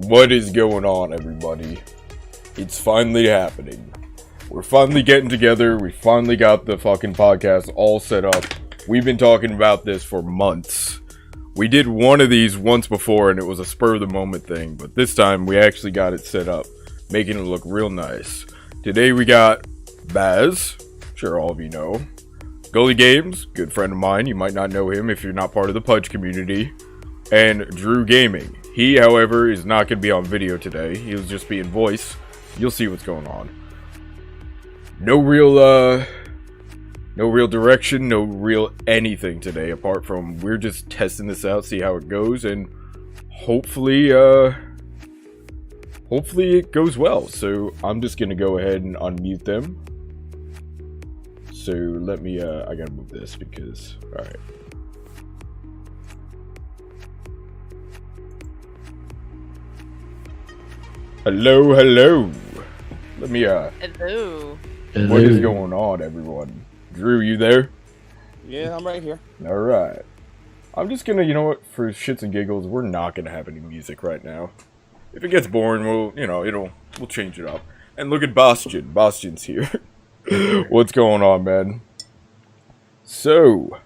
What is going on, everybody? It's finally happening. We're finally getting together. We finally got the fucking podcast all set up. We've been talking about this for months. We did one of these once before and it was a spur of the moment thing, but this time we actually got it set up, making it look real nice. Today we got Baz, sure all of you know. Guilly Games, good friend of mine, you might not know him if you're not part of the Pudge community. And Drew Gaming. He, however, is not going to be on video today. He'll just be in voice. You'll see what's going on. No real direction, no real anything today, apart from we're just testing this out, see how it goes, and hopefully it goes well. So I'm just going to go ahead and unmute them. So let me, I gotta move this because, alright. Hello. Let me, Hello. What is going on, everyone? Drew, you there? Yeah, I'm right here. Alright. I'm just gonna, you know what, for shits and giggles, we're not gonna have any music right now. If it gets boring, we'll change it up. And look at Bastian. Bastian's here. What's going on, man? So,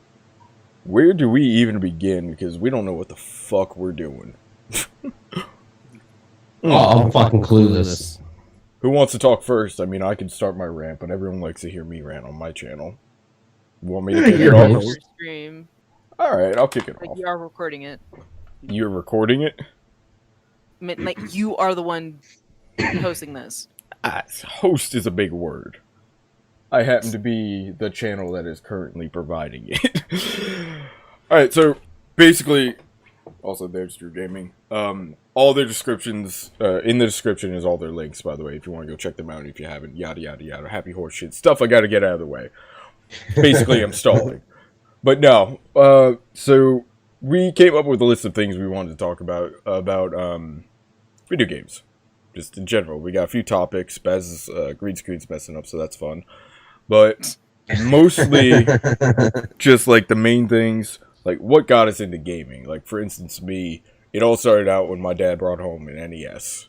where do we even begin? Because we don't know what the fuck we're doing. Oh, I'm fucking clueless. Who wants to talk first? I mean, I can start my rant, but everyone likes to hear me rant on my channel. You want me to kick it off? Stream. Alright, I'll kick it Like off. you are recording it. You're recording it? I mean, like you are the one hosting this. Host is a big word. I happen to be the channel that is currently providing it. Alright, so basically, also there's Drew Gaming. All their descriptions, in the description is all their links, by the way, if you want to go check them out, if you haven't, yada yada yada, happy horse shit, stuff I gotta get out of the way. Basically, I'm stalling. But no, so we came up with a list of things we wanted to talk about video games. Just in general, we got a few topics. Bez's green screen's messing up, so that's fun. But mostly just like the main things, like what got us into gaming. Like for instance, me, it all started out when my dad brought home an NES.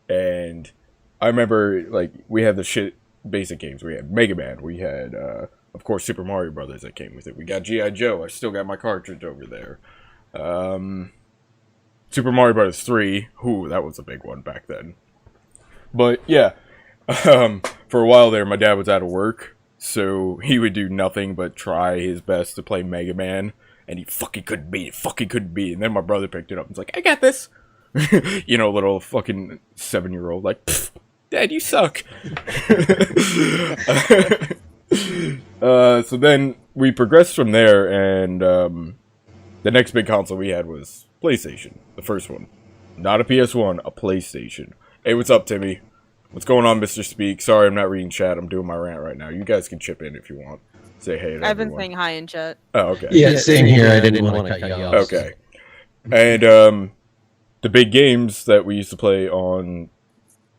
And I remember like we had the shit basic games. We had Mega Man, we had of course Super Mario Brothers that came with it. We got G.I. Joe, I still got my cartridge over there. Super Mario Brothers 3, that was a big one back then. But yeah, for a while there, my dad was out of work, so he would do nothing but try his best to play Mega Man, and he fucking couldn't beat it, and then my brother picked it up and was like, I got this! You know, little fucking 7-year-old, like, Dad, you suck! So then we progressed from there, and the next big console we had was PlayStation, the first one. Not a PS1, a PlayStation. Hey, what's up, Timmy? What's going on, Mr. Speak? Sorry, I'm not reading chat. I'm doing my rant right now. You guys can chip in if you want. Say hey to I've been everyone. saying hi in chat. Oh, okay. Yeah, same here. I didn't want to cut you off. Okay. And the big games that we used to play on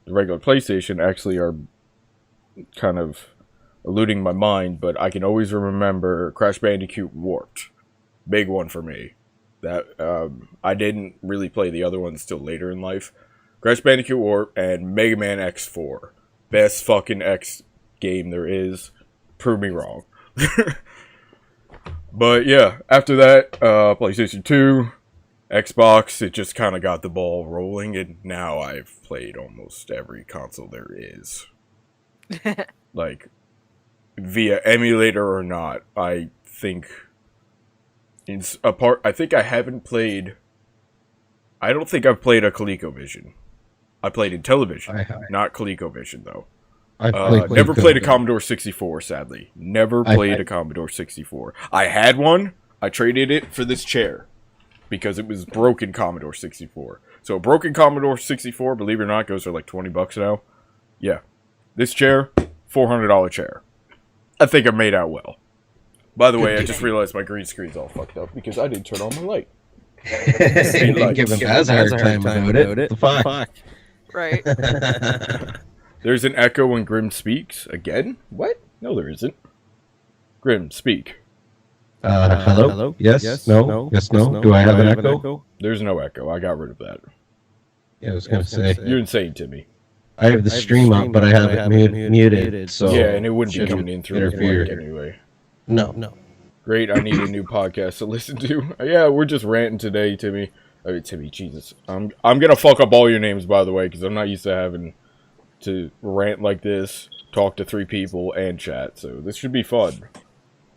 the regular PlayStation actually are kind of eluding my mind, but I can always remember Crash Bandicoot Warped. Big one for me. That I didn't really play the other ones till later in life. Crash Bandicoot Warped and Mega Man X4. Best fucking X game there is. Prove me wrong. But yeah, after that, PlayStation 2, Xbox, it just kind of got the ball rolling, and now I've played almost every console there is. Like, via emulator or not, I think I think I haven't played. I don't think I've played a ColecoVision. I played Intellivision, not ColecoVision though. Never played a Commodore 64, sadly. Never played a Commodore 64. I had one. I traded it for this chair because it was broken Commodore 64. So a broken Commodore 64, believe it or not, goes for like $20 now. Yeah, this chair, $400 chair. I think I made out well. By the way, I just realized my green screen's all fucked up because I didn't turn on my light. Give him Baz a hard time about it. The fuck? Right. There's an echo when Grim speaks. Again? What? No, there isn't. Grim, speak. Hello? Yes? No? Yes, no? Do I have an echo? There's no echo. I got rid of that. Yeah, I was gonna say. You're insane, Timmy. I have the stream up, but I have it muted. So yeah, and it wouldn't be shouldn't coming in through your mic anyway. No. Great, I need a new podcast to listen to. Yeah, we're just ranting today, Timmy. I mean, Timmy, Jesus. I'm gonna fuck up all your names, by the way, because I'm not used to having to rant like this, talk to 3 people, and chat, so this should be fun.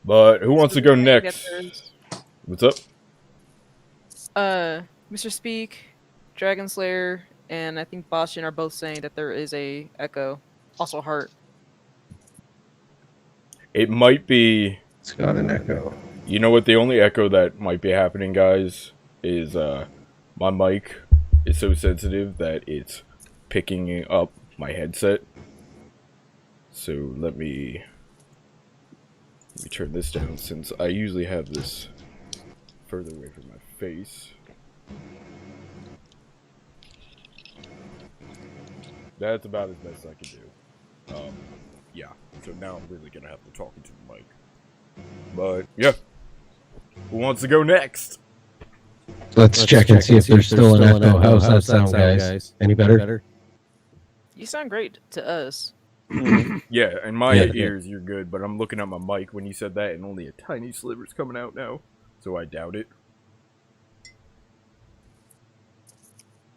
But who wants to go next? What's up? Mr. Speak, Dragon Slayer, and I think Bastion are both saying that there is a echo. Also Heart. It might be... It's got an echo. You know what? The only echo that might be happening, guys, is my mic is so sensitive that it's picking up my headset. So let me turn this down, since I usually have this further away from my face. That's about as best I can do. Yeah. So now I'm really gonna have to talk into the mic. But yeah, who wants to go next? Let's check and see if there's still an echo. How's that sound, guys? Any better? You sound great to us. Yeah, in my ears you're good, but I'm looking at my mic when you said that, and only a tiny sliver's coming out now, so I doubt it.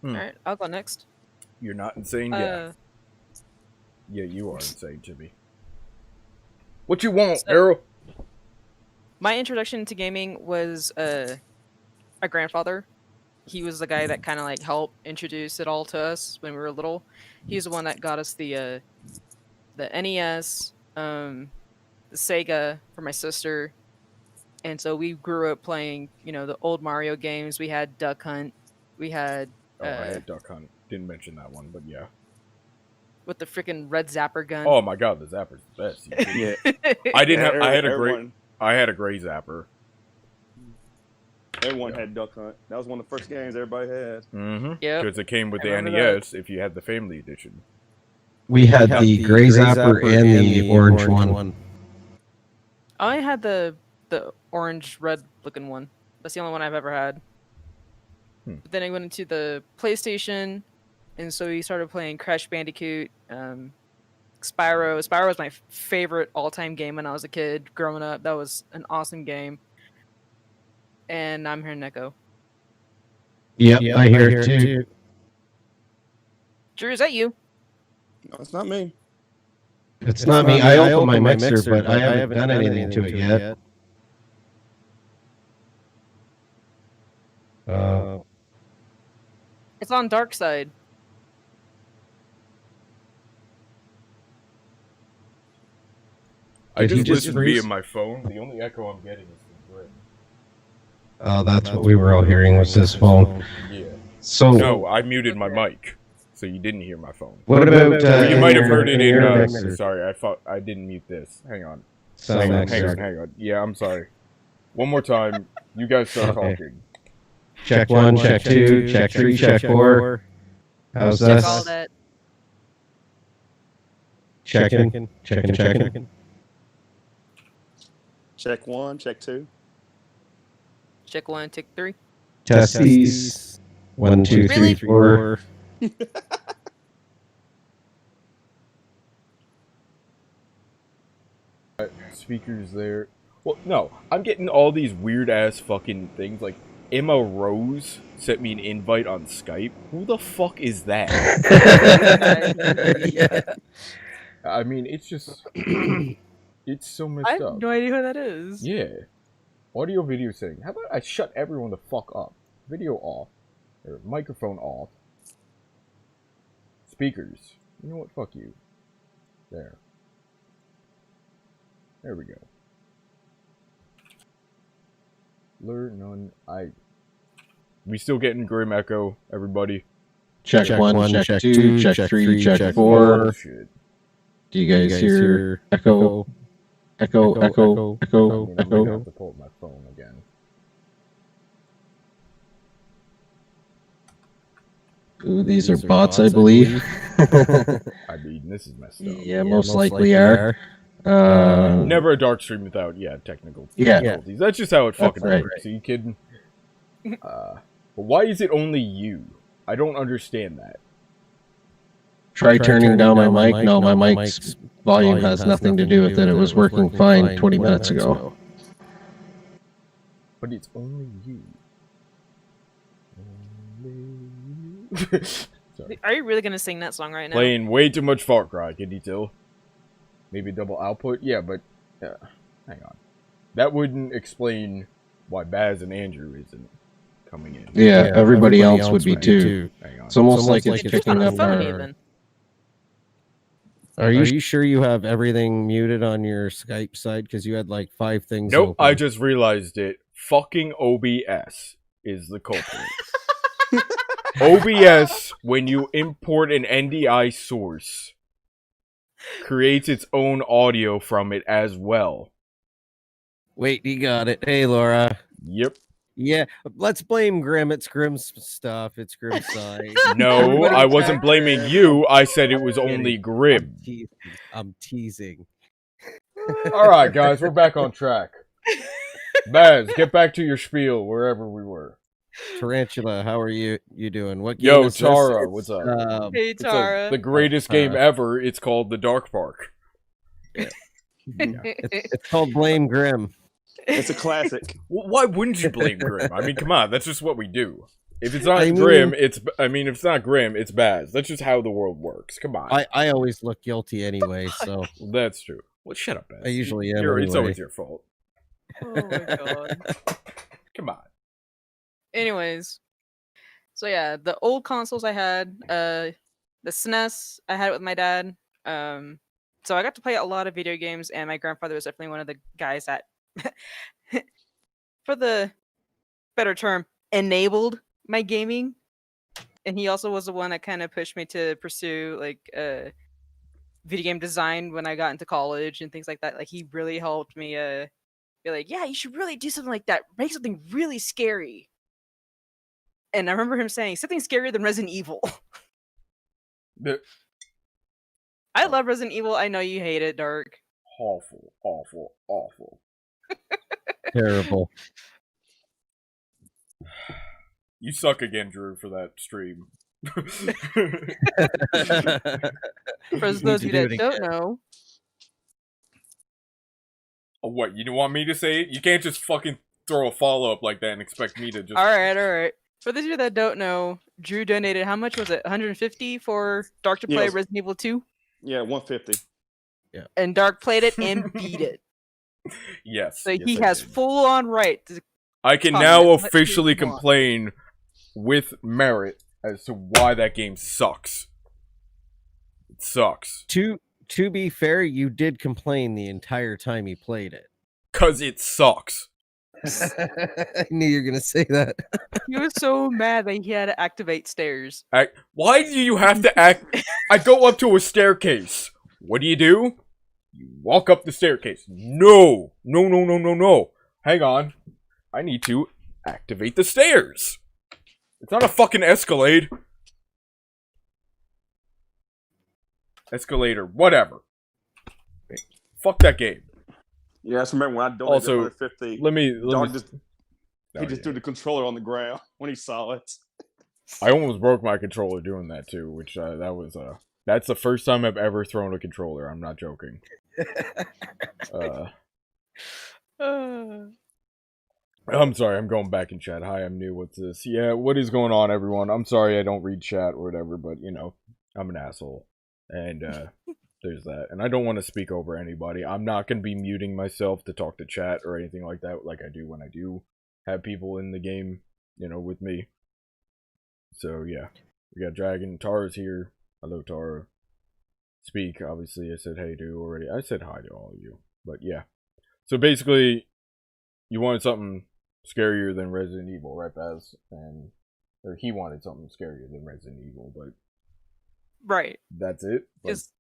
Alright, I'll go next. You're not insane, yeah. Yeah, you are insane, Jimmy. What you want, Arrow? My introduction to gaming was my grandfather. He was the guy that kind of like helped introduce it all to us when we were little. He's the one that got us the NES, the Sega for my sister, and so we grew up playing, you know, the old Mario games. We had Duck Hunt. We had. I had Duck Hunt. Didn't mention that one, but yeah. With the freaking red zapper gun. Oh my god, the zapper's the best. Yeah. I didn't have. I had a great. I had a gray zapper. Everyone had Duck Hunt. That was one of the first games everybody had. Mm-hmm. Yeah. Because it came with the NES if you had the Family Edition. We had the gray zapper and the orange one. I had the orange red looking one. That's the only one I've ever had. But then I went into the PlayStation, and so we started playing Crash Bandicoot, Spyro. Spyro was my favorite all-time game when I was a kid growing up. That was an awesome game. And I'm hearing Echo. Yep, I hear it too. Drew, is that you? No, it's not me. It's not me. I opened my mixer, but I haven't done anything to it yet. It's on Dark Side. I just listened via my phone. The only echo I'm getting is from Bryn. Oh, that's what we were all hearing was this phone. Yeah. So no, I muted my mic, so you didn't hear my phone. What about? You might have heard it in. Sorry, I didn't mute this. Hang on. Hang on. Yeah, I'm sorry. One more time. You guys start talking. Check 1, check 2, check 3, check 4. How's that? Check all that. Checking. Check 1, check 2. Check 1, check 3. Test these. 1, 2, 3, 4. Speakers there. Well, no, I'm getting all these weird ass fucking things. Like Emma Rose sent me an invite on Skype. Who the fuck is that? Yeah. I mean, it's just it's so messed I up. have no idea who that is. Yeah. Audio video setting. How about I shut everyone the fuck up? Video off. Or microphone off. Speakers. You know what? Fuck you. There. There we go. Learn none. We still getting Grim Echo, everybody. Check 1, check 2, check 3, check 4. Oh, shit. Do you guys hear echo? Echo. I mean, I'm gonna have to pull up my phone again. Ooh, these are bots, I believe. I mean, this is messed up. Yeah, most likely are. Never a dark stream without, technical difficulties. That's just how it fucking works. Are you kidding? But why is it only you? I don't understand that. Try turning down my mic. No, my mic's volume has nothing to do with it. It was working fine 20 minutes ago. But it's only you. Only you. Sorry. Are you really gonna sing that song right now? Playing way too much Far Cry, can you tell? Maybe double output? Yeah, but... hang on. That wouldn't explain why Baz and Andrew isn't coming in. Yeah, everybody else would be too. Hang on. It's almost like it's It's picking on the up phone our... even. Are you sure you have everything muted on your Skype side? Because you had like 5 things. Nope, open. I just realized it. Fucking OBS is the culprit. OBS, when you import an NDI source, creates its own audio from it as well. Wait, you got it. Hey, Laura. Yep. Yeah, let's blame Grim. It's Grim's stuff. It's Grim's side. No, Everybody I wasn't back blaming there. you. I said it was only Grim. I'm teasing. Alright, guys, we're back on track. Baz, get back to your spiel wherever we were. Tarantula, how are you doing? What game Yo, is this? Tara, It's, what's up? Hey, It's Tara. the greatest game ever. It's called The Dark Park. it's called Blame Grim. It's a classic. Well, why wouldn't you blame Grim? I mean, come on, that's just what we do. If it's not I mean- Grim, if it's not Grim, it's Baz. That's just how the world works. Come on. I always look guilty anyway, so That's true. Well, shut up, Baz. I usually am. It's anyway. always your fault. Oh my god. Come on. Anyways, so yeah, the old consoles I had, the SNES I had it with my dad. So I got to play a lot of video games, and my grandfather was definitely one of the guys that, for the better term, enabled my gaming. And he also was the one that kind of pushed me to pursue like video game design when I got into college and things like that. Like he really helped me be like, yeah, you should really do something like that. Make something really scary. And I remember him saying something scarier than Resident Evil. I love Resident Evil. I know you hate it, Dark. Awful, awful, awful. Terrible. You suck again, Drew, for that stream. For those of you that don't know, Oh, what, you don't want me to say it? You can't just fucking throw a follow-up like that and expect me to just... all right. For those of you that don't know, Drew donated, how much was it? 150 for Dark to play Yes. Resident Evil 2? Yeah, 150. And Dark played it and beat it. Yes. So yes, he I has did. full-on right to I can comment now what he officially wants. complain with merit as to why that game sucks. It sucks. To be fair, you did complain the entire time you played it. 'Cause it sucks. I knew you were gonna say that. He was so mad that he had to activate stairs. Why do you have to act... I go up to a staircase. What do? You walk up the staircase. No. Hang on. I need to activate the stairs. It's not a fucking Escalade. Escalator, whatever. Fuck that game. Yeah, I just remember when I donated Also, 150. Let me Dog just Oh, he just yeah. threw the controller on the ground when he saw it. I almost broke my controller doing that too, which that's the first time I've ever thrown a controller. I'm not joking. I'm sorry, I'm going back in chat. Hi, I'm new. What's this? Yeah, what is going on, everyone? I'm sorry I don't read chat or whatever, but you know, I'm an asshole. And there's that. And I don't want to speak over anybody. I'm not going to be muting myself to talk to chat or anything like that, like I do when I do have people in the game, you know, with me. So yeah, we got Dragon. Tara's here. Hello, Tara. Speak. Obviously, I said hey to already. I said hi to all of you. But yeah. So basically, you wanted something scarier than Resident Evil, right, Baz? Or he wanted something scarier than Resident Evil, but Right. that's it. But Just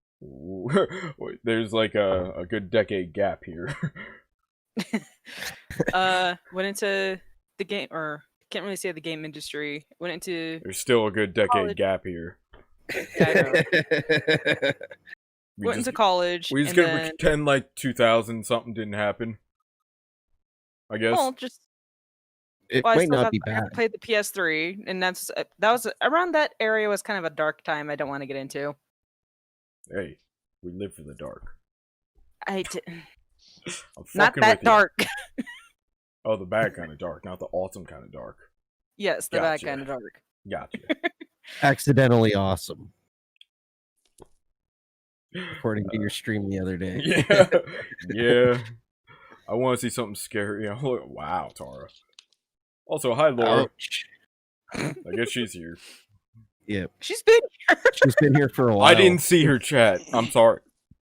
there's like a good decade gap here. went into the game, or can't really say the game industry. Went into There's still a good decade College. gap here. I know. Went into college. We just and gonna then, pretend like 2000 something didn't happen. I guess. well, just It Well, I might still not got be I bad. played the PS3, and that was around that area was kind of a dark time. I don't want to get into. Hey, we live for the dark. I did, I'm not fucking that with you. dark. Oh, the bad kind of dark, not the awesome kind of dark. Yes, the bad Gotcha. kind of dark. Gotcha. Accidentally awesome. According to your stream the other day. Yeah. Yeah. I want to see something scary. Wow, Tara. Also, hi, Laura. Ouch. I guess she's here. Yep. She's been She's been here for a while. I didn't see her chat. I'm sorry.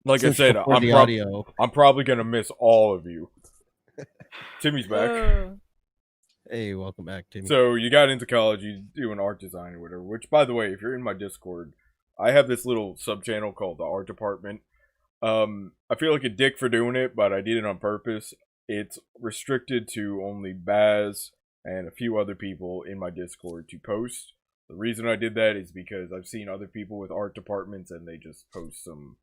Like Since I said, before the audio. I'm probably gonna miss all of you. Timmy's back. Hey, welcome back, Timmy. So you got into college, you do an art design or whatever. Which, by the way, if you're in my Discord, I have this little sub channel called the Art Department. I feel like a dick for doing it, but I did it on purpose. It's restricted to only Baz and a few other people in my Discord to post. The reason I did that is because I've seen other people with art departments and they just post some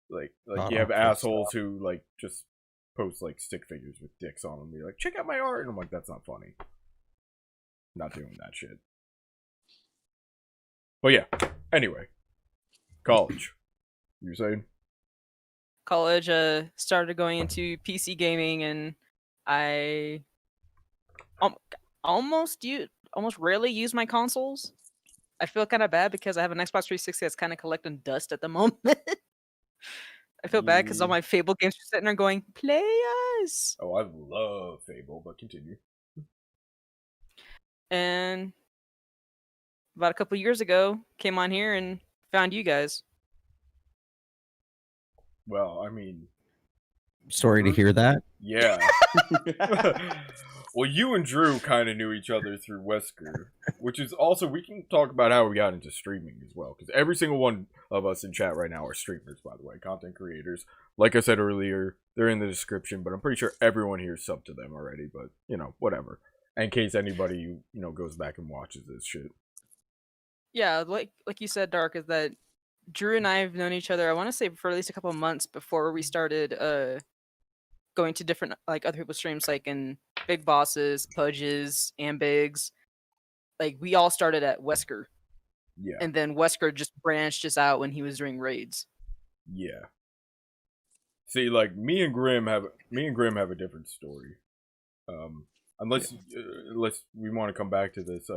like you have assholes who like just post like stick figures with dicks on them. Be like, check out my art, and I'm like, that's not funny. Not doing that shit. But yeah. Anyway, college. You were saying? college. Started going into PC gaming, and I almost rarely use my consoles. I feel kind of bad because I have an Xbox 360 that's kind of collecting dust at the moment. I feel bad because all my Fable games are sitting there going, play us! Oh, I love Fable, but continue. And about a couple years ago, came on here and found you guys. Well, I mean, Sorry to hear that. yeah. Well, you and Drew kind of knew each other through Wesker, which is also, we can talk about how we got into streaming as well, because every single one of us in chat right now are streamers, by the way, content creators. Like I said earlier, they're in the description, but I'm pretty sure everyone here is sub to them already, but, you know, whatever. In case anybody, you know, goes back and watches this shit. Yeah, like you said, Dark, is that Drew and I have known each other, I want to say, for at least a couple of months before we started going to different, like, other people's streams, like in Big Bosses, Pudges, Ambigs. Like, we all started at Wesker. Yeah. And then Wesker just branched us out when he was doing raids. Yeah. See, like, me and Grim have a different story. Unless we want to come back to this,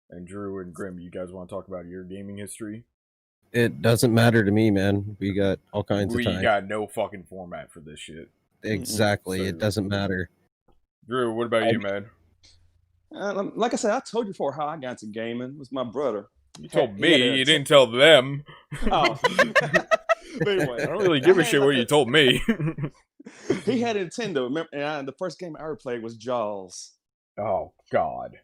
and Drew and Grim, you guys want to talk about your gaming history? It doesn't matter to me, man. We got all kinds of time. We got no fucking format for this shit. Exactly. So, it doesn't matter. Drew, what about you, man? Like I said, I told you before how I got into gaming. It was my brother. You told me, you didn't tell them. Oh. But anyway, I don't really give a shit what you told me. He had a Nintendo, remember, and the first game I ever played was Jaws. Oh, God.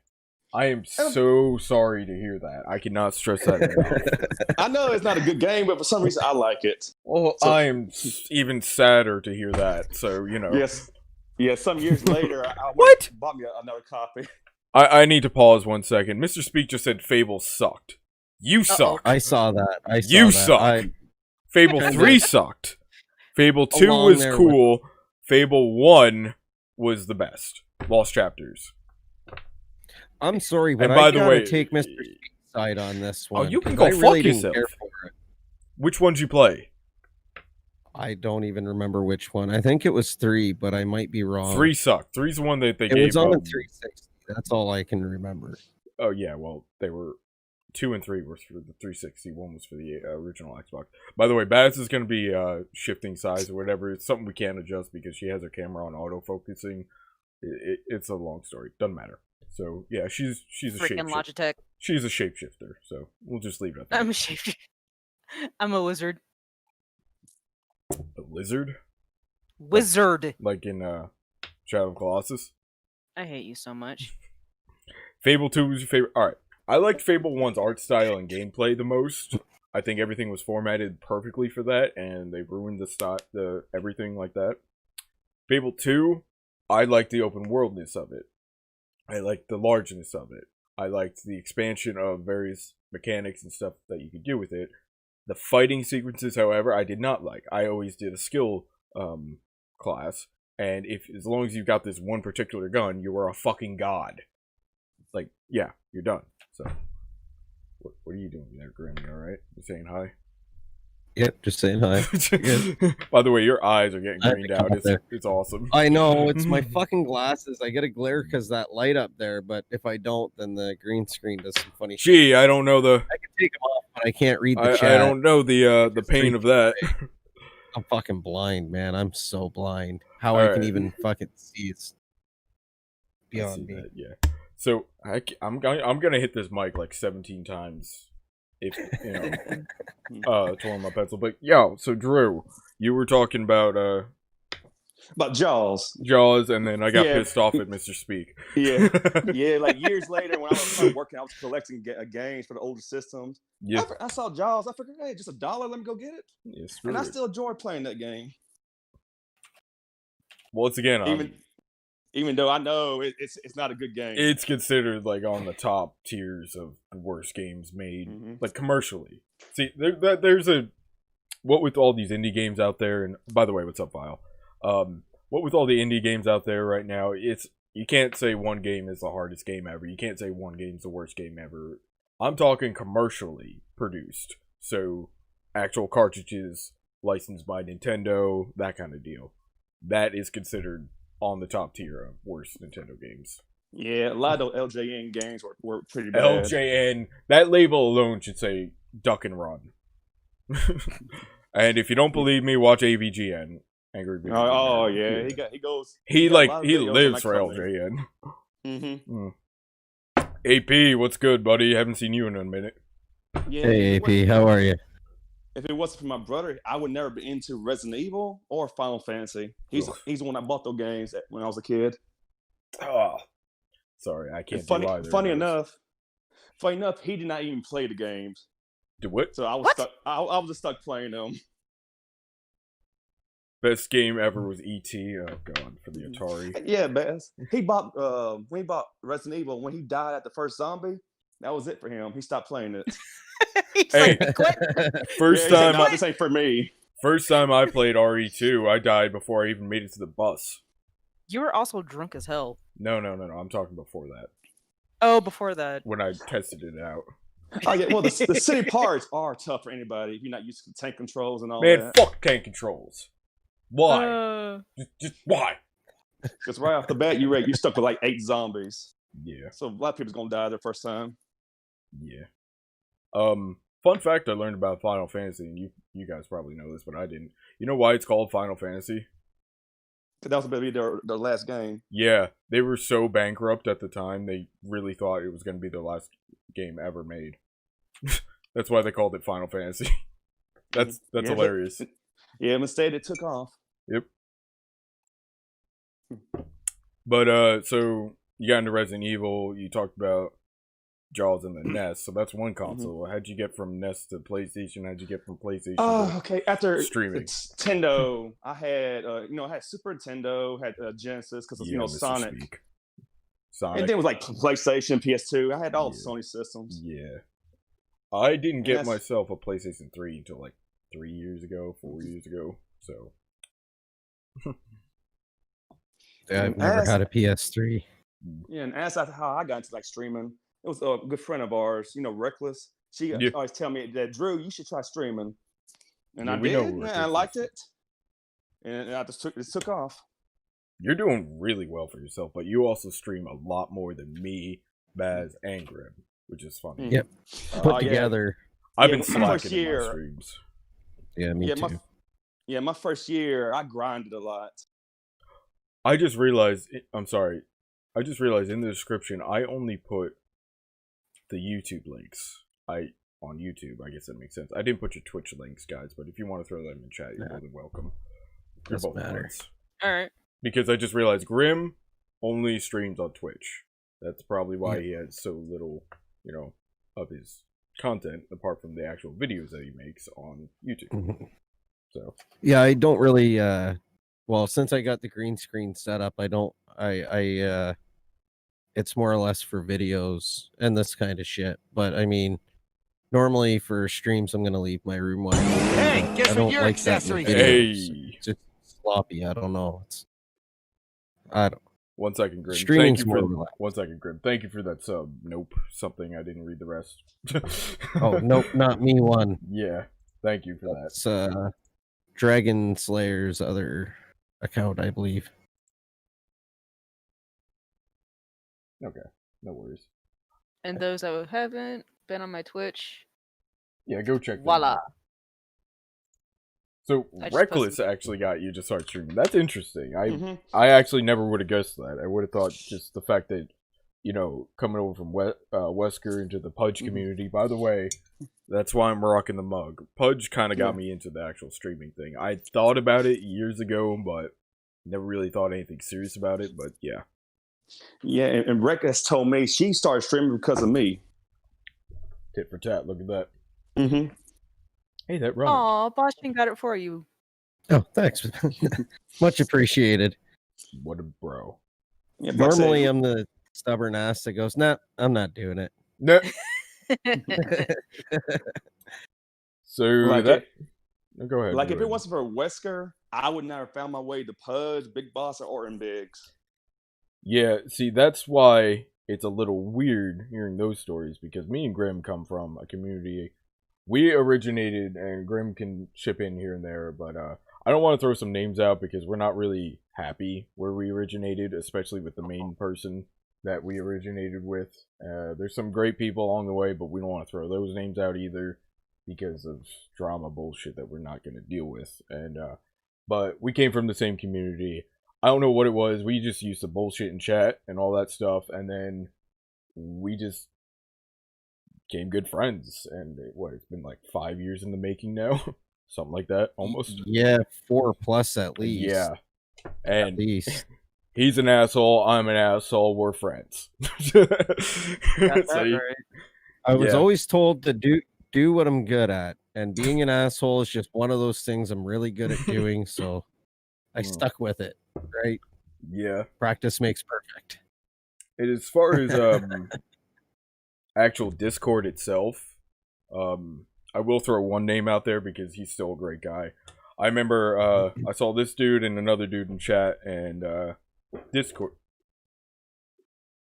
I am so sorry to hear that. I cannot stress that enough. I know it's not a good game, but for some reason I like it. Well, so, I am even sadder to hear that, so, you know. Yes. Yeah, some years later, I bought me another copy. I need to pause 1 second. Mr. Speak just said Fable sucked. You suck. I saw that. You suck. Fable 3 sucked. Fable 2 was cool. Fable 1 was the best. Lost Chapters. I'm sorry, but by the way, take Mr. Speak's side on this one. Oh, you can go fuck yourself. Which one'd you play? I don't even remember which one. I think it was 3, but I might be wrong. 3 sucked. 3's the one that they gave. It was on the 360. That's all I can remember. Oh yeah, well they were 2 and 3 were for the 360. 1 was for the original Xbox. By the way, Baz is going to be shifting size or whatever. It's something we can't adjust because she has her camera on auto focusing. It's a long story. Doesn't matter. So yeah, she's a freaking Logitech. She's a shapeshifter. So we'll just leave it at that. I'm a shapeshifter. I'm a wizard. A lizard? Wizard. Like in Shadow of Colossus? I hate you so much. Fable 2 was your favorite. Alright. I liked Fable 1's art style and gameplay the most. I think everything was formatted perfectly for that, and they ruined the everything like that. Fable 2, I liked the open worldness of it. I liked the largeness of it. I liked the expansion of various mechanics and stuff that you could do with it. The fighting sequences, however, I did not like. I always did a skill class, And as long as you've got this one particular gun, you are a fucking god. Like, yeah, you're done. So, what are you doing there, Grim? You alright? You saying hi? Yep, just saying hi. By the way, your eyes are getting greened out. It's awesome. I know, it's my fucking glasses. I get a glare because that light up there, but if I don't, then the green screen does some funny shit. Gee, I don't know I can take them off, but I can't read the chat. I don't know the pain of that. I'm fucking blind, man. I'm so blind. How I can even fucking see it's beyond me. That, yeah. So I'm gonna hit this mic like 17 times. If torn my pencil, but so Drew, you were talking about Jaws, and then I got pissed off at Mr. Speak. Yeah, like years later when I was working, I was collecting games for the older systems. Yeah, I saw Jaws. I figured, hey, just $1, let me go get it. Yes, and I still enjoy playing that game. Once again, even though I know it's not a good game. It's considered like on the top tiers of the worst games made, like commercially. See, there's what with all these indie games out there, and by the way, what's up, Vile? What with all the indie games out there right now, you can't say one game is the hardest game ever. You can't say one game's the worst game ever. I'm talking commercially produced, so actual cartridges licensed by Nintendo, that kind of deal. That is considered on the top tier of worst Nintendo games. Yeah, a lot of those LJN games were pretty bad. LJN, that label alone should say duck and run. And if you don't believe me, watch AVGN. Angry Video. Oh yeah, he goes. He lives for LJN. AP, what's good, buddy? Haven't seen you in a minute. Yeah, hey AP, how are you? If it wasn't for my brother, I would never be into Resident Evil or Final Fantasy. He's the one that bought those games when I was a kid. Oh, sorry, I can't. Funny enough, he did not even play the games. Did what? So I was stuck. I was just stuck playing them. Best game ever was E.T. Oh god, for the Atari. Yeah, best. He bought when he bought Resident Evil. When he died at the first zombie, that was it for him. He stopped playing it. Hey, first time this ain't for me. First time I played RE2, I died before I even made it to the bus. You were also drunk as hell. No. I'm talking before that. Oh, before that. When I tested it out. Oh yeah, well the city parts are tough for anybody if you're not used to tank controls and all that. Man, fuck tank controls. Why? Just why? Because right off the bat, you're stuck with like 8 zombies. Yeah. So a lot of people's gonna die their first time. Yeah. Fun fact I learned about Final Fantasy, and you guys probably know this, but I didn't. You know why it's called Final Fantasy? That was going to be their last game. Yeah, they were so bankrupt at the time, they really thought it was going to be their last game ever made. That's why they called it Final Fantasy. That's hilarious. Yeah, instead it took off. Yep. But, so, you got into Resident Evil, you talked about Jaws and the NES, so that's one console. How'd you get from NES to PlayStation? How'd you get from PlayStation to okay. After streaming? Nintendo, I had I had Super Nintendo, had Genesis because Sonic. And then it was like PlayStation, PS2. I had all the Sony systems. Yeah. I didn't get myself a PlayStation 3 until like 4 years ago, so. I've never had a PS3. Yeah, and as how I got into like streaming, it was a good friend of ours, Reckless. She always tell me that, Drew, you should try streaming. And I did, and I liked it. And I just took off. You're doing really well for yourself, but you also stream a lot more than me, Baz, and Grim, which is funny. Yep. Put together. I've been slacking in my streams. Yeah, me too. My first year, I grinded a lot. I just realized in the description, I only put the YouTube links. On YouTube, I guess that makes sense. I didn't put your Twitch links, guys, but if you want to throw them in chat, you're more than welcome. Doesn't matter. Alright. Because I just realized Grim only streams on Twitch. That's probably why he has so little, of his content, apart from the actual videos that he makes on YouTube. So yeah, I don't really well, since I got the green screen set up, it's more or less for videos and this kind of shit. But I mean, normally for streams, I'm gonna leave my room wide open. Hey, guess what your accessory is? It's just sloppy. I don't know. I don't. 1 second, Grim. Streaming's Thank you more for relaxed. 1 second, Grim. Thank you for that sub. Nope. Something I didn't read the rest. Oh nope, not me one. Yeah. Thank you for that. It's Dragon Slayer's other account, I believe. Okay. No worries. And those that haven't been on my Twitch, Yeah, go check that voila. out. So I just Reckless posted- actually got you to start streaming. That's interesting. I actually never would have guessed that. I would have thought just the fact that, you know, coming over from Wesker into the Pudge community. By the way, that's why I'm rocking the mug. Pudge kind of got me into the actual streaming thing. I thought about it years ago, but never really thought anything serious about it. But yeah. Yeah, and Reckless told me she started streaming because of me. Tit for tat. Look at that. Mm-hmm. Hey, that rhymed. Aw, Boston got it for you. Oh, thanks. Much appreciated. What a bro. Yeah, Normally, I'm the stubborn ass that goes, "Nah, I'm not doing it." No. So Like that. Go ahead. Like go if ahead. it wasn't for Wesker, I would never found my way to Pudge, Big Boss, or Orton Biggs. Yeah, see, that's why it's a little weird hearing those stories, because me and Grim come from a community. We originated, and Grim can chip in here and there, but I don't want to throw some names out because we're not really happy where we originated, especially with the main person that we originated with. There's some great people along the way, but we don't want to throw those names out either because of drama bullshit that we're not going to deal with. And but we came from the same community. I don't know what it was. We just used to bullshit and chat and all that stuff, and then we just became good friends. And it's been like 5 years in the making now, something like that, almost. Yeah, 4+ at least. Yeah, and at least. He's an asshole. I'm an asshole. We're friends. Got that right. I was always told to do what I'm good at, and being an asshole is just one of those things I'm really good at doing. So I stuck with it. Right? Yeah. Practice makes perfect. And as far as actual Discord itself, I will throw one name out there because he's still a great guy. I remember I saw this dude and another dude in chat, and Discord.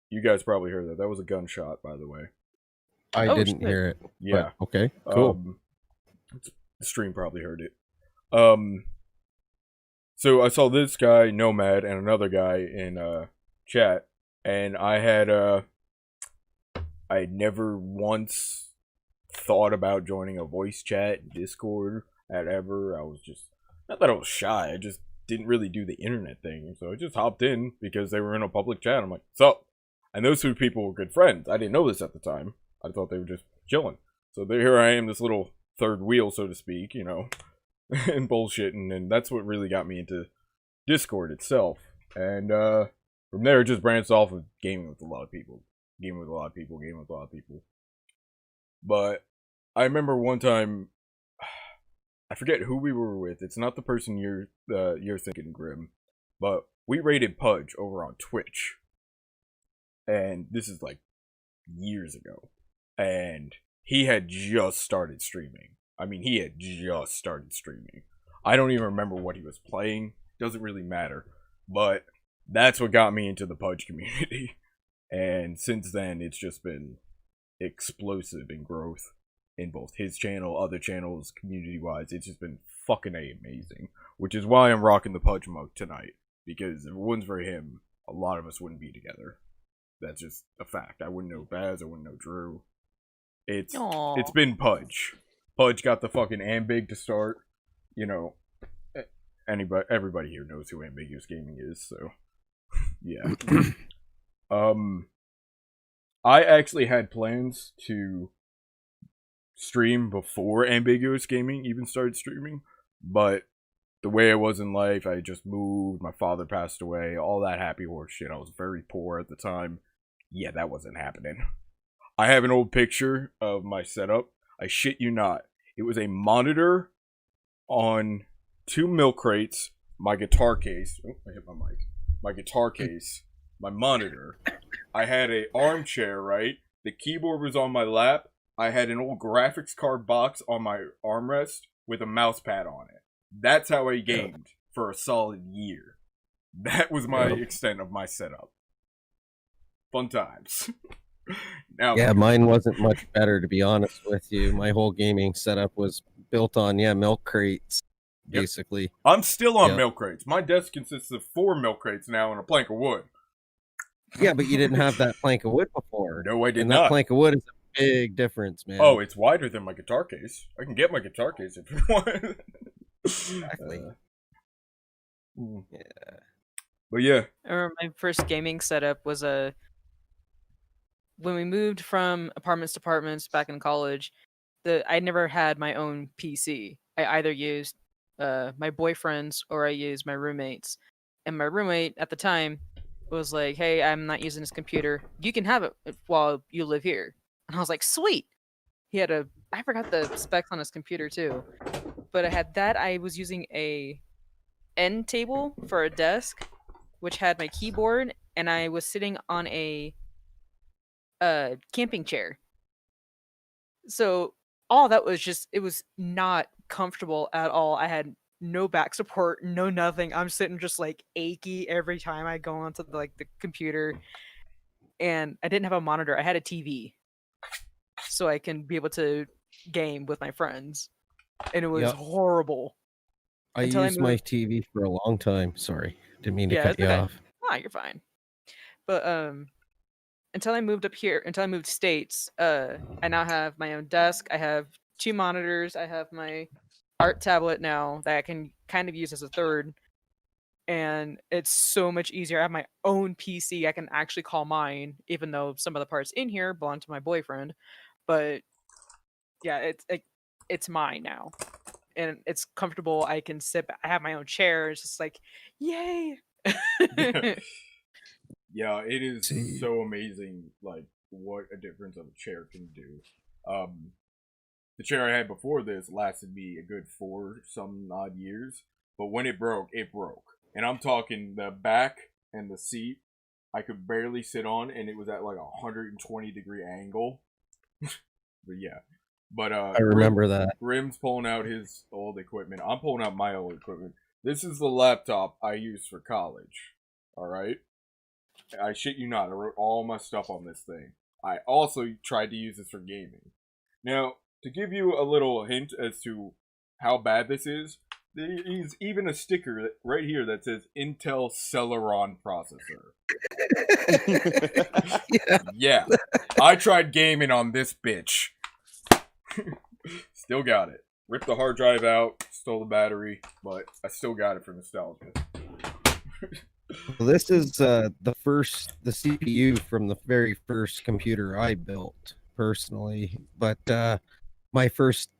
You guys probably heard that. That was a gunshot, by the way. I didn't hear it. Yeah. Okay. Cool. The stream probably heard it. So I saw this guy, Nomad, and another guy in chat, and I had never once thought about joining a voice chat in Discord at ever. I was just, not that I was shy, I just didn't really do the internet thing, so I just hopped in because they were in a public chat. I'm like, sup? And those two people were good friends. I didn't know this at the time. I thought they were just chilling. So here I am, this little third wheel, so to speak, you know, and bullshitting, and that's what really got me into Discord itself. And from there, it just branched off of gaming with a lot of people. Gaming with a lot of people. But I remember one time, I forget who we were with. It's not the person you're thinking, Grim. But we raided Pudge over on Twitch. And this is like years ago. And he had just started streaming. I mean, he had just started streaming. I don't even remember what he was playing. Doesn't really matter. But that's what got me into the Pudge community. And since then, it's just been explosive in growth in both his channel, other channels, community-wise. It's just been fucking amazing. Which is why I'm rocking the Pudge mug tonight. Because if it wasn't for him, a lot of us wouldn't be together. That's just a fact. I wouldn't know Baz, I wouldn't know Drew. It's been Pudge. Pudge got the fucking Ambig to start. You know, everybody here knows who Ambiguous Gaming is, so yeah. I actually had plans to stream before Ambiguous Gaming even started streaming, but the way I was in life, I just moved, my father passed away, all that happy horse shit. I was very poor at the time. Yeah, that wasn't happening. I have an old picture of my setup. I shit you not. It was a monitor on 2 milk crates, my guitar case. Oh, I hit my mic. My guitar case, my monitor. I had an armchair, right? The keyboard was on my lap. I had an old graphics card box on my armrest with a mouse pad on it. That's how I gamed for a solid year. That was my extent of my setup. Fun times. Now, yeah, mine wasn't much better, to be honest with you. My whole gaming setup was built on milk crates, basically. I'm still on milk crates. My desk consists of 4 milk crates now and a plank of wood. Yeah, but you didn't have that plank of wood before. No, I did and not. That plank of wood is a big difference, man. Oh, it's wider than my guitar case. I can get my guitar case if you want. Exactly. Yeah. But yeah. I remember my first gaming setup was when we moved from apartments to apartments back in college. I never had my own PC. I either used my boyfriend's or I used my roommate's. And my roommate at the time was like, "Hey, I'm not using this computer. You can have it while you live here." And I was like, "Sweet." He had I forgot the specs on his computer too, but I had that. I was using a end table for a desk, which had my keyboard, and I was sitting on a camping chair. So all that was just, it was not comfortable at all. I had no back support, no nothing. I'm sitting just like achy every time I go onto the computer, and I didn't have a monitor. I had a TV, so I can be able to game with my friends, and it was horrible. I used my TV for a long time. Sorry, didn't mean to cut you off. Ah, you're fine. But until I moved up here, until I moved states, I now have my own desk. I have 2 monitors. I have my art tablet now that I can kind of use as a third, and it's so much easier. I have my own PC. I can actually call mine, even though some of the parts in here belong to my boyfriend. But yeah, it's mine now, and it's comfortable. I can sit. I have my own chair. It's just like, yay! Yeah, it is so amazing, like, what a difference of a chair can do. The chair I had before this lasted me a good 4-some odd years, but when it broke, it broke. And I'm talking the back and the seat, I could barely sit on, and it was at like a 120-degree angle. But yeah. But I remember that. Grim's pulling out his old equipment. I'm pulling out my old equipment. This is the laptop I used for college. Alright? I shit you not, I wrote all my stuff on this thing. I also tried to use this for gaming. Now, to give you a little hint as to how bad this is, there is even a sticker right here that says Intel Celeron processor. Yeah. I tried gaming on this bitch. Still got it. Ripped the hard drive out, stole the battery, but I still got it for nostalgia. Well, this is the CPU from the very first computer I built personally, but my first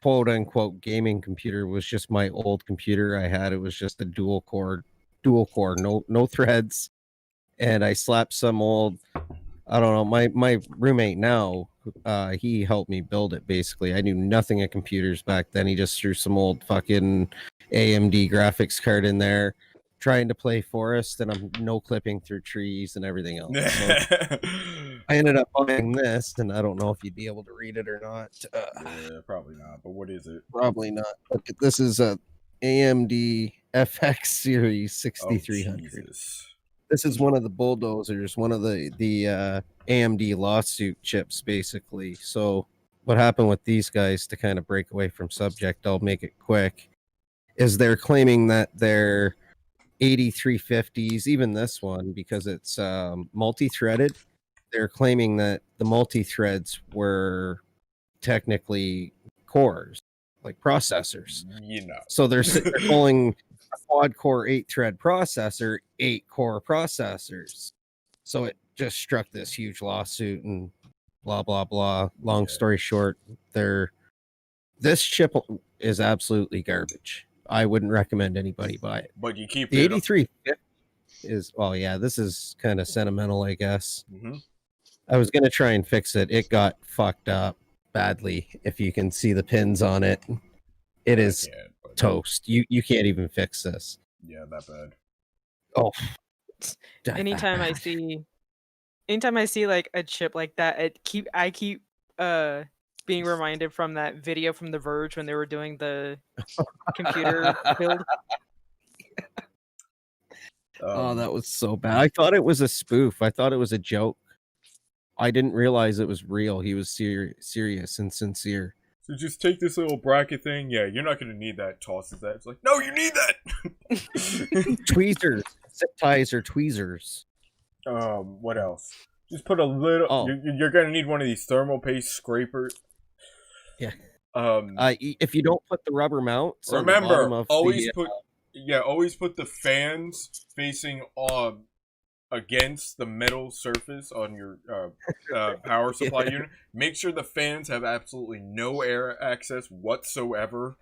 quote unquote gaming computer was just my old computer I had. It was just a dual core, no threads, and I slapped some old, I don't know, my roommate now, he helped me build it. Basically, I knew nothing of computers back then. He just threw some old fucking AMD graphics card in there, trying to play Forest, and I'm no clipping through trees and everything else. So I ended up buying this, and I don't know if you'd be able to read it or not. Yeah, probably not. But what is it? Probably not. Okay, this is a AMD FX Series 6300. This is one of the bulldozers, one of the AMD lawsuit chips, basically. So what happened with these guys, to kind of break away from subject, I'll make it quick, is they're claiming that they're 8350s, even this one, because it's multi-threaded, they're claiming that the multi-threads were technically cores, like processors. You know. So they're calling a quad-core 8-thread processor 8-core processors. So it just struck this huge lawsuit and blah, blah, blah. Long story short, this chip is absolutely garbage. I wouldn't recommend anybody buy it. But you keep the 8350 is, well, yeah, this is kind of sentimental, I guess. Mm-hmm. I was gonna try and fix it. It got fucked up badly. If you can see the pins on it, it is toast. You can't even fix this. Yeah, that bad. Oh, anytime I see like a chip like that, I keep being reminded from that video from The Verge when they were doing the computer build. Oh, that was so bad. I thought it was a spoof. I thought it was a joke. I didn't realize it was real. He was serious and sincere. So just take this little bracket thing. Yeah, you're not going to need that. Tosses that. It's like, no, you need that. Tweezers. Zip ties or tweezers. What else? Just put a little. Oh. You're going to need one of these thermal paste scrapers. Yeah. If you don't put the rubber mounts, remember, on the always put the fans facing against the metal surface on your power supply unit. Make sure the fans have absolutely no air access whatsoever.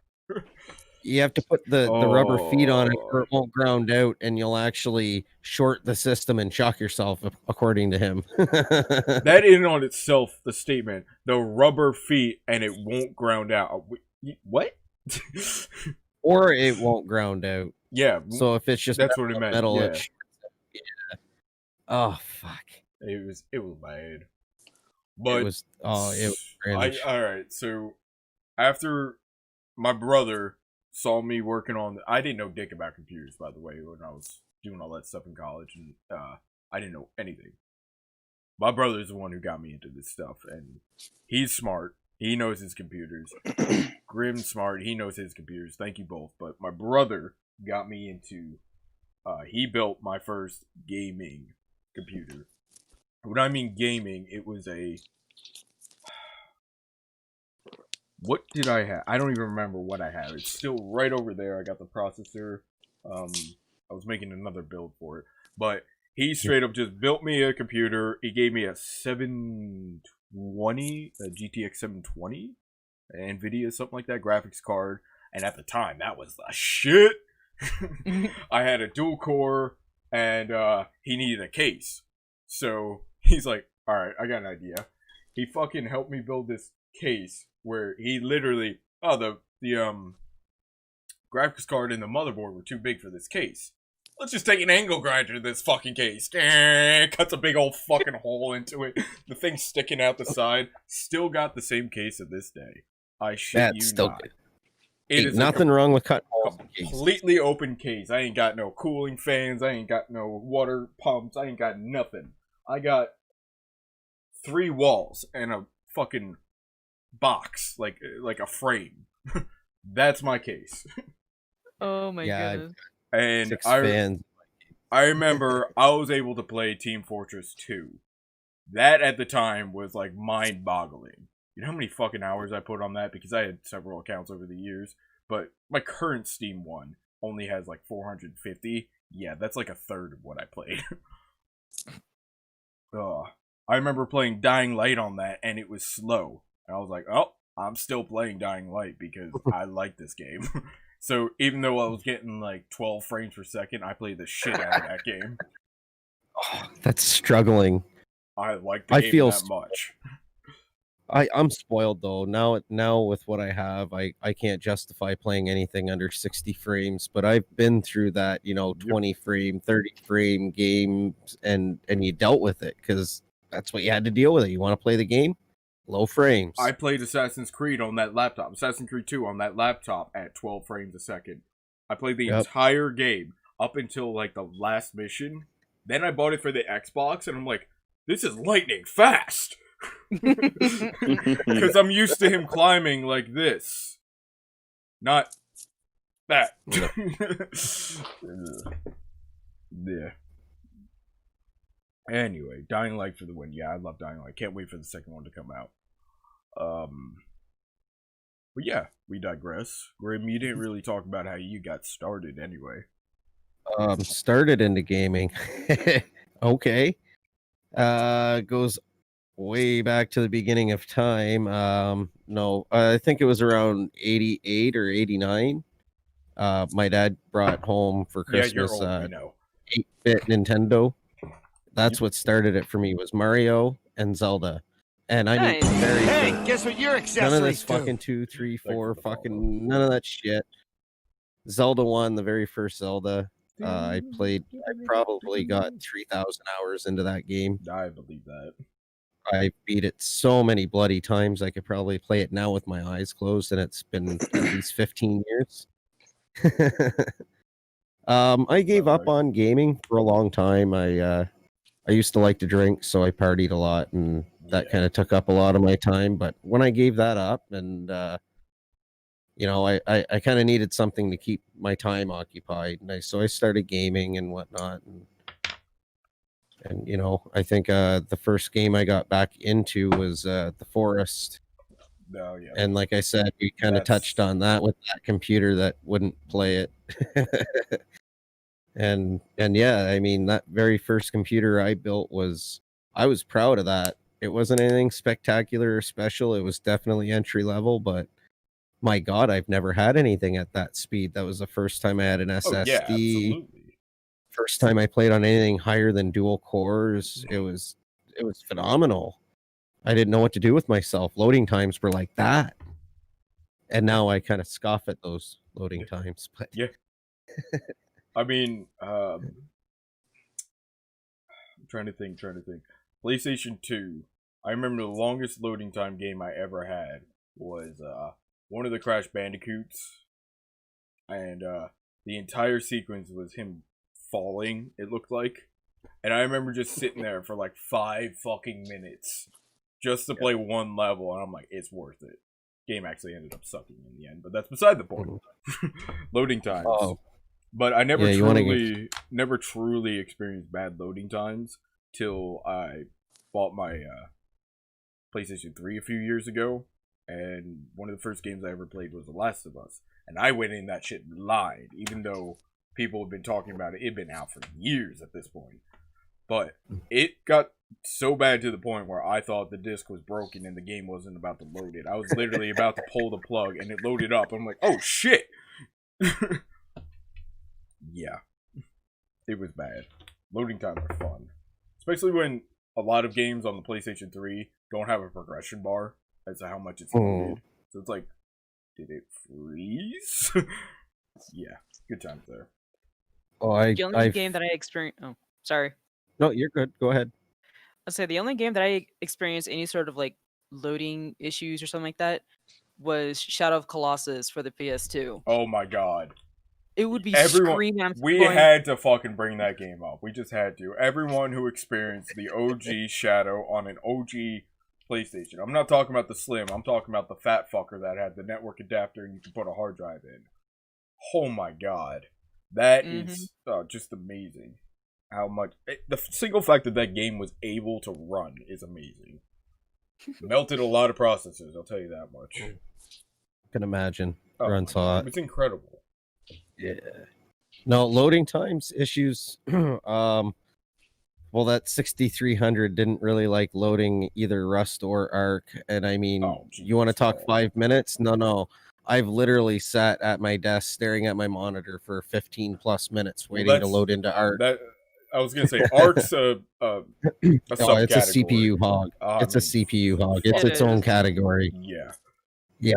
You have to put the rubber feet on it or it won't ground out, and you'll actually short the system and shock yourself, according to him. That in on itself, the statement, the rubber feet and it won't ground out. What? Or it won't ground out. Yeah. So if it's just that's what it meant. Metal, yeah. Oh fuck! It was bad. But it was cringe. All right. So after my brother saw me working on, I didn't know dick about computers, by the way, when I was doing all that stuff in college, and I didn't know anything. My brother's the one who got me into this stuff, and he's smart. He knows his computers. Grim's smart. He knows his computers. Thank you both. But my brother got me into. He built my first gaming computer. When I mean gaming, it was a. What did I have? I don't even remember what I have. It's still right over there. I got the processor. I was making another build for it, but he straight up just built me a computer. He gave me a 720, a GTX 720, NVIDIA, something like that, graphics card. And at the time, that was the shit. I had a dual core, and he needed a case. So he's like, all right, I got an idea. He fucking helped me build this case where he literally, the graphics card and the motherboard were too big for this case. Let's just take an angle grinder to this fucking case. Cuts a big old fucking hole into it. The thing's sticking out the side. Still got the same case to this day. I shit That's you still not. Good. It is nothing wrong with cutting holes. Completely open case. I ain't got no cooling fans. I ain't got no water pumps. I ain't got nothing. I got 3 walls and a fucking box, like a frame. That's my case. Oh my goodness. And I remember I was able to play Team Fortress 2. That at the time was like mind-boggling. You know how many fucking hours I put on that? Because I had several accounts over the years. But my current Steam one only has like 450. Yeah, that's like a third of what I played. I remember playing Dying Light on that, and it was slow. And I was like, oh, I'm still playing Dying Light because I like this game. So even though I was getting like 12 frames per second, I played the shit out of that game. Oh, that's struggling. I like the game that much. I'm spoiled though. Now with what I have, I can't justify playing anything under 60 frames, but I've been through that, 20 frame, 30 frame games, and you dealt with it because that's what you had to deal with. You want to play the game? Low frames. I played Assassin's Creed on that laptop. Assassin's Creed 2 on that laptop at 12 frames a second. I played the entire game up until like the last mission. Then I bought it for the Xbox, and I'm like, this is lightning fast. Because I'm used to him climbing like this. Not that. Yeah. Anyway, Dying Light for the win. Yeah, I love Dying Light. Can't wait for the second one to come out. But yeah, we digress. Grim, you didn't really talk about how you got started anyway. Started into gaming. Okay. Goes way back to the beginning of time. No, I think it was around 88 or 89. My dad brought home for Christmas 8-bit Nintendo. That's what started it for me, was Mario and Zelda. And I need guess what your accessories none of this fucking 2, 3, 4 fucking none of that shit. Zelda 1, the very first Zelda. I probably got 3,000 hours into that game. I believe that. I beat it so many bloody times. I could probably play it now with my eyes closed, and it's been at least 15 years. I gave up on gaming for a long time. I used to like to drink, so I partied a lot, and that kind of took up a lot of my time. But when I gave that up, and I kind of needed something to keep my time occupied, and so I started gaming and whatnot. And I think the first game I got back into was The Forest. Oh, yeah. And like I said, we kind of touched on that with that computer that wouldn't play it. and yeah, I mean, that very first computer I built I was proud of that. It wasn't anything spectacular or special. It was definitely entry level, but my God, I've never had anything at that speed. That was the first time I had an SSD. Oh, yeah, absolutely. First time I played on anything higher than dual cores. It was phenomenal. I didn't know what to do with myself. Loading times were like that. And now I kind of scoff at those loading times. But yeah. I mean, I'm trying to think. PlayStation 2. I remember the longest loading time game I ever had was one of the Crash Bandicoots. And the entire sequence was him falling, it looked like. And I remember just sitting there for like 5 fucking minutes just to play one level, and I'm like, it's worth it. Game actually ended up sucking in the end, but that's beside the point. Loading times. Oh. But I never truly experienced bad loading times till I bought my PlayStation 3 a few years ago, and one of the first games I ever played was The Last of Us, and I went in that shit blind, even though people have been talking about it. It'd been out for years at this point. But it got so bad to the point where I thought the disc was broken and the game wasn't about to load it. I was literally about to pull the plug and it loaded up. I'm like, oh shit! Yeah. It was bad. Loading times are fun. Especially when a lot of games on the PlayStation 3 don't have a progression bar as to how much it's loaded. So it's like, did it freeze? Yeah, good times there. The only game that I experienced... Oh, sorry. No, you're good. Go ahead. I'll say the only game that I experienced any sort of like loading issues or something like that was Shadow of Colossus for the PS2. Oh my god. It would be screaming. We had to fucking bring that game up. We just had to. Everyone who experienced the OG Shadow on an OG PlayStation. I'm not talking about the Slim. I'm talking about the fat fucker that had the network adapter and you could put a hard drive in. Oh my god. That is just amazing. How much... The single fact that that game was able to run is amazing. Melted a lot of processors, I'll tell you that much. I can imagine. Runs hot. It's incredible. Yeah. No, loading times issues. Well, that 6300 didn't really like loading either Rust or Arc. And I mean, you want to talk 5 minutes? No. I've literally sat at my desk staring at my monitor for 15 plus minutes waiting to load into Arc. I was going to say, Arc's a it's a CPU hog. It's a CPU hog. It's its own category. Yeah.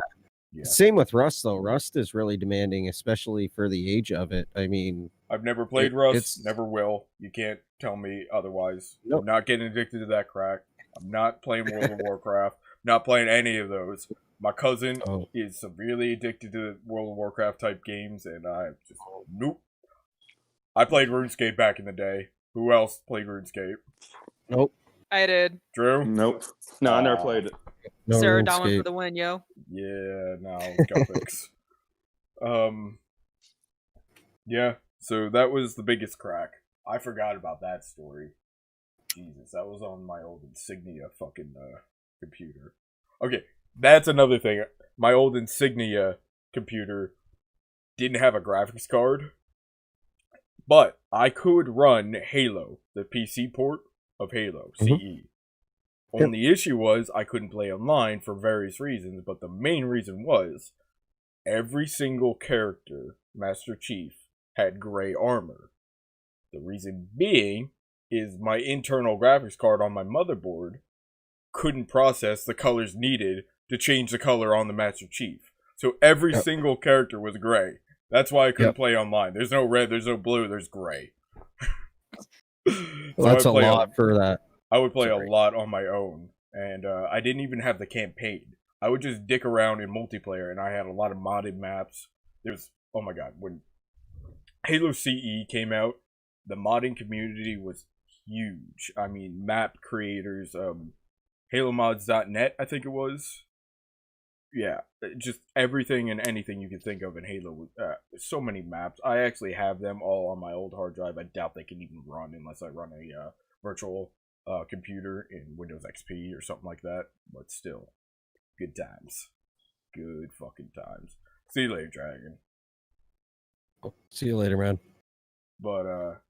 Same with Rust, though. Rust is really demanding, especially for the age of it. I mean... I've never played Rust. Never will. You can't tell me otherwise. Nope. I'm not getting addicted to that crack. I'm not playing World of Warcraft. Not playing any of those. My cousin is severely addicted to World of Warcraft type games, and I just... Nope. I played RuneScape back in the day. Who else played RuneScape? Nope. I did. Drew? Nope. No, I never played it. No Sarah Dallin for the win, yo. Yeah, no, Gothics. Yeah, so that was the biggest crack. I forgot about that story. Jesus, that was on my old Insignia fucking computer. Okay, that's another thing. My old Insignia computer didn't have a graphics card, but I could run Halo, the PC port of Halo, CE. Only issue was I couldn't play online for various reasons, but the main reason was every single character, Master Chief, had gray armor. The reason being is my internal graphics card on my motherboard couldn't process the colors needed to change the color on the Master Chief. So every single character was gray. That's why I couldn't play online. There's no red, there's no blue, there's gray. Well, that's a lot for that. I would play a lot on my own, and I didn't even have the campaign. I would just dick around in multiplayer, and I had a lot of modded maps. There's, oh my god, when Halo CE came out, the modding community was huge. I mean, map creators, HaloMods.net, I think it was. Yeah, just everything and anything you can think of in Halo. So many maps. I actually have them all on my old hard drive. I doubt they can even run unless I run a virtual computer in Windows XP or something like that. But still, good times. Good fucking times. See you later, Dragon. See you later, man. But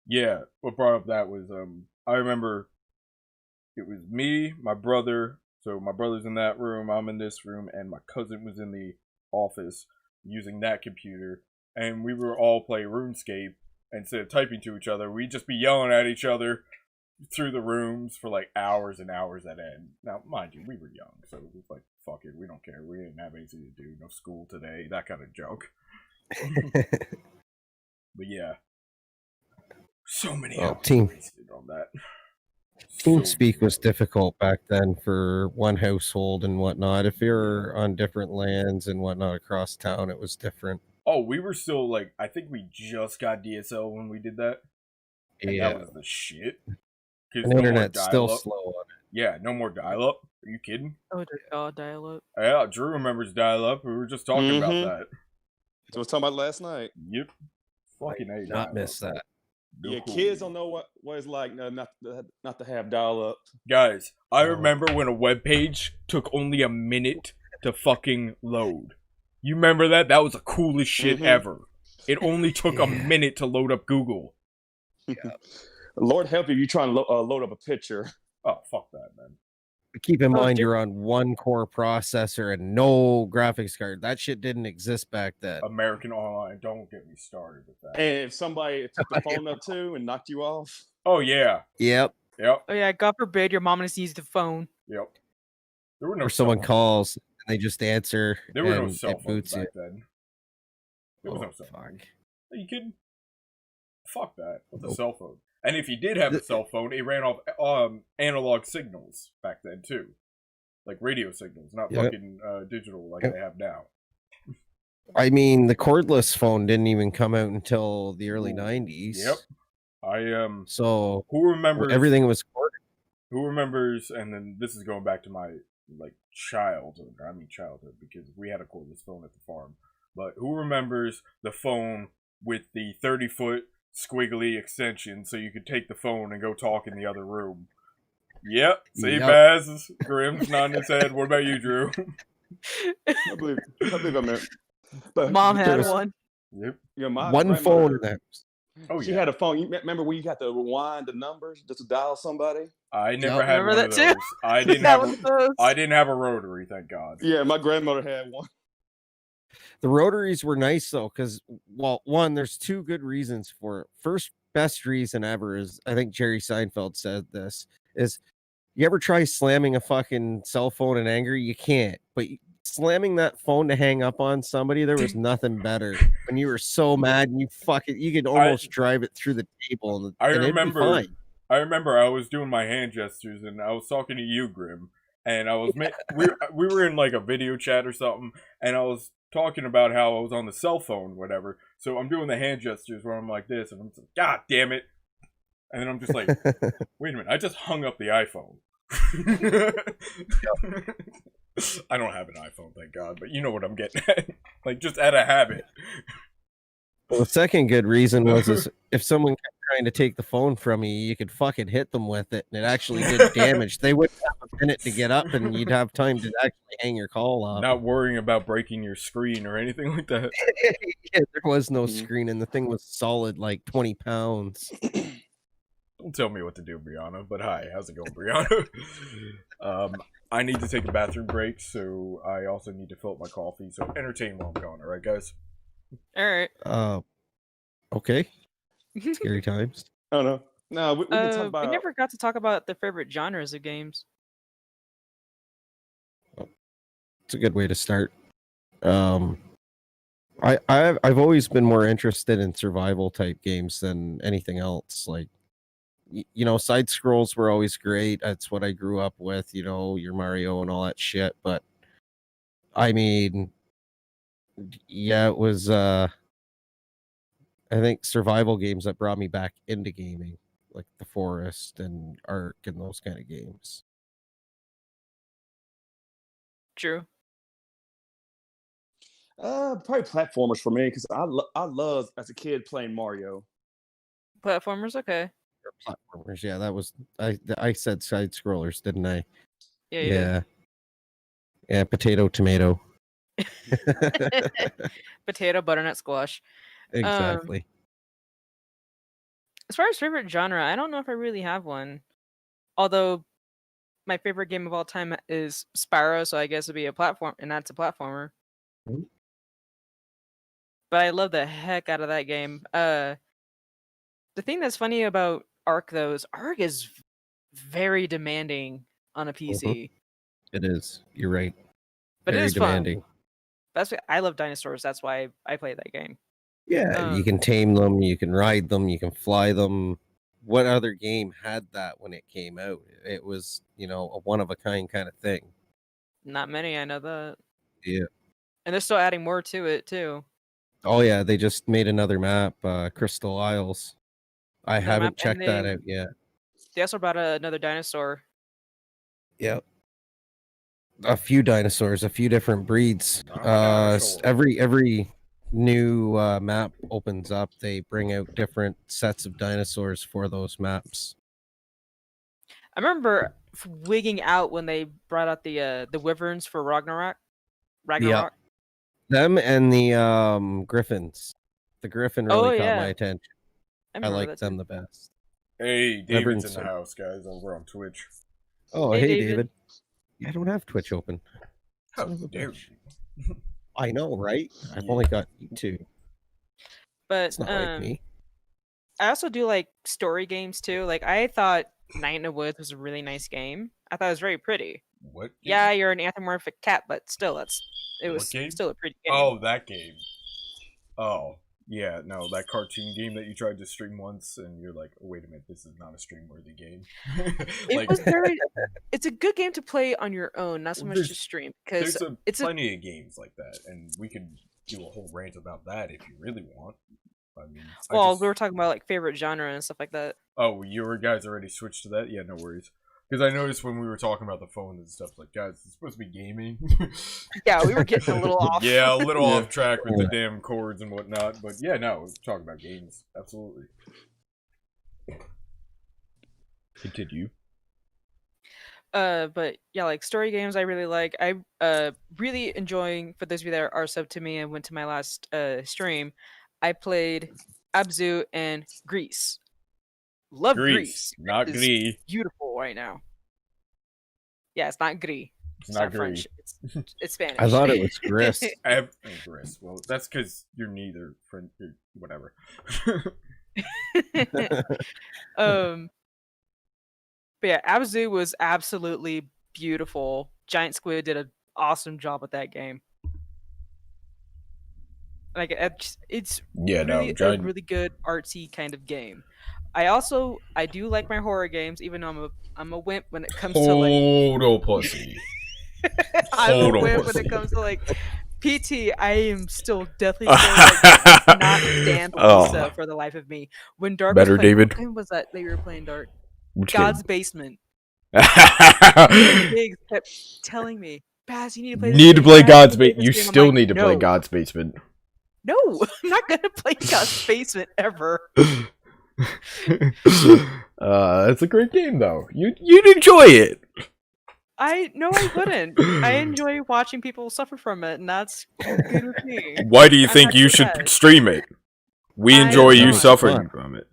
yeah, what brought up that was I remember it was me, my brother. So my brother's in that room, I'm in this room, and my cousin was in the office using that computer, and we were all playing RuneScape. Instead of typing to each other, we'd just be yelling at each other through the rooms for like hours and hours at end. Now, mind you, we were young, so it was like, fuck it, we don't care. We didn't have anything to do, no school today, that kind of junk. But yeah, so many hours wasted on that. TeamSpeak was difficult back then for one household and whatnot. If you're on different lands and whatnot across town, it was different. Oh, we were still like, I think we just got DSL when we did that. And yeah, that was the shit. The internet's still slow on it. Yeah, no more dial-up. Are you kidding? Oh dear God, dial-up. Yeah, Drew remembers dial-up. We were just talking about that. That's what I was talking about last night. Yep. Fucking I did not miss that. No yeah, cool. Kids don't know what it's like not to have dial-up. Guys, I remember when a web page took only a minute to fucking load. You remember that? That was the coolest shit ever. It only took a minute to load up Google. Yeah. Lord help you, you trying to load up a picture. Oh, fuck that, man. Keep in mind, you're on one core processor and no graphics card. That shit didn't exist back then. American Online, don't get me started with that. And if somebody took the phone up too and knocked you off. Oh, yeah. Yep. Oh, yeah, God forbid your mom has to use the phone. Yep. There were no or someone calls and they just answer. There were no cell phones back then. There was no cell phone. Are you kidding? Fuck that. What's a cell phone? And if you did have a cell phone, it ran off analog signals back then too, like radio signals, not fucking digital like they have now. I mean, the cordless phone didn't even come out until the early 90s. Yep. So who remembers everything was corded? Who remembers? And then this is going back to my childhood. I mean childhood because we had a cordless phone at the farm. But who remembers the phone with the 30-foot squiggly extension so you could take the phone and go talk in the other room? Yep. See, Baz, Grimm's nodding his head. What about you, Drew? I believe I meant. But Mom had one. Yep. Yeah, one phone in there. Oh, she had a phone. You remember when you had to rewind the numbers just to dial somebody? I never had one of those. I didn't have a rotary, thank God. Yeah, my grandmother had one. The rotaries were nice though, because one, there's two good reasons for it. First, best reason ever is, I think Jerry Seinfeld said this, is you ever try slamming a fucking cell phone in anger? You can't. But slamming that phone to hang up on somebody, there was nothing better. When you were so mad and you could almost drive it through the table and it'd be fine. I remember I was doing my hand gestures and I was talking to you, Grim, and I was we were in like a video chat or something, and I was talking about how I was on the cell phone, whatever. So I'm doing the hand gestures where I'm like this, and I'm just like, God damn it. And then I'm just like, wait a minute, I just hung up the iPhone. I don't have an iPhone, thank God, but you know what I'm getting at. Like, just out of habit. Well, the second good reason was if someone kept trying to take the phone from you, you could fucking hit them with it, and it actually did damage. They wouldn't have a minute to get up, and you'd have time to actually hang your call off. Not worrying about breaking your screen or anything like that. Yeah, there was no screen, and the thing was solid, like 20 pounds. Don't tell me what to do, Brianna. But hi, how's it going, Brianna? I need to take a bathroom break, so I also need to fill up my coffee. So entertain while I'm gone, all right, guys? All right. Okay. Scary times. Oh no. No, we can talk about. We never got to talk about the favorite genres of games. It's a good way to start. I've always been more interested in survival type games than anything else. Like, you know, side scrolls were always great. That's what I grew up with, you know, your Mario and all that shit. But I mean, yeah, it was I think survival games that brought me back into gaming, like The Forest and Ark and those kind of games. True. Probably platformers for me because I love as a kid playing Mario. Platformers, okay. Or platformers, yeah. That was I said side scrollers, didn't I? Yeah. Yeah. Potato, tomato. Potato, butternut squash. Exactly. As far as favorite genre, I don't know if I really have one. Although my favorite game of all time is Spyro, so I guess it'd be a platform, and that's a platformer. Mhm. But I love the heck out of that game. The thing that's funny about Ark, though, is Ark is very demanding on a PC. It is. You're right. But Very it is demanding. fun. That's what, I love dinosaurs. That's why I play that game. Yeah, you can tame them, you can ride them, you can fly them. What other game had that when it came out? It was, a one of a kind of thing. Not many, I know that. Yeah. And they're still adding more to it too. Oh yeah, they just made another map, Crystal Isles. I haven't checked that out yet. They also brought another dinosaur. Yep. A few dinosaurs, a few different breeds. Dinosaur. Every new map opens up, they bring out different sets of dinosaurs for those maps. I remember wigging out when they brought out the wyverns for Ragnarok. Yep. Them and the griffins. The griffin really caught my attention. I like them the best. Hey, David's in the house, guys, over on Twitch. Oh, hey David. I don't have Twitch open. How dare you? I know, right? I've only got two. But it's not like me. I also do like story games too. Like I thought Night in the Woods was a really nice game. I thought it was very pretty. What? Game? Yeah, you're an anthropomorphic cat, but still, it was still a pretty game. Oh, that game. Oh, yeah, no, that cartoon game that you tried to stream once, and you're like, oh, wait a minute, this is not a stream-worthy game. It's a good game to play on your own, not so much to stream. Because there's plenty of games like that, and we could do a whole rant about that if you really want. I mean, we were talking about like favorite genre and stuff like that. Oh, you guys already switched to that? Yeah, no worries. Because I noticed when we were talking about the phone and stuff, like, guys, it's supposed to be gaming. Yeah, we were getting a little off. Yeah, a little off track with the damn chords and whatnot. But yeah, no, we're talking about games. Absolutely. Continue. But yeah, like story games I really like. I really enjoying, for those of you that are sub to me and went to my last stream, I played Abzu and Grease. Love Grease. Not Gris. Beautiful right now. Yeah, it's not Gris. It's not French. It's Spanish. I thought it was Gris. Gris. Well, that's because you're neither French or whatever. But yeah, Abzu was absolutely beautiful. Giant Squid did an awesome job with that game. Like it's really a really good artsy kind of game. I do like my horror games, even though I'm a wimp when it comes to like Total pussy. I'm a wimp when it comes to like PT. I am still definitely like, not stand Lisa for the life of me. When Dark Better was playing, David. What game was that you were playing, Dark? Which God's game? Basement. Biggs kept telling me, Baz, you need to play. Need to play God's Basement. You still need to play God's Basement. No, I'm not gonna play God's Basement ever. It's a great game though. You'd enjoy it. I wouldn't. I enjoy watching people suffer from it, and that's good with me. Why do you think you should stream it? We enjoy you suffering from it.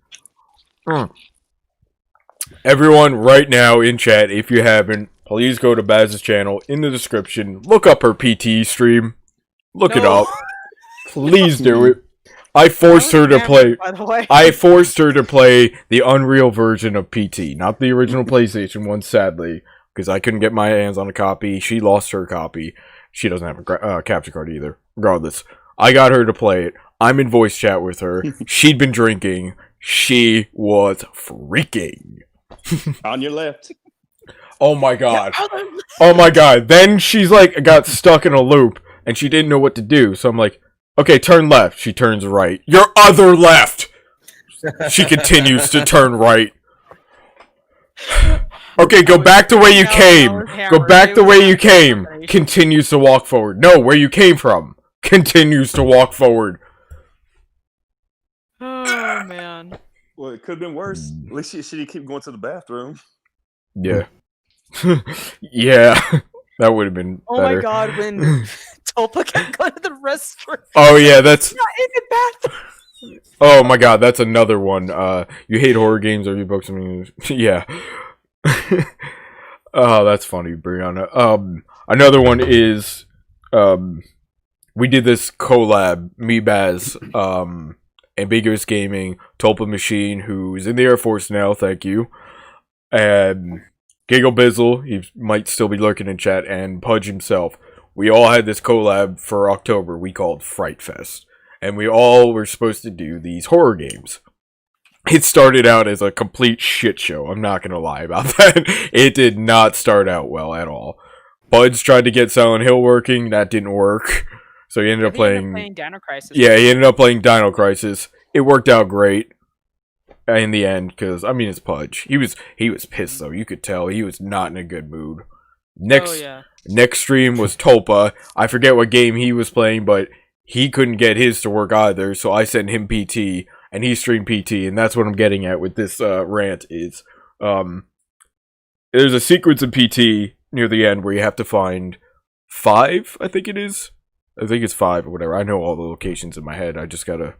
Everyone right now in chat, if you haven't, please go to Baz's channel in the description. Look up her PT stream. Look it up. Please do it. I forced her to play. By the way. I forced her to play the Unreal version of PT, not the original PlayStation one, sadly, because I couldn't get my hands on a copy. She lost her copy. She doesn't have a capture card either. Regardless, I got her to play it. I'm in voice chat with her. She'd been drinking. She was freaking. On your left. Oh my god. Oh my god. Then she's like got stuck in a loop and she didn't know what to do. So I'm like, Okay, turn left. She turns right. Your other left! She continues to turn right. Okay, go back the way you came. Go back the way you came. Continues to walk forward. No, where you came from. Continues to walk forward. Oh, man. Well, it could have been worse. At least she didn't keep going to the bathroom. Yeah. Yeah. That would have been Oh better. my god, when Tulpa kept going to the restroom. Oh yeah, that's... Not in the bathroom. Oh my god, that's another one. You hate horror games or you book something... Yeah. Oh, that's funny, Brianna. Another one is... we did this collab, me, Baz, Ambiguous Gaming, Tulpa Machine, who's in the Air Force now, thank you, and Giggle Bizzle, he might still be lurking in chat, and Pudge himself. We all had this collab for October we called Fright Fest, and we all were supposed to do these horror games. It started out as a complete shit show, I'm not gonna lie about that. It did not start out well at all. Pudge tried to get Silent Hill working, that didn't work. So he ended up playing Dino Crisis. Yeah, he ended up playing Dino Crisis. It worked out great in the end because I mean it's Pudge. He was pissed though. You could tell he was not in a good mood. Next stream was Tulpa. I forget what game he was playing, but he couldn't get his to work either. So I sent him PT and he streamed PT, and that's what I'm getting at with this rant is there's a sequence in PT near the end where you have to find 5, I think it is. I think it's 5 or whatever. I know all the locations in my head. I just gotta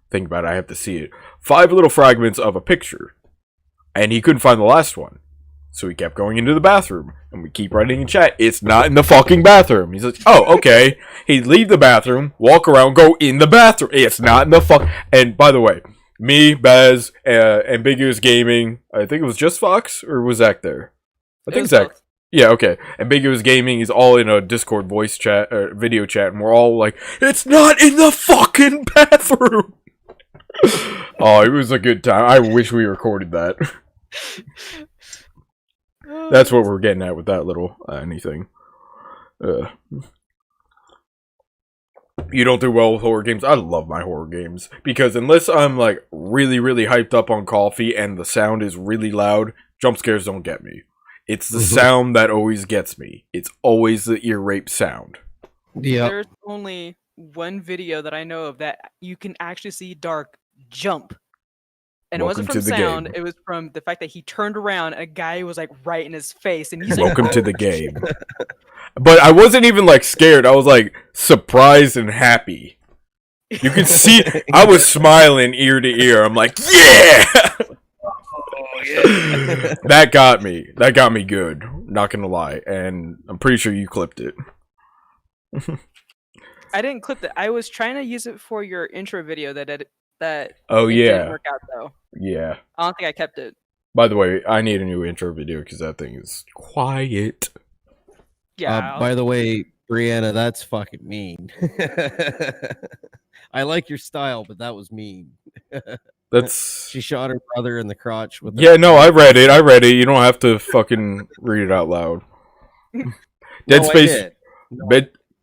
think about it. I have to see it. 5 little fragments of a picture. And he couldn't find the last one. So he kept going into the bathroom. And we keep writing in chat, it's not in the fucking bathroom. He's like, oh, okay. He'd leave the bathroom, walk around, go in the bathroom. It's not in the fuck. And by the way, me, Baz, Ambiguous Gaming, I think it was just Fox, or was Zach there? I think Zach. Both. Yeah, okay. Ambiguous Gaming is all in a Discord voice chat, or video chat, and we're all like, it's not in the fucking bathroom! Oh, it was a good time. I wish we recorded that. That's what we're getting at with that little anything. You don't do well with horror games? I love my horror games. Because unless I'm like really, really hyped up on coffee and the sound is really loud, jump scares don't get me. It's the sound that always gets me. It's always the ear rape sound. Yeah. There's only one video that I know of that you can actually see Dark jump. And Welcome it wasn't from to the sound, game. it was from the fact that he turned around and a guy was like right in his face and he's like, Welcome to the game. But I wasn't even like scared. I was like surprised and happy. You could see I was smiling ear to ear. I'm like, yeah! That got me. That got me good. Not gonna lie. And I'm pretty sure you clipped it. I didn't clip it. I was trying to use it for your intro video that Oh, it yeah. didn't work out though. Yeah. I don't think I kept it. By the way, I need a new intro video because that thing is quiet. Yeah. By the way, Brianna, that's fucking mean. I like your style, but that was mean. That's... She shot her brother in the crotch with. Yeah, no, I read it. You don't have to fucking read it out loud. Dead Space.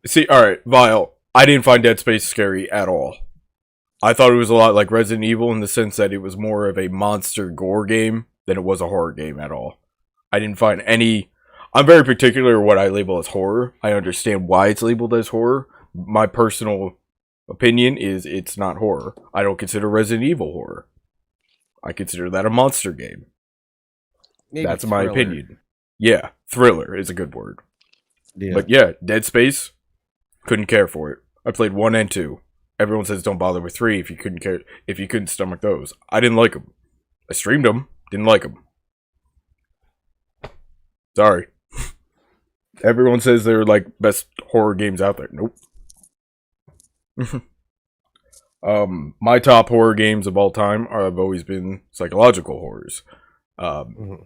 See, alright, Vile. I didn't find Dead Space scary at all. I thought it was a lot like Resident Evil in the sense that it was more of a monster gore game than it was a horror game at all. I didn't find any... I'm very particular what I label as horror. I understand why it's labeled as horror. My personal opinion is it's not horror. I don't consider Resident Evil horror. I consider that a monster game. Maybe That's thriller. my opinion. Yeah, thriller is a good word. Yeah. But yeah, Dead Space, couldn't care for it. I played 1 and 2. Everyone says don't bother with 3 if you couldn't stomach those. I didn't like them. I streamed them, didn't like them. Sorry. Everyone says they're like best horror games out there. Nope. My top horror games of all time have always been psychological horrors. I'm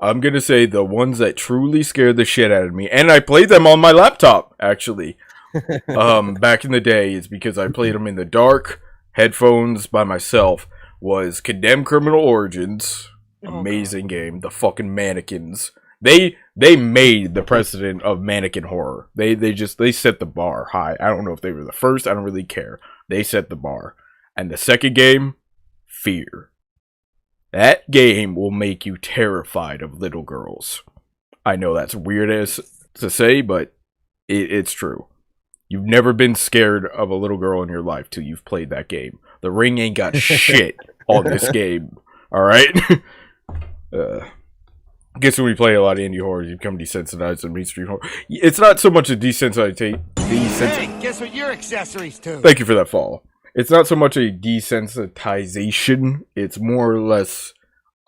gonna say the ones that truly scared the shit out of me, and I played them on my laptop actually. Back in the day, is because I played them in the dark, headphones by myself. Was Condemned Criminal Origins, amazing game. The fucking mannequins They made the precedent of mannequin horror. They set the bar high. I don't know if they were the first. I don't really care. They set the bar. And the second game, Fear. That game will make you terrified of little girls. I know that's weird as to say, but it's true. You've never been scared of a little girl in your life till you've played that game. The Ring ain't got shit on this game. Alright? I guess when we play a lot of indie horrors, you become desensitized to mainstream horror. It's not so much a desensitization. Hey, guess what your accessories to? Thank you for that follow. It's not so much a desensitization. It's more or less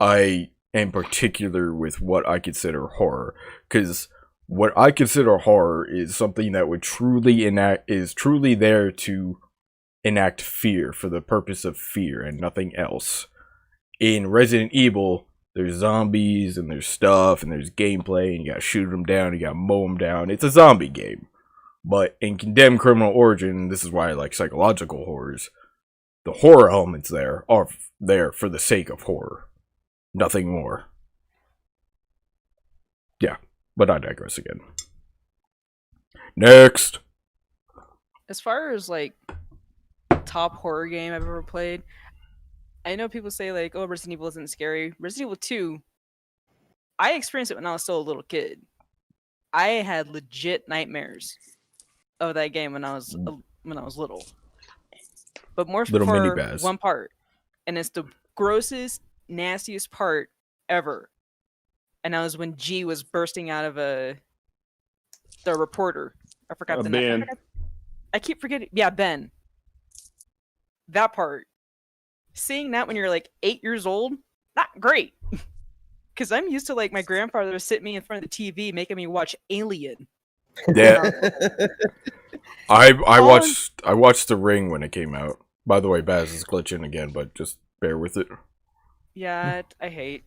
I am particular with what I consider horror. Because what I consider horror is something that would truly is truly there to enact fear for the purpose of fear and nothing else. In Resident Evil, there's zombies and there's stuff and there's gameplay and you gotta shoot them down, you gotta mow them down. It's a zombie game. But in Condemned Criminal Origin, this is why I like psychological horrors, the horror elements there are there for the sake of horror. Nothing more. Yeah, but I digress again. Next! As far as, like, top horror game I've ever played, I know people say, like, oh, Resident Evil isn't scary. Resident Evil 2, I experienced it when I was still a little kid. I had legit nightmares of that game when I was little. But more Little for mini Baz. one part. And it's the grossest, nastiest part ever. And that was when G was bursting out of the reporter. I forgot the name. Ben. I keep forgetting. Yeah, Ben. That part. Seeing that when you're like 8 years old, not great. Because I'm used to like my grandfather would sit me in front of the TV making me watch Alien. Yeah. I watched The Ring when it came out. By the way, Baz is glitching again, but just bear with it. Yeah, I hate.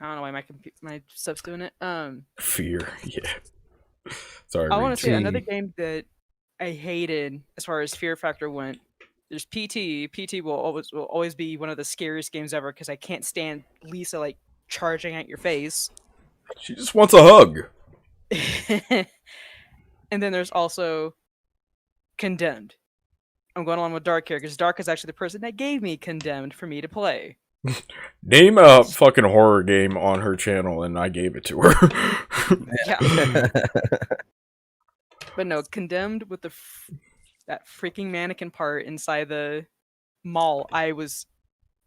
I don't know why my stuff's doing it. Fear, yeah. Sorry. I want to say another game that I hated as far as fear factor went. There's PT. PT will always be one of the scariest games ever because I can't stand Lisa like charging at your face. She just wants a hug. And then there's also Condemned. I'm going along with Dark here because Dark is actually the person that gave me Condemned for me to play. Name a fucking horror game on her channel and I gave it to her. Yeah. But no, Condemned with that freaking mannequin part inside the mall, I was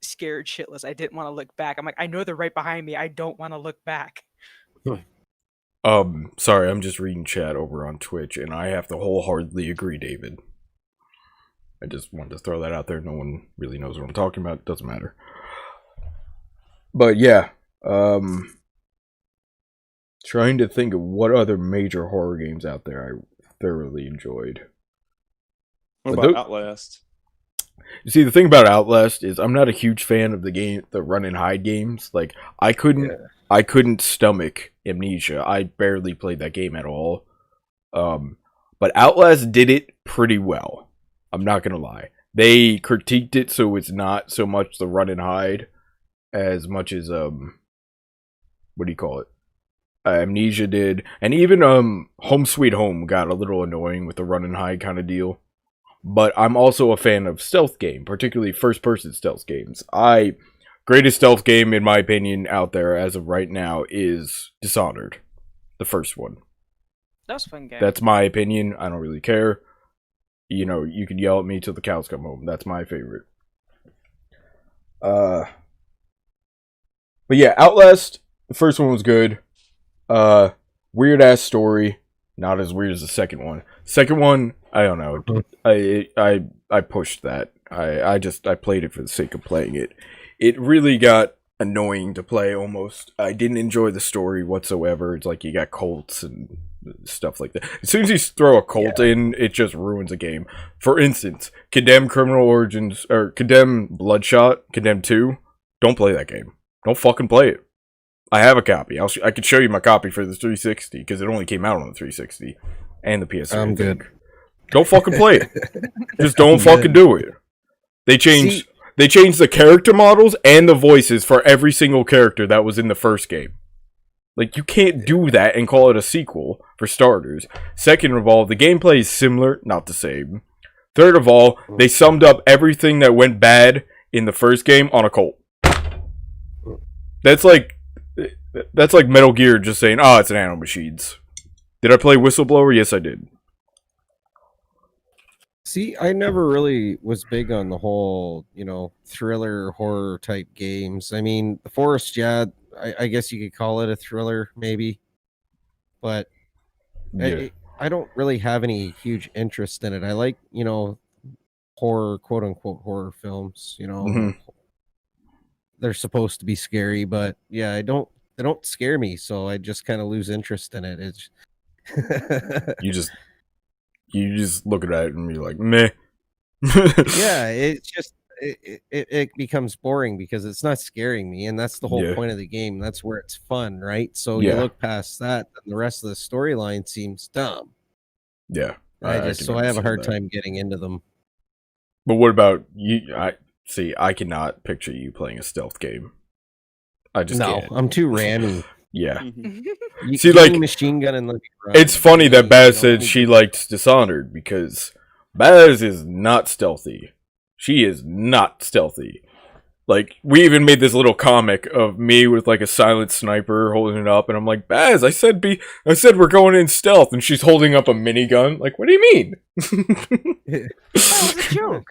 scared shitless. I didn't want to look back. I'm like, I know they're right behind me. I don't want to look back. Sorry, I'm just reading chat over on Twitch, and I have to wholeheartedly agree, David. I just wanted to throw that out there. No one really knows what I'm talking about. It doesn't matter. But yeah, trying to think of what other major horror games out there I thoroughly enjoyed. What about Outlast? You see, the thing about Outlast is I'm not a huge fan of the run and hide games. Like I couldn't stomach Amnesia. I barely played that game at all. But Outlast did it pretty well. I'm not gonna lie. They critiqued it so it's not so much the run and hide as much as what do you call it? Amnesia did, and even Home Sweet Home got a little annoying with the run and hide kind of deal. But I'm also a fan of stealth game, particularly first-person stealth games. Greatest stealth game, in my opinion, out there as of right now is Dishonored. The first one. That was a fun game. That's my opinion. I don't really care. You know, you can yell at me till the cows come home. That's my favorite. But yeah, Outlast, the first one was good. Weird-ass story. Not as weird as the second one. Second one, I don't know. I pushed that. I played it for the sake of playing it. It really got annoying to play almost. I didn't enjoy the story whatsoever. It's like you got cults and stuff like that. As soon as you throw a cult in, it just ruins a game. For instance, Condemned Criminal Origins, or Condemned Bloodshot, Condemned 2, don't play that game. Don't fucking play it. I have a copy. I could show you my copy for the 360 because it only came out on the 360 and the PS3. I'm good. Don't fucking play it. Just don't fucking do it. They changed the character models and the voices for every single character that was in the first game. Like, you can't do that and call it a sequel, for starters. Second of all, the gameplay is similar, not the same. Third of all, they summed up everything that went bad in the first game on a Colt. That's like Metal Gear just saying, "Oh, it's Nano Machines." Did I play Whistleblower? Yes, I did. See, I never really was big on the whole, thriller horror type games. I mean, The Forest, yeah, I guess you could call it a thriller, maybe, but Yeah. I don't really have any huge interest in it. I like, horror, quote unquote horror films. They're supposed to be scary, but yeah, they don't scare me, so I just kind of lose interest in it. It's You just look at it and be like, meh. yeah, it's just it becomes boring because it's not scaring me, and that's the whole point of the game. That's where it's fun, right? So you look past that, and the rest of the storyline seems dumb. Yeah, I have a hard time getting into them. But what about you? I cannot picture you playing a stealth game. I just can't. I'm too rammy. Yeah. You see, like, machine gun and it's funny that Baz said she likes Dishonored because Baz is not stealthy. She is not stealthy. Like, we even made this little comic of me with like a silent sniper holding it up, and I'm like, Baz, I said we're going in stealth, and she's holding up a minigun. Like, what do you mean? That was a joke.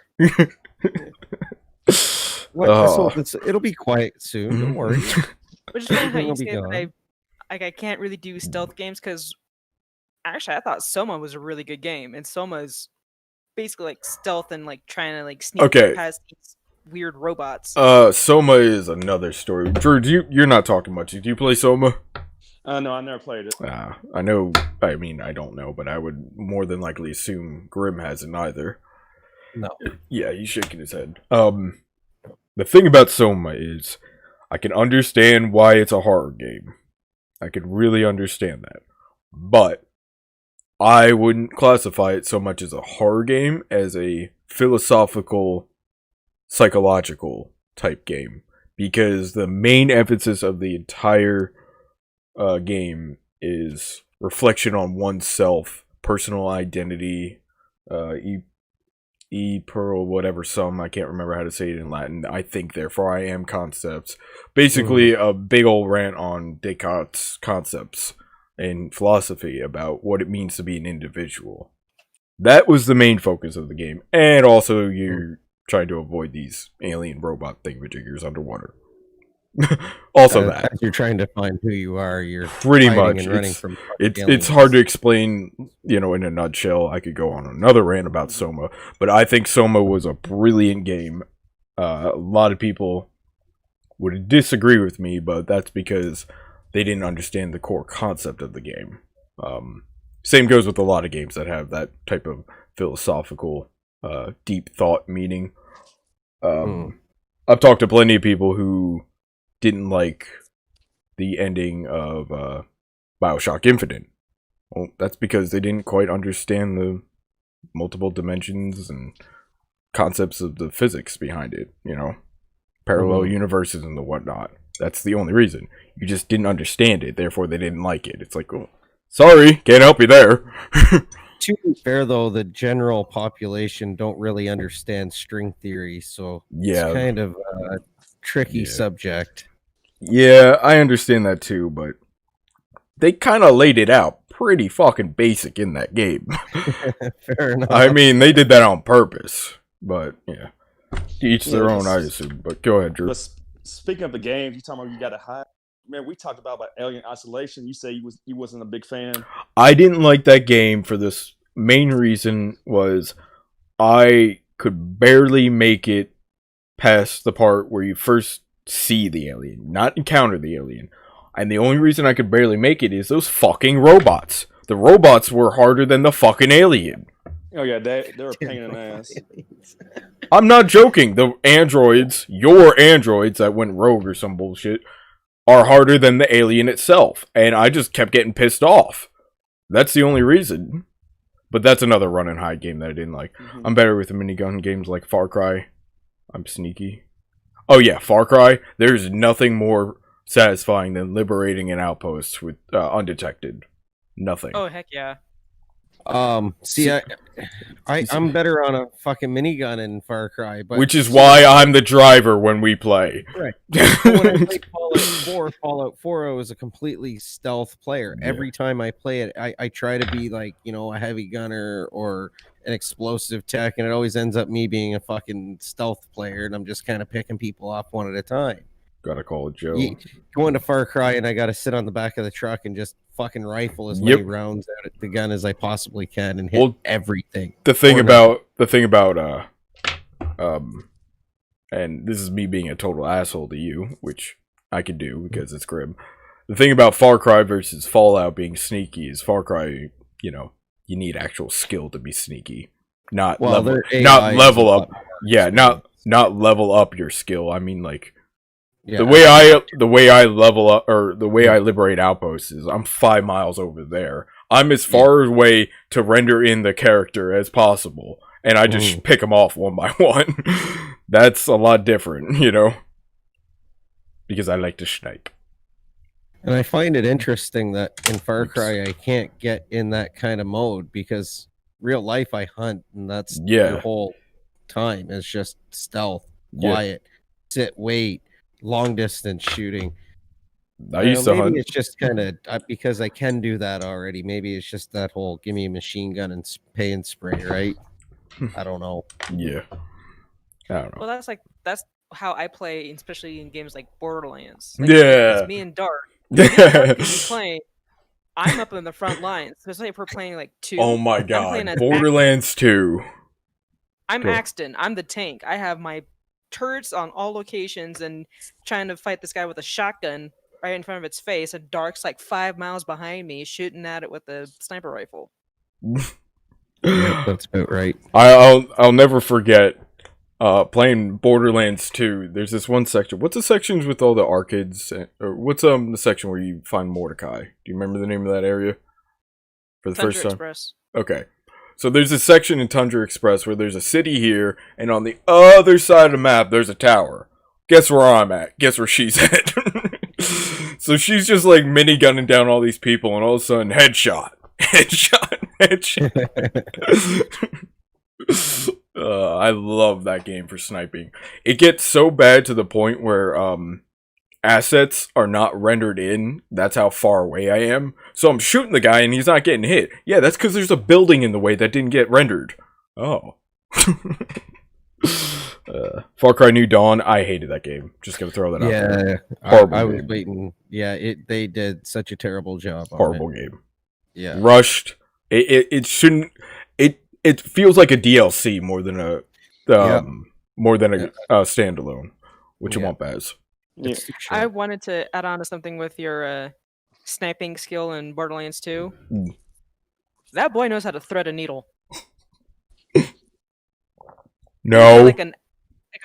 It'll be quiet soon. Don't worry. Which is funny how you say that I can't really do stealth games because actually I thought Soma was a really good game, and Soma's basically like stealth and like trying to like sneak past these weird robots. Soma is another story. Drew, you're not talking much. Do you play Soma? No, I never played it. I know. I mean, I don't know, but I would more than likely assume Grim hasn't either. No. Yeah, he's shaking his head. The thing about Soma is, I can understand why it's a horror game. I could really understand that. But I wouldn't classify it so much as a horror game as a philosophical, psychological type game. Because the main emphasis of the entire game is reflection on oneself, personal identity, pearl whatever I can't remember how to say it in Latin. I think therefore I am concepts. Basically a big old rant on Descartes' concepts and philosophy about what it means to be an individual. That was the main focus of the game. And also you're trying to avoid these alien robot thingamajiggers underwater. Also that you're trying to find who you are, you're pretty much and running from it's hard to explain, in a nutshell. I could go on another rant about Soma, but I think Soma was a brilliant game. A lot of people would disagree with me, but that's because they didn't understand the core concept of the game. Same goes with a lot of games that have that type of philosophical deep thought meaning. I've talked to plenty of people who didn't like the ending of BioShock Infinite. Well, that's because they didn't quite understand the multiple dimensions and concepts of the physics behind it, parallel universes and the whatnot. That's the only reason. You just didn't understand it, therefore they didn't like it. It's like, oh, sorry, can't help you there. To be fair, though, the general population don't really understand string theory, so it's kind of a tricky subject. Yeah, I understand that too, but they kind of laid it out pretty fucking basic in that game. Fair enough. I mean, they did that on purpose, but yeah. Each their own, I assume. But go ahead, Drew. But speaking of the games, you talking about you got to hide. Man, we talked about Alien Isolation. You say you wasn't a big fan. I didn't like that game for this main reason was I could barely make it past the part where you first see the alien, not encounter the alien. And the only reason I could barely make it is those fucking robots. The robots were harder than the fucking alien. Oh yeah, they're a pain in the ass. I'm not joking. The androids, your androids that went rogue or some bullshit, are harder than the alien itself. And I just kept getting pissed off. That's the only reason. But that's another run and hide game that I didn't like. I'm better with the minigun games like Far Cry. I'm sneaky. Oh yeah, Far Cry. There's nothing more satisfying than liberating an outpost with undetected. Nothing. Oh heck yeah. See, I'm better on a fucking minigun in Far Cry, but which is why I'm the driver when we play. Right. When I played Fallout 4, I was a completely stealth player. Yeah. Every time I play it, I try to be like, a heavy gunner or an explosive tech, and it always ends up me being a fucking stealth player, and I'm just kind of picking people off one at a time. Gotta call it Joe. Going to Far Cry, and I gotta sit on the back of the truck and just fucand rifle as many rounds out at the gun as I possibly can and hit everything. The thing about and this is me being a total asshole to you, which I can do because it's grim. The thing about Far Cry versus Fallout being sneaky is Far Cry, you need actual skill to be sneaky, not level up. Yeah, not level up your skill. I mean, like. Yeah. The way I level up, or the way I liberate outposts is I'm 5 miles over there. I'm as far away to render in the character as possible, and I just pick them off one by one. That's a lot different, because I like to snipe. And I find it interesting that in Far Cry I can't get in that kind of mode because real life I hunt, and that's the whole time. It's just stealth, quiet, sit, wait. Long distance shooting. I used to hunt. Maybe it's just kind of because I can do that already. Maybe it's just that whole give me a machine gun and pay and spray, right? I don't know. Yeah, I don't know. Well, that's how I play, especially in games like Borderlands. It's me and Dark. Playing. I'm up in the front lines, especially if we're playing like 2. Oh my god, Borderlands 2. I'm Axton. I'm the tank. I have my turrets on all locations and trying to fight this guy with a shotgun right in front of its face, and Dark's like 5 miles behind me shooting at it with a sniper rifle. Yeah, that's about right. I'll never forget playing Borderlands 2. There's this one section. What's the sections with all the arcades? Or what's the section where you find Mordecai? Do you remember the name of that area? For the Tundra first time? Express. Okay. So there's a section in Tundra Express where there's a city here, and on the other side of the map, there's a tower. Guess where I'm at? Guess where she's at? So she's just like minigunning down all these people, and all of a sudden, headshot. I love that game for sniping. It gets so bad to the point where assets are not rendered in. That's how far away I am. So I'm shooting the guy and he's not getting hit. Yeah, that's because there's a building in the way that didn't get rendered. Oh. Far Cry New Dawn. I hated that game. Just gonna throw that out there. Horrible I was waiting. Yeah, they did such a terrible job. Horrible game. Yeah. Rushed. It shouldn't. It feels like a DLC more than a standalone, which I want Baz. Yeah. I wanted to add on to something with your sniping skill in Borderlands 2. That boy knows how to thread a needle. No. Like a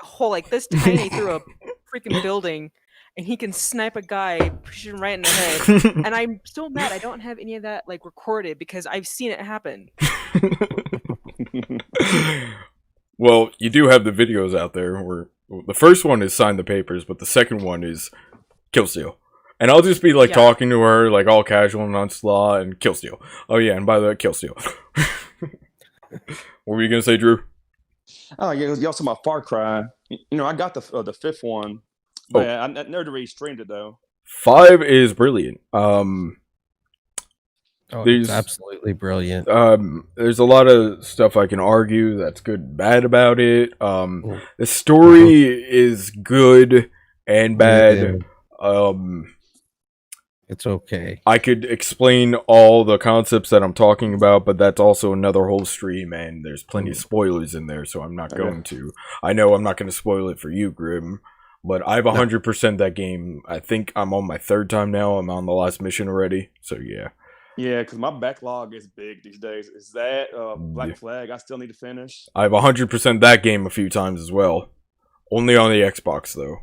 hole like this tiny through a freaking building, and he can snipe a guy, push him right in the head. And I'm so mad I don't have any of that like recorded because I've seen it happen. Well, you do have the videos out there where the first one is sign the papers, but the second one is kill steal. And I'll just be like talking to her like all casual and nonchalant and kill steal. Oh yeah, and by the way, kill steal. What were you gonna say, Drew? Oh yeah, y'all talking about Far Cry. I got the 5th one, but I never really streamed it though. 5 is brilliant. It's absolutely brilliant. There's a lot of stuff I can argue that's good and bad about it. The story is good and bad. It's okay. I could explain all the concepts that I'm talking about, but that's also another whole stream, and there's plenty of spoilers in there, so I'm not going to. I know I'm not going to spoil it for you, Grim, but I've 100% that game. I think I'm on my 3rd time now. I'm on the last mission already, so yeah. Yeah, because my backlog is big these days. Is that Black Flag I still need to finish? I've 100% that game a few times as well. Only on the Xbox, though.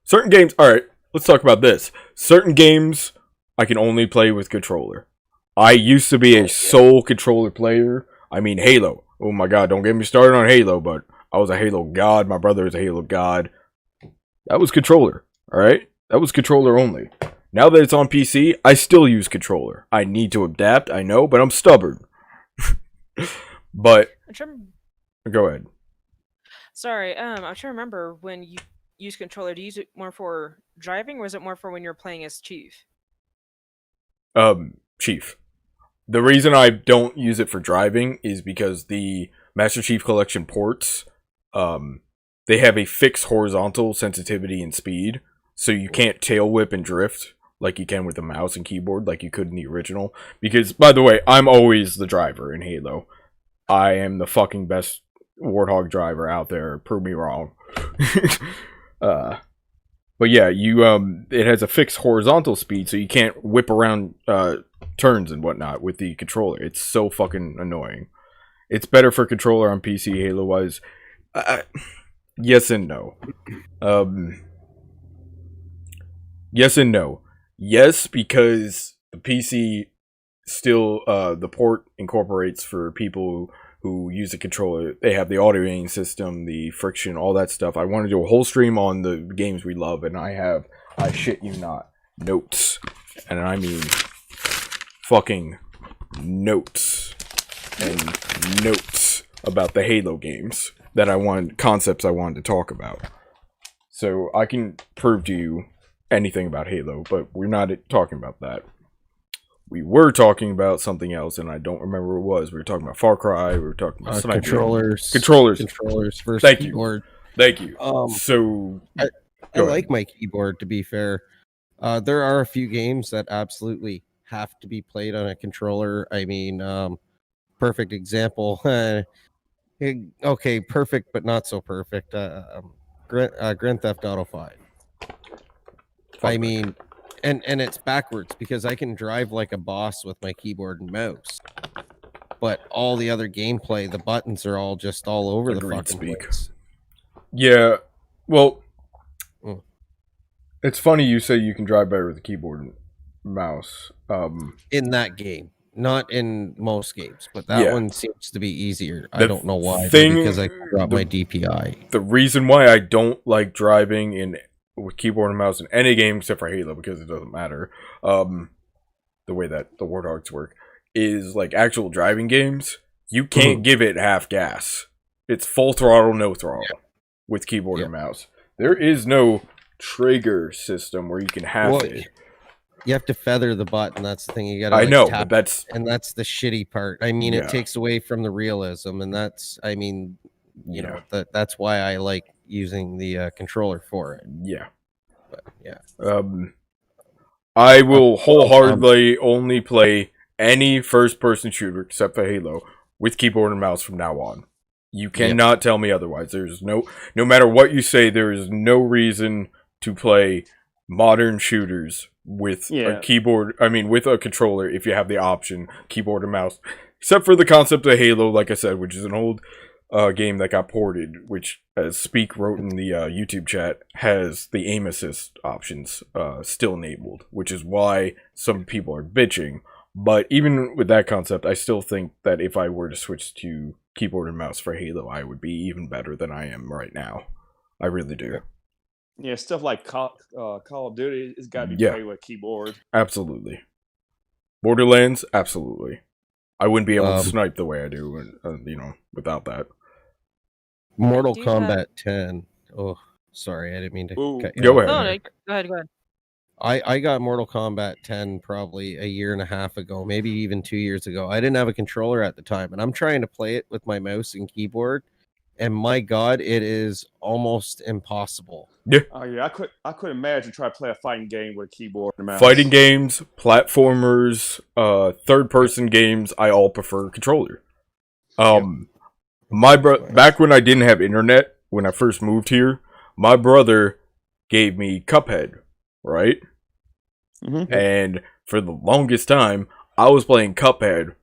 Certain games... Alright, let's talk about this. Certain games I can only play with controller. I used to be a sole controller player. I mean, Halo. Oh my god, don't get me started on Halo, but I was a Halo god. My brother is a Halo god. That was controller. Alright? That was controller only. Now that it's on PC, I still use controller. I need to adapt, I know, but I'm stubborn. But go ahead. Sorry, I'm trying to remember when you use controller. Do you use it more for driving, or is it more for when you're playing as Chief? Chief. The reason I don't use it for driving is because the Master Chief Collection ports, they have a fixed horizontal sensitivity and speed, so you can't tail whip and drift like you can with the mouse and keyboard like you could in the original. Because, by the way, I'm always the driver in Halo. I am the fucking best Warthog driver out there. Prove me wrong. But yeah, it has a fixed horizontal speed, so you can't whip around turns and whatnot with the controller. It's so fucking annoying. It's better for controller on PC Halo-wise. Yes and no. Yes and no. Yes, because the PC still, the port incorporates for people who use the controller. They have the audio aiming system, the friction, all that stuff. I want to do a whole stream on the games we love, and I shit you not, notes. And I mean fucking notes. And notes about the Halo games concepts I wanted to talk about. So I can prove to you anything about Halo, but we're not talking about that. We were talking about something else, and I don't remember what it was. We were talking about Far Cry. We were talking about controllers. Controllers First Thank keyboard. you. Thank you. So I like my keyboard. To be fair, there are a few games that absolutely have to be played on a controller. I mean, perfect example. Okay, perfect, but not so perfect. Grand Theft Auto 5. I mean. And it's backwards because I can drive like a boss with my keyboard and mouse, but all the other gameplay, the buttons are all just all over the fucking place. Yeah, well, it's funny you say you can drive better with a keyboard and mouse. In that game, not in most games, but that one seems to be easier. I don't know why, because I brought my DPI. The reason why I don't like driving with keyboard and mouse in any game except for Halo, because it doesn't matter, the way that the Warthogs work, is like actual driving games, you can't give it half gas. It's full throttle, no throttle with keyboard and mouse. There is no trigger system where you can have it. You have to feather the button. That's the thing. You got to. I know, tap, but that's the shitty part. I mean, it takes away from the realism, and that's. I mean, you know, that's why I like using the controller for it. Yeah. But, yeah. I will wholeheartedly only play any first-person shooter except for Halo with keyboard and mouse from now on. You cannot tell me otherwise. There's no matter what you say, there is no reason to play modern shooters with a keyboard. I mean, with a controller if you have the option keyboard and mouse, except for the concept of Halo, like I said, which is an old game that got ported, which, as Speak wrote in the YouTube chat, has the aim assist options still enabled, which is why some people are bitching. But even with that concept, I still think that if I were to switch to keyboard and mouse for Halo, I would be even better than I am right now. I really do. Yeah, stuff like Call of Duty has got to be played with keyboard. Absolutely. Borderlands, absolutely. I wouldn't be able to snipe the way I do, without that. Mortal Kombat 10. Oh, sorry, I didn't mean to cut you Go off. ahead. Go ahead. I got Mortal Kombat 10 probably a year and a half ago, maybe even 2 years ago. I didn't have a controller at the time, and I'm trying to play it with my mouse and keyboard, and my God, it is almost impossible. Yeah. Oh yeah, I couldn't imagine trying to play a fighting game with a keyboard and mouse. Fighting games, platformers, third-person games, I all prefer controller. Back when I didn't have internet, when I first moved here, my brother gave me Cuphead, right? Mm-hmm. And for the longest time, I was playing Cuphead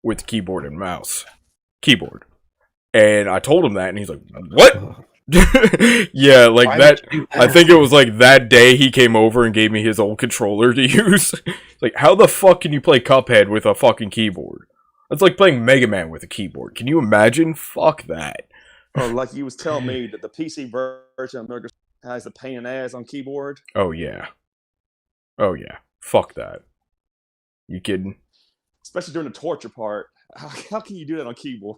with keyboard and mouse. Keyboard. And I told him that, and he's like, what? Yeah, like that. I think it was like that day he came over and gave me his old controller to use. Like, how the fuck can you play Cuphead with a fucking keyboard? It's like playing Mega Man with a keyboard. Can you imagine? Fuck that. Or like you was telling me that the PC version of has a pain in the ass on keyboard. Oh yeah. Oh yeah. Fuck that. You kidding? Especially during the torture part. How can you do that on keyboard?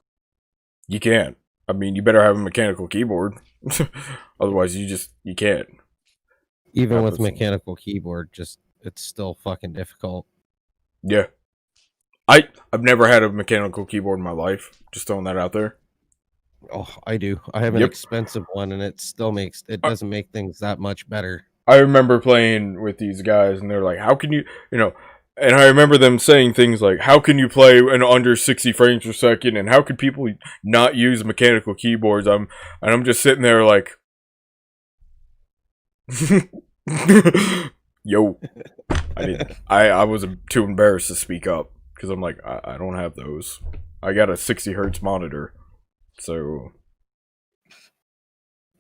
You can't. I mean, you better have a mechanical keyboard. Otherwise, you can't. Even with mechanical keyboard, it's still fucking difficult. Yeah. I've never had a mechanical keyboard in my life. Just throwing that out there. Oh, I do. I have an expensive one, and it doesn't make things that much better. I remember playing with these guys, and they're like, "How can you know?" And I remember them saying things like, "How can you play in under 60 frames per second? And how could people not use mechanical keyboards?" I'm just sitting there like, "Yo, I was too embarrassed to speak up because I'm like, I don't have those. I got a 60 hertz monitor, so."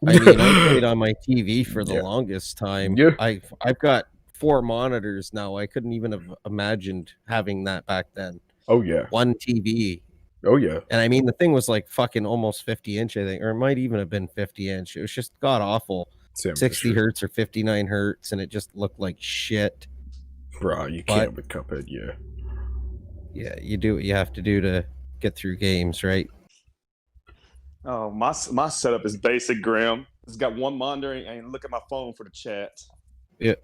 I mean, I played on my TV for the longest time. Yeah. I've got 4 monitors now. I couldn't even have imagined having that back then. Oh yeah. 1 TV. Oh yeah. And I mean, the thing was like fucking almost 50-inch, I think, or it might even have been 50-inch. It was just god awful. 60 hertz or 59 hertz, and it just looked like shit. Bro, you can't with Cuphead, yeah. Yeah, you do what you have to do to get through games, right? Oh, my setup is basic, Graham. It's got 1 monitor and look at my phone for the chat. Yeah.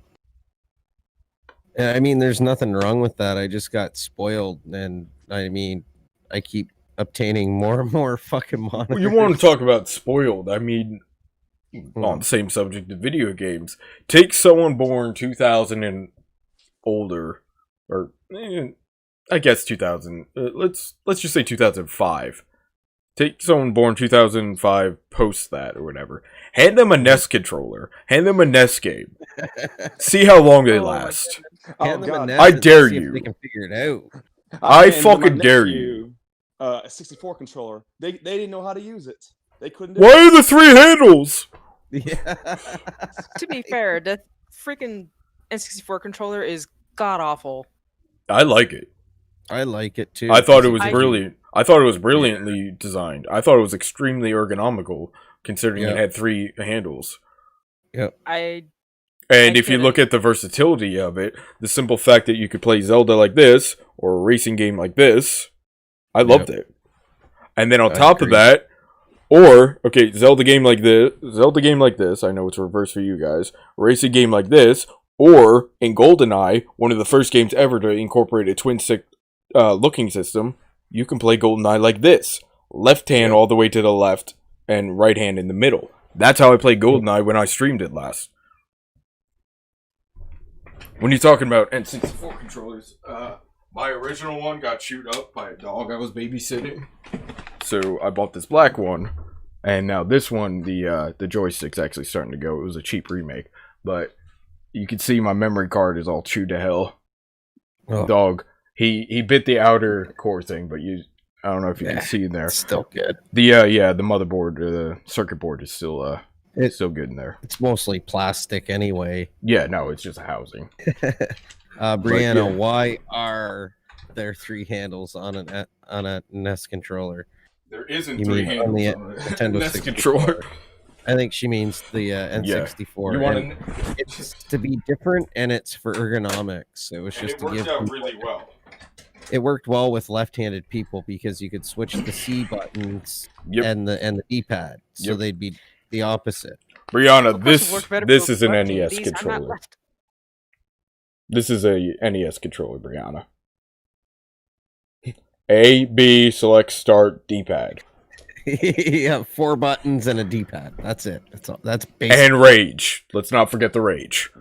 I mean, there's nothing wrong with that. I just got spoiled, and I mean, I keep obtaining more and more fucking monitors. Well, you want to talk about spoiled? I mean, on the same subject of video games, take someone born 2000 and older, or I guess 2000. Let's just say 2005. Take someone born 2005, post that or whatever. Hand them a NES controller. Hand them a NES game. See how long they last. Hand them a NES I dare see you. if they can figure it out. I fucking dare you. A 64 controller. They didn't know how to use it. They couldn't do Why are the 3 handles? Yeah. To be fair, the freaking N64 controller is god awful. I like it. I like it too. I thought it was brilliant. I thought it was brilliantly designed. I thought it was extremely ergonomical, considering it had 3 handles. Yep. And if you look at the versatility of it, the simple fact that you could play Zelda like this, or a racing game like this, I loved it. And then on top of that, Zelda game like this, I know it's reversed for you guys, racing game like this, or in GoldenEye, one of the first games ever to incorporate a twin-stick looking system, you can play GoldenEye like this. Left hand all the way to the left, and right hand in the middle. That's how I played GoldenEye when I streamed it last. When you're talking about N64 controllers, my original one got chewed up by a dog I was babysitting. So I bought this black one, and now this one, the joystick's actually starting to go. It was a cheap remake, but you can see my memory card is all chewed to hell. Oh. Dog. He bit the outer core thing, but I don't know if you can see in there. It's still good. The motherboard, the circuit board is still still good in there. It's mostly plastic anyway. Yeah, no, it's just a housing. Brianna, why are there 3 handles on a NES controller? There isn't 3 handles on the Nintendo NES controller. I think she means the N64. You want it's to be different, and it's for ergonomics. It was just it worked out really well. It worked well with left-handed people because you could switch the C buttons and the D-pad, so they'd be the opposite. Brianna, this is an NES controller. This is a NES controller, Brianna. A, B, select, start, D-pad. Yeah, 4 buttons and a D-pad. That's it. That's basic. And rage. Let's not forget the rage.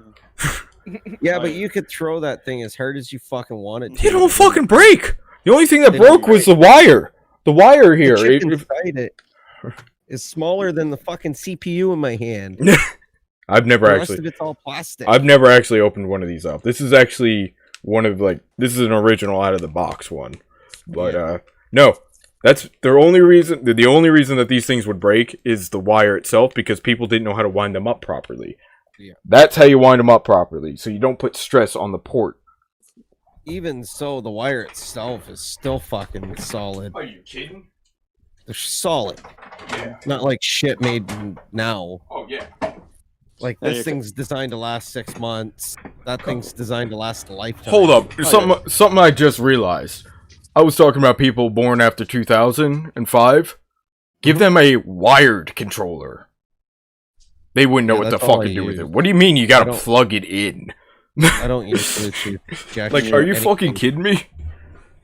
Yeah, but you could throw that thing as hard as you fucking wanted to. You don't fucking break. The only thing that broke was the wire. The wire here. The chip inside it is smaller than the fucking CPU in my hand. I've never the rest of it's all plastic. I've never actually opened one of these up. This is actually this is an original out of the box one. But no. That's the only reason that these things would break is the wire itself, because people didn't know how to wind them up properly. Yeah. That's how you wind them up properly, so you don't put stress on the port. Even so, the wire itself is still fucking solid. Are you kidding? They're solid. Yeah. Not like shit made now. Oh yeah. Like this thing's designed to last 6 months. That thing's designed to last a lifetime. Hold up, something I just realized. I was talking about people born after 2005. Give them a wired controller. They wouldn't know what the fuck to do with it. What do you mean you gotta plug it in? I don't use Bluetooth. Like, are you fucking kidding me?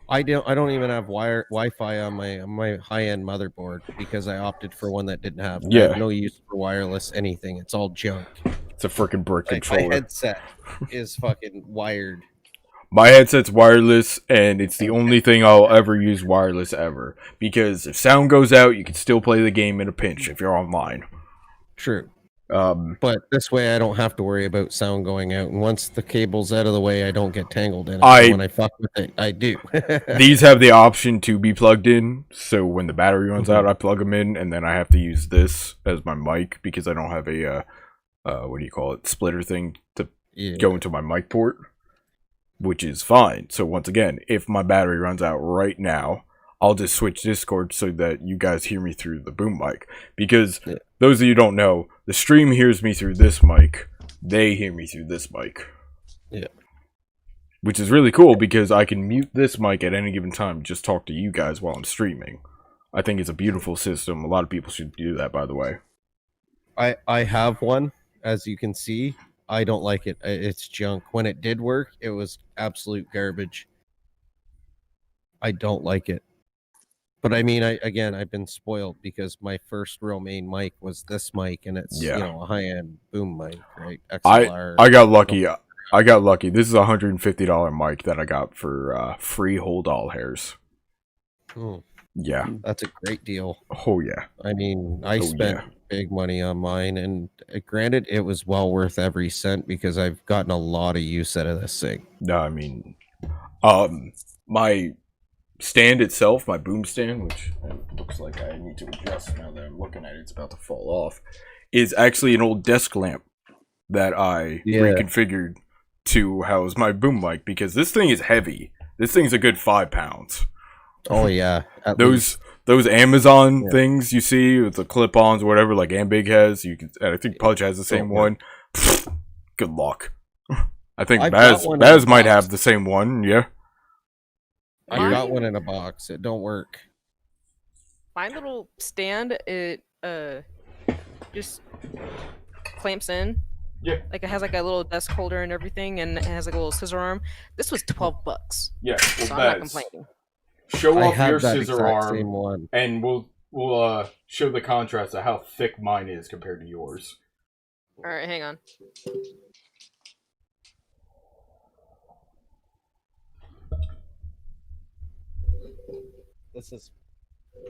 I don't even have Wi-Fi on my high-end motherboard because I opted for one that didn't have. I have no use for wireless anything. It's all junk. It's a freaking brick controller. My headset is fucking wired. My headset's wireless, and it's the only thing I'll ever use wireless ever. Because if sound goes out, you can still play the game in a pinch if you're online. True. But this way I don't have to worry about sound going out. And once the cable's out of the way, I don't get tangled in it. When I fuck with it, I do. These have the option to be plugged in. So when the battery runs out, I plug them in, and then I have to use this as my mic because I don't have a, what do you call it, splitter thing to go into my mic port. Which is fine. So once again, if my battery runs out right now, I'll just switch Discord so that you guys hear me through the boom mic. Because those of you who don't know, the stream hears me through this mic. They hear me through this mic. Yeah. Which is really cool because I can mute this mic at any given time and just talk to you guys while I'm streaming. I think it's a beautiful system. A lot of people should do that, by the way. I have one, as you can see. I don't like it. It's junk. When it did work, it was absolute garbage. I don't like it. But I mean, I've been spoiled because my first real main mic was this mic, and it's a high-end boom mic, right? XLR. I got lucky. I got lucky. This is a $150 mic that I got for free hold all hairs. Yeah, that's a great deal. Oh yeah. I mean, I spent big money on mine, and granted, it was well worth every cent because I've gotten a lot of use out of this thing. No, I mean, my stand itself, my boom stand, which looks like I need to adjust now that I'm looking at it, it's about to fall off, is actually an old desk lamp that I reconfigured to house my boom mic because this thing is heavy. This thing's a good 5 pounds. Oh yeah, those Amazon things you see with the clip-ons or whatever, like Ambig has. I think Pudge has the same one. Good luck. I think Baz might have the same one. Yeah. I got one in a box. It don't work. My little stand, it just clamps in. Yeah. Like it has like a little desk holder and everything, and it has like a little scissor arm. This was $12. Yeah. Well, so I'm not complaining. Show off your scissor arm, and we'll show the contrast of how thick mine is compared to yours. All right, hang on.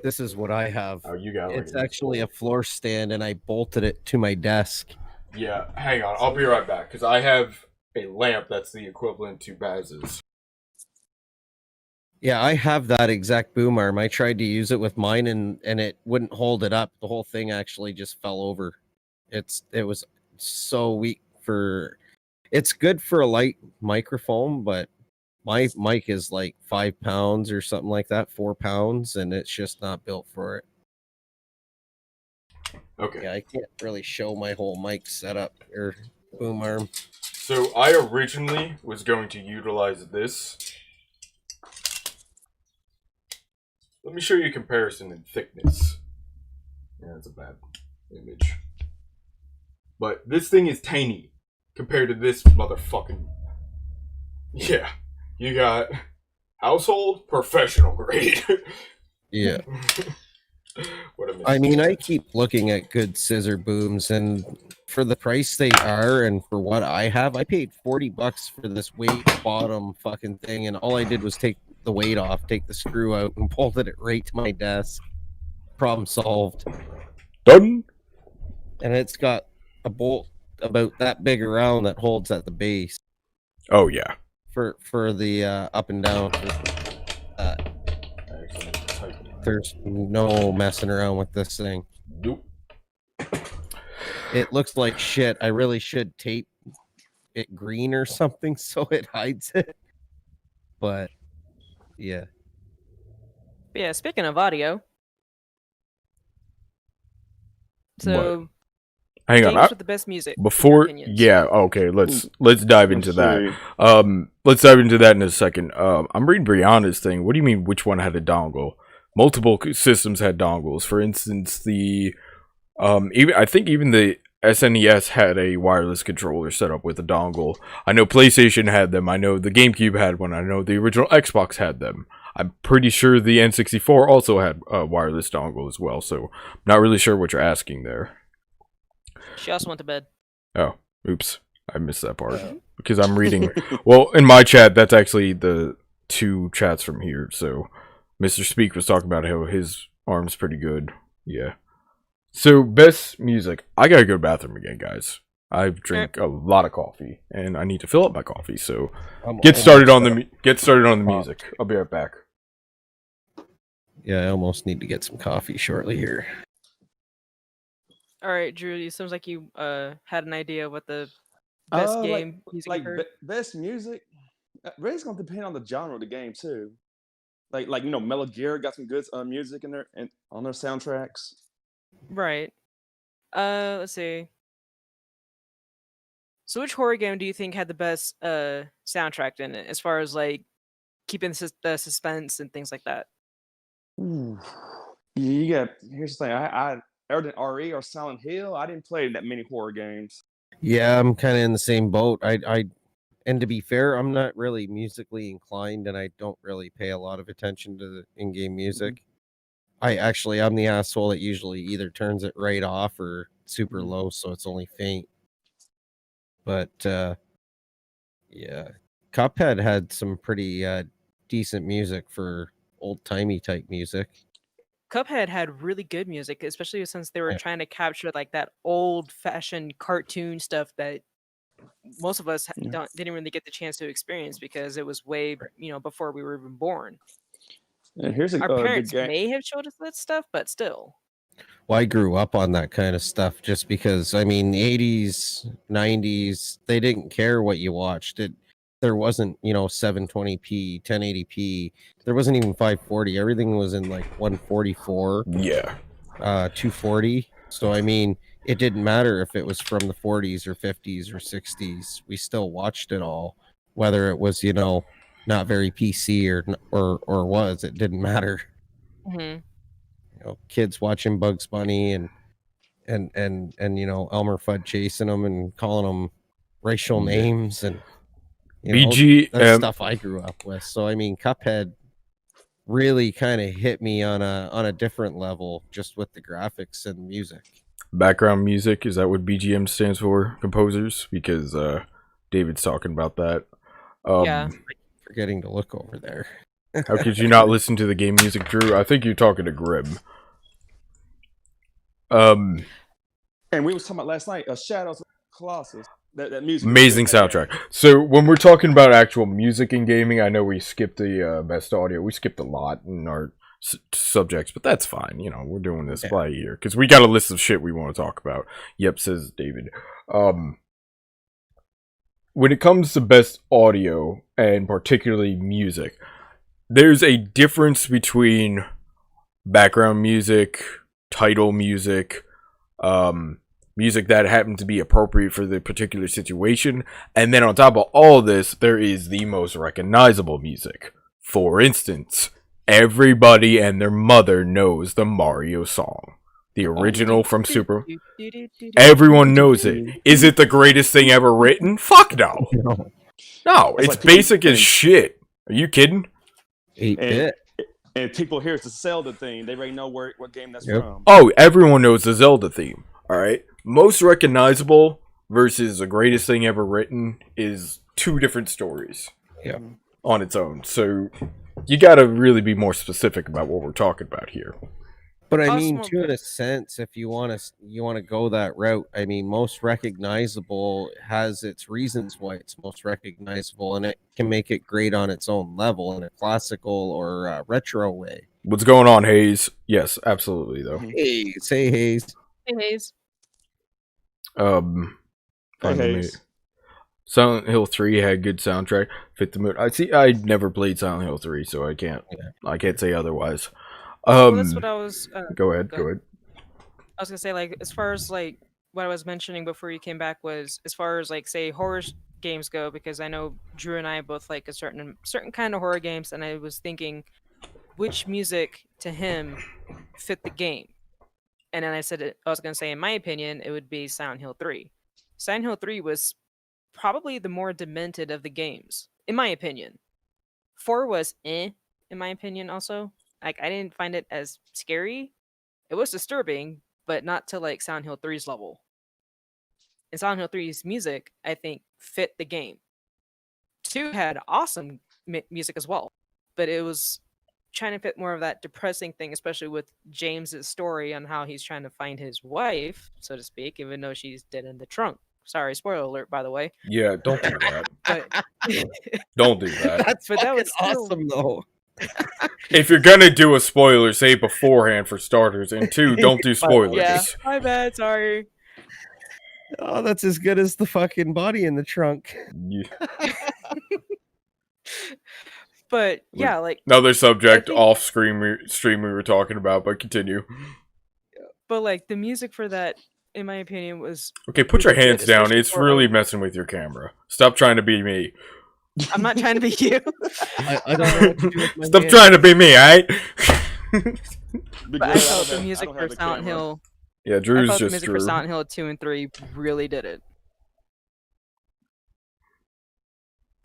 This is what I have. Oh, you got it. It's actually a floor stand, and I bolted it to my desk. Yeah, hang on. I'll be right back because I have a lamp that's the equivalent to Baz's. Yeah, I have that exact boom arm. I tried to use it with mine, and it wouldn't hold it up. The whole thing actually just fell over. It was so weak for. It's good for a light microphone, but my mic is like 5 pounds or something like that, 4 pounds, and it's just not built for it. Okay. Yeah, I can't really show my whole mic setup or boom arm. So I originally was going to utilize this. Let me show you a comparison in thickness. Yeah, that's a bad image. But this thing is tiny compared to this motherfucking... Yeah. You got household, professional grade. Yeah. What a mistake. I mean, I keep looking at good scissor booms, and for the price they are and for what I have, I paid $40 for this weight bottom fucking thing, and all I did was take the weight off, take the screw out, and bolted it right to my desk. Problem solved. Done. And it's got a bolt about that big around that holds at the base. Oh yeah. For the up and down. There's no messing around with this thing. Nope. It looks like shit. I really should tape it green or something so it hides it. But yeah. Yeah, speaking of audio. So hang on. Games with the best music. Before, yeah, okay. Let's dive into that. Let's dive into that in a second. I'm reading Brianna's thing. What do you mean? Which one had a dongle? Multiple systems had dongles. For instance, I think even the SNES had a wireless controller set up with a dongle. I know PlayStation had them. I know the GameCube had one. I know the original Xbox had them. I'm pretty sure the N64 also had a wireless dongle as well. So, not really sure what you're asking there. She also went to bed. Oh, oops. I missed that part. Because I'm reading... Well, in my chat, that's actually the 2 chats from here. So, Mr. Speak was talking about how his arm's pretty good. Yeah. So, best music. I gotta go to the bathroom again, guys. I drink a lot of coffee, and I need to fill up my coffee. So, get started on the music. I'll be right back. Yeah, I almost need to get some coffee shortly here. All right, Drew. It seems like you had an idea what the best game music best music. Really, it's gonna depend on the genre of the game too. Like Metal Gear got some good music in there and on their soundtracks. Right. Let's see. So, which horror game do you think had the best soundtrack in it, as far as like keeping the suspense and things like that? Ooh. Here's the thing. I other than RE or Silent Hill, I didn't play that many horror games. Yeah, I'm kind of in the same boat. And to be fair, I'm not really musically inclined, and I don't really pay a lot of attention to the in-game music. I'm the asshole that usually either turns it right off or super low, so it's only faint. But yeah, Cuphead had some pretty decent music for old-timey type music. Cuphead had really good music, especially since they were trying to capture like that old-fashioned cartoon stuff that most of us didn't really get the chance to experience because it was way before we were even born. And here's our parents may have showed us that stuff, but still. Well, I grew up on that kind of stuff just because, I mean, the 80s, 90s, they didn't care what you watched. There wasn't, 720p, 1080p. There wasn't even 540. Everything was in like 144. Yeah. 240. So, I mean, it didn't matter if it was from the 40s or 50s or 60s. We still watched it all, whether it was, not very PC or was. It didn't matter. Mm-hmm. Kids watching Bugs Bunny and Elmer Fudd chasing them and calling them racial names and that's stuff I grew up with. So I mean, Cuphead really kind of hit me on a different level just with the graphics and music. Background music, is that what BGM stands for? Composers? Because David's talking about that. Yeah. Forgetting to look over there. How could you not listen to the game music, Drew? I think you're talking to Grim. And we was talking about last night, Shadows of Colossus. That music. Amazing soundtrack. So when we're talking about actual music in gaming, I know we skipped the best audio. We skipped a lot in our subjects, but that's fine. We're doing this by year because we got a list of shit we want to talk about. Yep, says David. When it comes to best audio and particularly music, there's a difference between background music, title music, music that happened to be appropriate for the particular situation, and then on top of all this, there is the most recognizable music. For instance, everybody and their mother knows the Mario song. The original from Super... Everyone knows it. Is it the greatest thing ever written? Fuck no. No, it's basic as shit. Are you kidding? 8-bit. And people hear it's a Zelda theme. They already know what game that's from. Oh, everyone knows the Zelda theme. Alright? Most recognizable versus the greatest thing ever written is 2 different stories. Yeah. On its own. So, you gotta really be more specific about what we're talking about here. But I mean, in a sense, if you want to go that route, I mean, most recognizable has its reasons why it's most recognizable, and it can make it great on its own level in a classical or retro way. What's going on, Hayes? Yes, absolutely, though. Hey, say Hayes. Hey, Hayes. Hayes. Silent Hill 3 had good soundtrack. Fit the mood. I never played Silent Hill 3, so I can't say otherwise. Well, that's what I was. Go ahead. I was gonna say, like, as far as like what I was mentioning before you came back was as far as like say horror games go, because I know Drew and I both like a certain kind of horror games, and I was thinking which music to him fit the game. And then I was going to say, in my opinion, it would be Silent Hill 3. Silent Hill 3 was probably the more demented of the games, in my opinion. 4 was in my opinion, also. Like, I didn't find it as scary. It was disturbing, but not to like Silent Hill 3's level. And Silent Hill 3's music, I think, fit the game. 2 had awesome music as well, but it was trying to fit more of that depressing thing, especially with James's story on how he's trying to find his wife, so to speak, even though she's dead in the trunk. Sorry, spoiler alert, by the way. Yeah, don't do that. But don't do that. That's But that was still- awesome, though. If you're gonna do a spoiler, say beforehand for starters, and 2, don't do spoilers. Yeah, my bad. Sorry. Oh, that's as good as the fucking body in the trunk. Yeah. But yeah, like Another subject think- off stream we were talking about, but continue. but like the music for that, in my opinion, was Okay, put your really good, hands down. especially It's for really messing with your camera. Stop trying to be me. I'm not trying to be you. I don't know what to do with my Stop hand. trying to be me, alright? But I felt the music for Silent Hill. Yeah, I Drew's felt the just music Drew. for Silent Hill 2 and 3 really did it.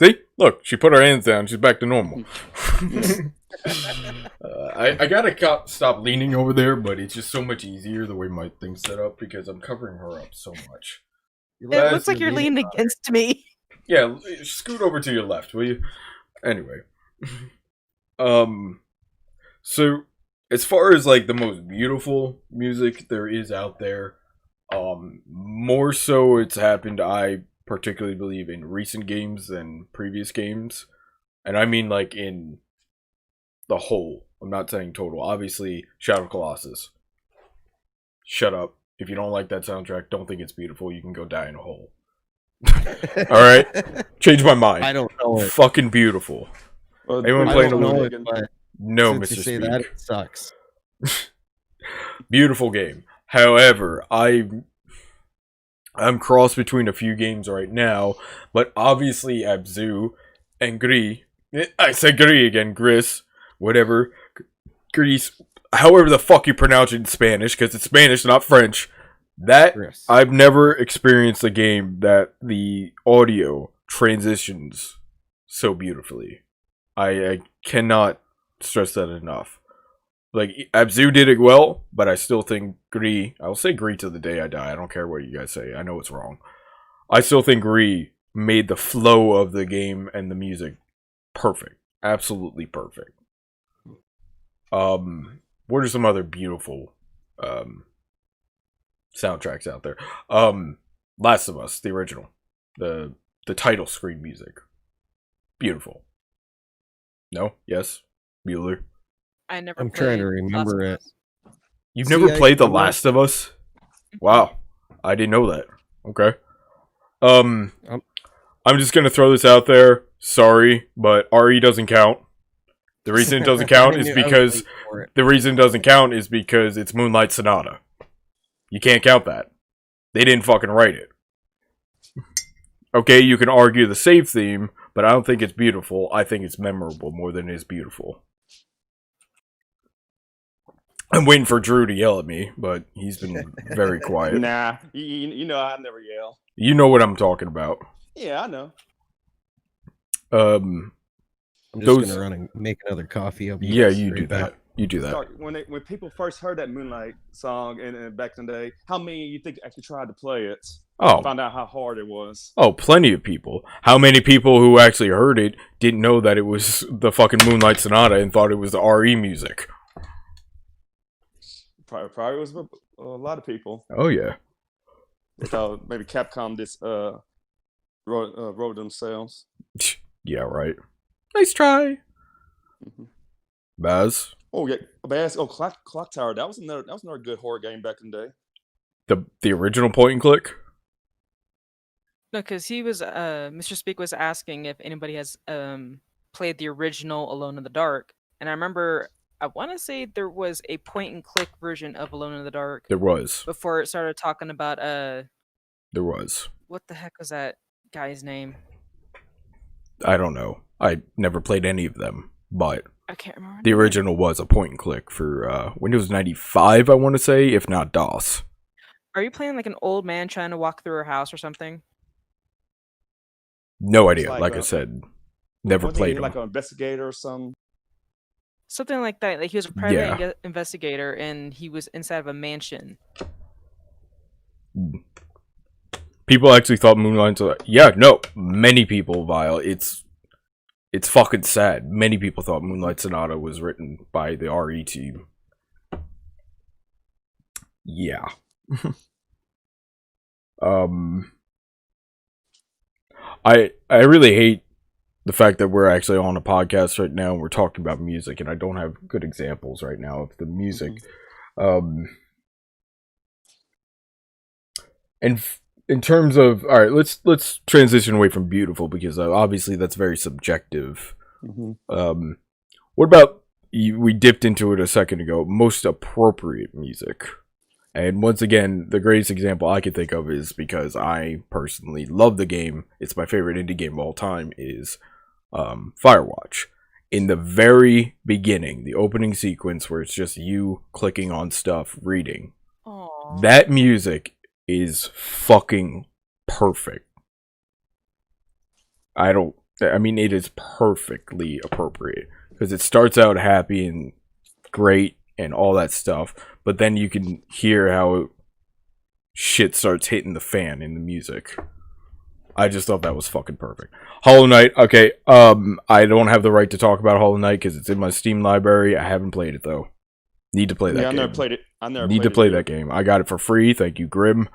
See? Look, she put her hands down. She's back to normal. I gotta stop leaning over there, but it's just so much easier the way my thing's set up because I'm covering her up so much. It looks like you're leaning against me. Yeah, scoot over to your left, will you? Anyway. So, as far as, like, the most beautiful music there is out there, more so it's happened, I particularly believe, in recent games than previous games. And I mean, like, in the whole. I'm not saying total. Obviously, Shadow of Colossus. Shut up. If you don't like that soundtrack, don't think it's beautiful, you can go die in a hole. Alright? Change my mind. I don't know it. Fucking beautiful. Anyone I playing don't a know little? it, but No, since Mr. you say Speak. that, it sucks. Beautiful game. However, I'm crossed between a few games right now, but obviously Abzu and Gris. I said Gris again, Gris, whatever. Gris, however the fuck you pronounce it in Spanish, because it's Spanish, not French. That, Chris. I've never experienced a game that the audio transitions so beautifully. I cannot stress that enough. Like, Abzu did it well, but I still think Gris, I'll say Gris till the day I die. I don't care what you guys say. I know it's wrong. I still think Gris made the flow of the game and the music perfect. Absolutely perfect. What are some other beautiful soundtracks out there? Last of Us, the original. The title screen music. Beautiful. No? Yes? Bueller? I never. I'm trying to played remember Last of it. Us. You've See, never played The I- Last of Us? Wow. I didn't know that. Okay. I'm just gonna throw this out there. Sorry, but RE doesn't count. The reason it doesn't count is because it's Moonlight Sonata. You can't count that. They didn't fucking write it. Okay, you can argue the save theme, but I don't think it's beautiful. I think it's memorable more than it is beautiful. I'm waiting for Drew to yell at me, but he's been very quiet. Nah, you know I never yell. You know what I'm talking about. Yeah, I know. I'm just Those- gonna run and make another coffee. I'll be Yeah, you right do back. that. You do that. When people first heard that Moonlight song and back in the day, how many you think actually tried to play it? Oh, Found out how hard it was. oh, plenty of people. How many people who actually heard it didn't know that it was the fucking Moonlight Sonata and thought it was the RE music? Probably was a lot of people. Oh yeah. They thought maybe Capcom just wrote themselves. Yeah, right. Nice try. Mhm. Baz, Oh yeah, Clock Tower. That was another good horror game back in the day. the original point and click. No, because he was Mr. Speak was asking if anybody has played the original Alone in the Dark, and I remember I want to say there was a point and click version of Alone in the Dark. There was. Before it started talking about There was. What the heck was that guy's name? I don't know. I never played any of them, but I can't remember. the original was a point and click for Windows 95, I want to say, if not DOS. Are you playing like an old man trying to walk through a house or something? No idea. Like I said, never played them. Like an investigator or something. Something like that. Like he was a private investigator, and he was inside of a mansion. People actually thought Moonlight's many people, Vile. It's fucking sad. Many people thought Moonlight Sonata was written by the RE team. Yeah. I really hate the fact that we're actually on a podcast right now and we're talking about music, and I don't have good examples right now of the music. And in terms of, all right, let's transition away from beautiful, because obviously that's very subjective. What about, we dipped into it a second ago, most appropriate music? And once again, the greatest example I could think of is, because I personally love the game, it's my favorite indie game of all time, is Firewatch. In the very beginning, the opening sequence where it's just you clicking on stuff, reading, that music is fucking perfect. It is perfectly appropriate, because it starts out happy and great and all that stuff, but then you can hear how shit starts hitting the fan in the music. I just thought that was fucking perfect. Hollow Knight, okay, I don't have the right to talk about Hollow Knight because it's in my Steam library. I haven't played it though. Need to play that game. I never played it. Need to play that game. I got it for free, thank you, Grim.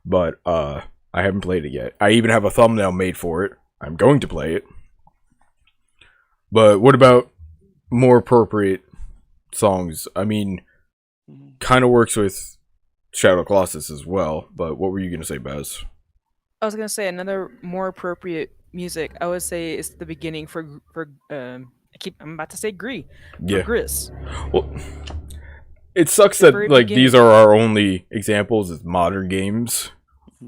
But I haven't played it yet. I even have a thumbnail made for it. I'm going to play it. But what about more appropriate songs? I mean, kind of works with Shadow Colossus as well. But what were you going to say, Baz? I was going to say another more appropriate music. I would say is the beginning for I'm about to say Gree. Yeah. Gris. Well, it sucks that like these are our only examples of modern games.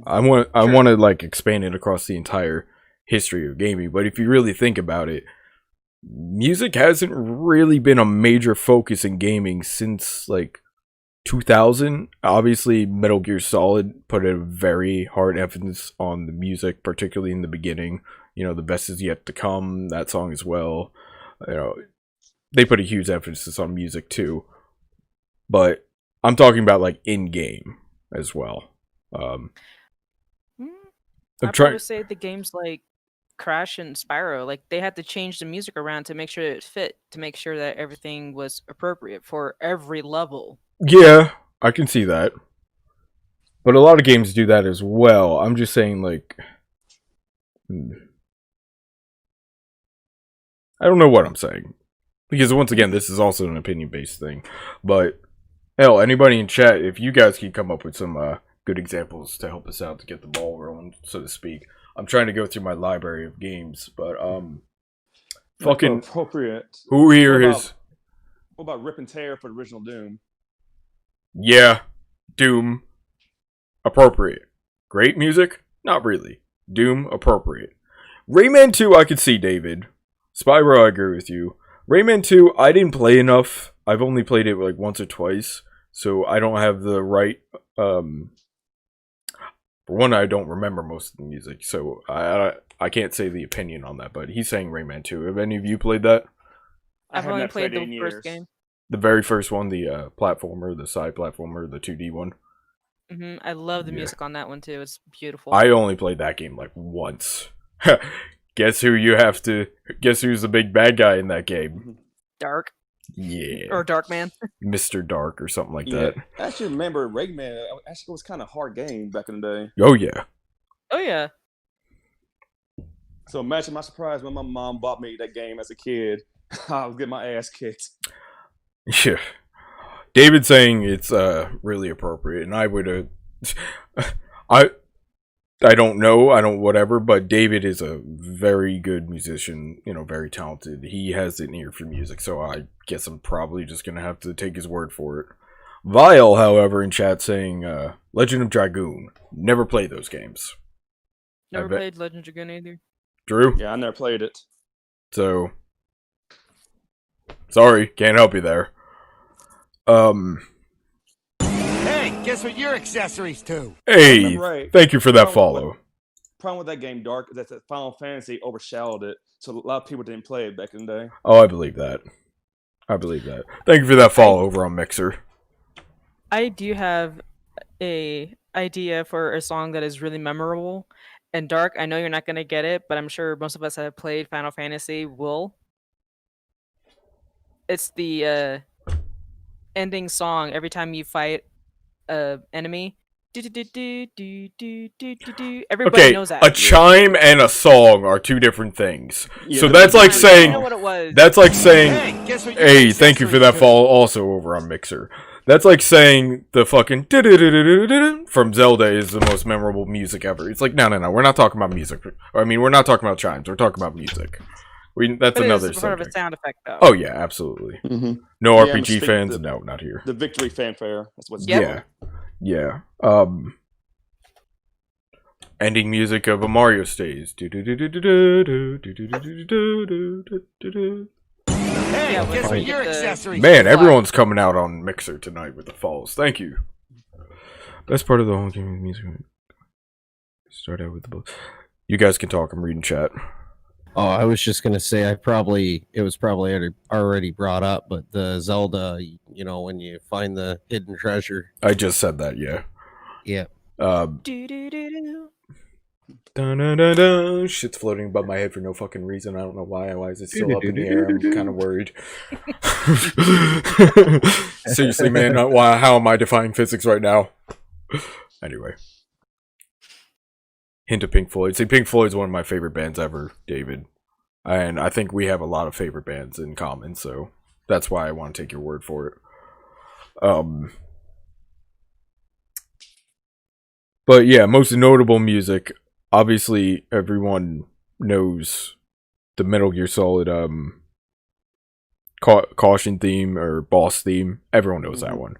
I want to like expand it across the entire history of gaming, but if you really think about it, music hasn't really been a major focus in gaming since like 2000. Obviously, Metal Gear Solid put a very hard emphasis on the music, particularly in the beginning. You know, The Best Is Yet to Come, that song as well. You know, they put a huge emphasis on music too. But I'm talking about like in game as well. I'd probably say the games like Crash and Spyro, like they had to change the music around to make sure it fit, to make sure that everything was appropriate for every level. Yeah, I can see that. But a lot of games do that as well. I'm just saying, like, I don't know what I'm saying. Because once again, this is also an opinion-based thing. But hell, anybody in chat, if you guys can come up with some good examples to help us out to get the ball rolling, so to speak. I'm trying to go through my library of games, but fucking appropriate. Who here is? What about Rip and Tear for the original Doom? Yeah, Doom, appropriate. Great music? Not really. Doom, appropriate. Rayman 2, I could see, David. Spyro, I agree with you. Rayman 2, I didn't play enough. I've only played it like once or twice, so I don't have the right. For one, I don't remember most of the music, so I can't say the opinion on that. But he's saying Rayman 2. Have any of you played that? I've only played the first game. The very first one, the platformer, the side platformer, the 2D one. I love the music on that one too. It's beautiful. I only played that game like once. Guess who's the big bad guy in that game? Dark. Yeah. Or Darkman. Mr. Dark or something like that. I actually remember Rayman. Actually, it was kind of a hard game back in the day. Oh, yeah. Oh, yeah. So imagine my surprise when my mom bought me that game as a kid. I was getting my ass kicked. Yeah. David saying it's really appropriate, and I would I don't know, whatever, but David is a very good musician, very talented. He has an ear for music, so I guess I'm probably just gonna have to take his word for it. Vile, however, in chat saying, Legend of Dragoon. Never played those games. Never played Legend of Dragoon either. Drew? Yeah, I never played it. So, sorry, can't help you there. Hey, guess what your accessories to? Hey, thank you for that follow. Problem with that game, Dark, is that Final Fantasy overshadowed it, so a lot of people didn't play it back in the day. Oh, I believe that. Thank you for that follow over on Mixer. I do have a idea for a song that is really memorable. And Dark, I know you're not going to get it, but I'm sure most of us that have played Final Fantasy will. It's the ending song every time you fight an enemy. Everybody knows that. A chime and a song are two different things. Yeah, so that's like saying, I know what it was. That's like saying, hey, thank you for that follow also over on Mixer. That's like saying the fucking from Zelda is the most memorable music ever. It's like, no. We're not talking about music. I mean, we're not talking about chimes. We're talking about music. That's another sort of a sound effect, though. Oh, yeah, absolutely. Mm-hmm. No RPG fans? No, not here. The victory fanfare. That's what's Yeah. Ending music of a Mario stage. Hey, guess what your accessories Man, everyone's coming out on Mixer tonight with the follows. Thank you. Best part of the whole game music. Start out with the book. You guys can talk. I'm reading chat. Oh, I was just gonna say it was probably already brought up, but the Zelda, when you find the hidden treasure. I just said that, yeah. Yeah. Shit's floating above my head for no fucking reason. I don't know why. Why is it still up in the air? I'm kind of worried. Seriously, man. How am I defying physics right now? Anyway. Hint of Pink Floyd. See, Pink Floyd's one of my favorite bands ever, David. And I think we have a lot of favorite bands in common, so that's why I want to take your word for it. But yeah, most notable music. Obviously, everyone knows the Metal Gear Solid Caution theme or Boss theme. Everyone knows that one.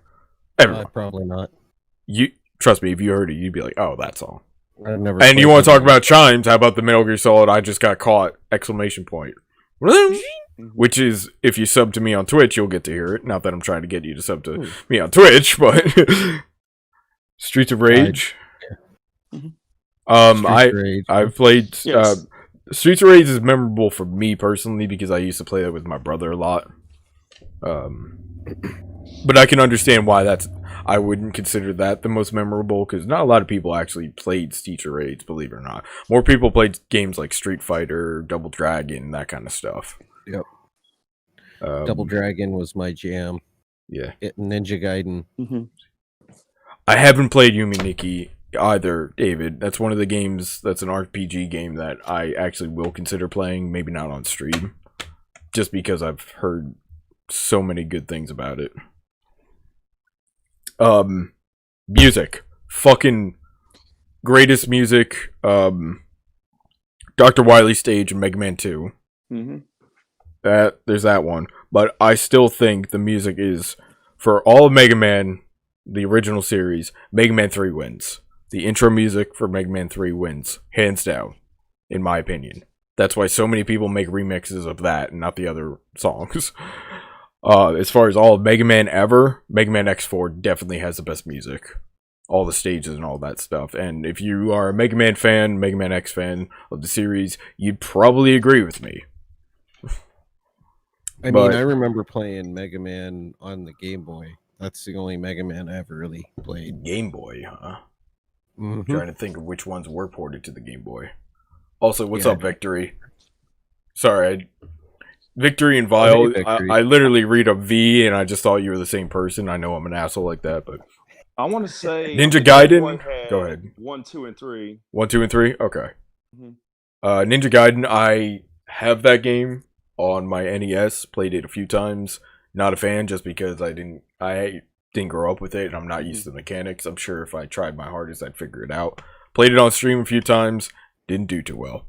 Everyone. Probably not. You trust me, if you heard it, you'd be like, "Oh, that song." I've never. And you want to talk about chimes? How about the Metal Gear Solid I just got caught! Exclamation point. Which is, if you sub to me on Twitch, you'll get to hear it. Not that I'm trying to get you to sub to me on Twitch, but Streets of Rage. I've played Streets of Rage is memorable for me personally because I used to play that with my brother a lot. But I can understand why I wouldn't consider that the most memorable because not a lot of people actually played Streets of Rage, believe it or not. More people played games like Street Fighter, Double Dragon, that kind of stuff. Yep. Double Dragon was my jam. Yeah. Ninja Gaiden. Mm-hmm. I haven't played Yumi Nikki either, David. That's one of the games that's an RPG game that I actually will consider playing, maybe not on stream, just because I've heard so many good things about it. Music. Fucking greatest music. Dr. Wily's stage in Mega Man 2. Mm-hmm. There's that one. But I still think the music is, for all of Mega Man, the original series, Mega Man 3 wins. The intro music for Mega Man 3 wins. Hands down. In my opinion. That's why so many people make remixes of that and not the other songs. As far as all of Mega Man ever, Mega Man X4 definitely has the best music. All the stages and all that stuff. And if you are a Mega Man fan, Mega Man X fan of the series, you'd probably agree with me. I mean, I remember playing Mega Man on the Game Boy. That's the only Mega Man I ever really played. Game Boy, huh? Mm-hmm. I'm trying to think of which ones were ported to the Game Boy. Also, what's up, Victory? Sorry, Victory and Vile. Hey, Victory. I literally read a V, and I just thought you were the same person. I know I'm an asshole like that, but I want to say Ninja Gaiden. Go ahead. 1, 2, and 3. 1, 2, and 3. Okay. Mm-hmm. Ninja Gaiden. I have that game on my NES. Played it a few times. Not a fan, just because I didn't grow up with it, and I'm not used to the mechanics. I'm sure if I tried my hardest, I'd figure it out. Played it on stream a few times. Didn't do too well.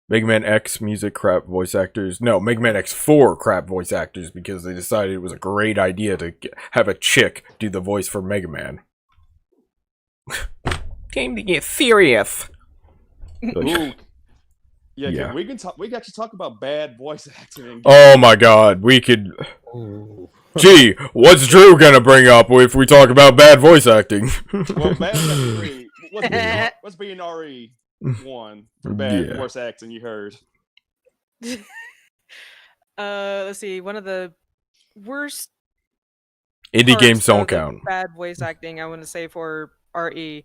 Mega Man X music crap voice actors. No, Mega Man X4 crap voice actors because they decided it was a great idea to have a chick do the voice for Mega Man. Came to get serious. Ooh. Yeah. We got to talk about bad voice acting. Oh my god, we could. Ooh. Gee, what's Drew gonna bring up if we talk about bad voice acting? Well, bad three. What's being RE1 for bad voice acting? You heard. Let's see. One of the worst indie games don't count. Bad voice acting. I want to say for RE.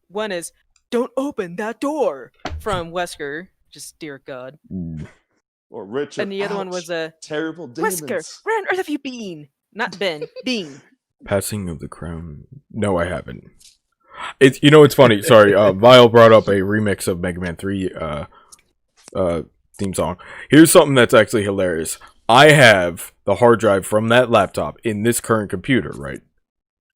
One is "Don't open that door" from Wesker. Just dear God. Or Richard. And the other one was a terrible demons. Wesker. Where on earth have you been? Not Ben. Bean. Passing of the Crown. No, I haven't. It's it's funny. Sorry, Vile brought up a remix of Mega Man 3 theme song. Here's something that's actually hilarious. I have the hard drive from that laptop in this current computer, right?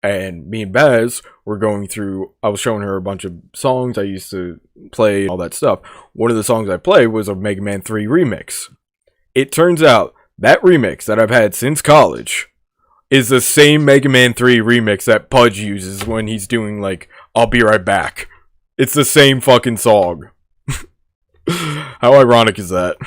And me and Baz were going through, I was showing her a bunch of songs I used to play, all that stuff. One of the songs I played was a Mega Man 3 remix. It turns out that remix that I've had since college is the same Mega Man 3 remix that Pudge uses when he's doing, like, I'll Be Right Back. It's the same fucking song. How ironic is that?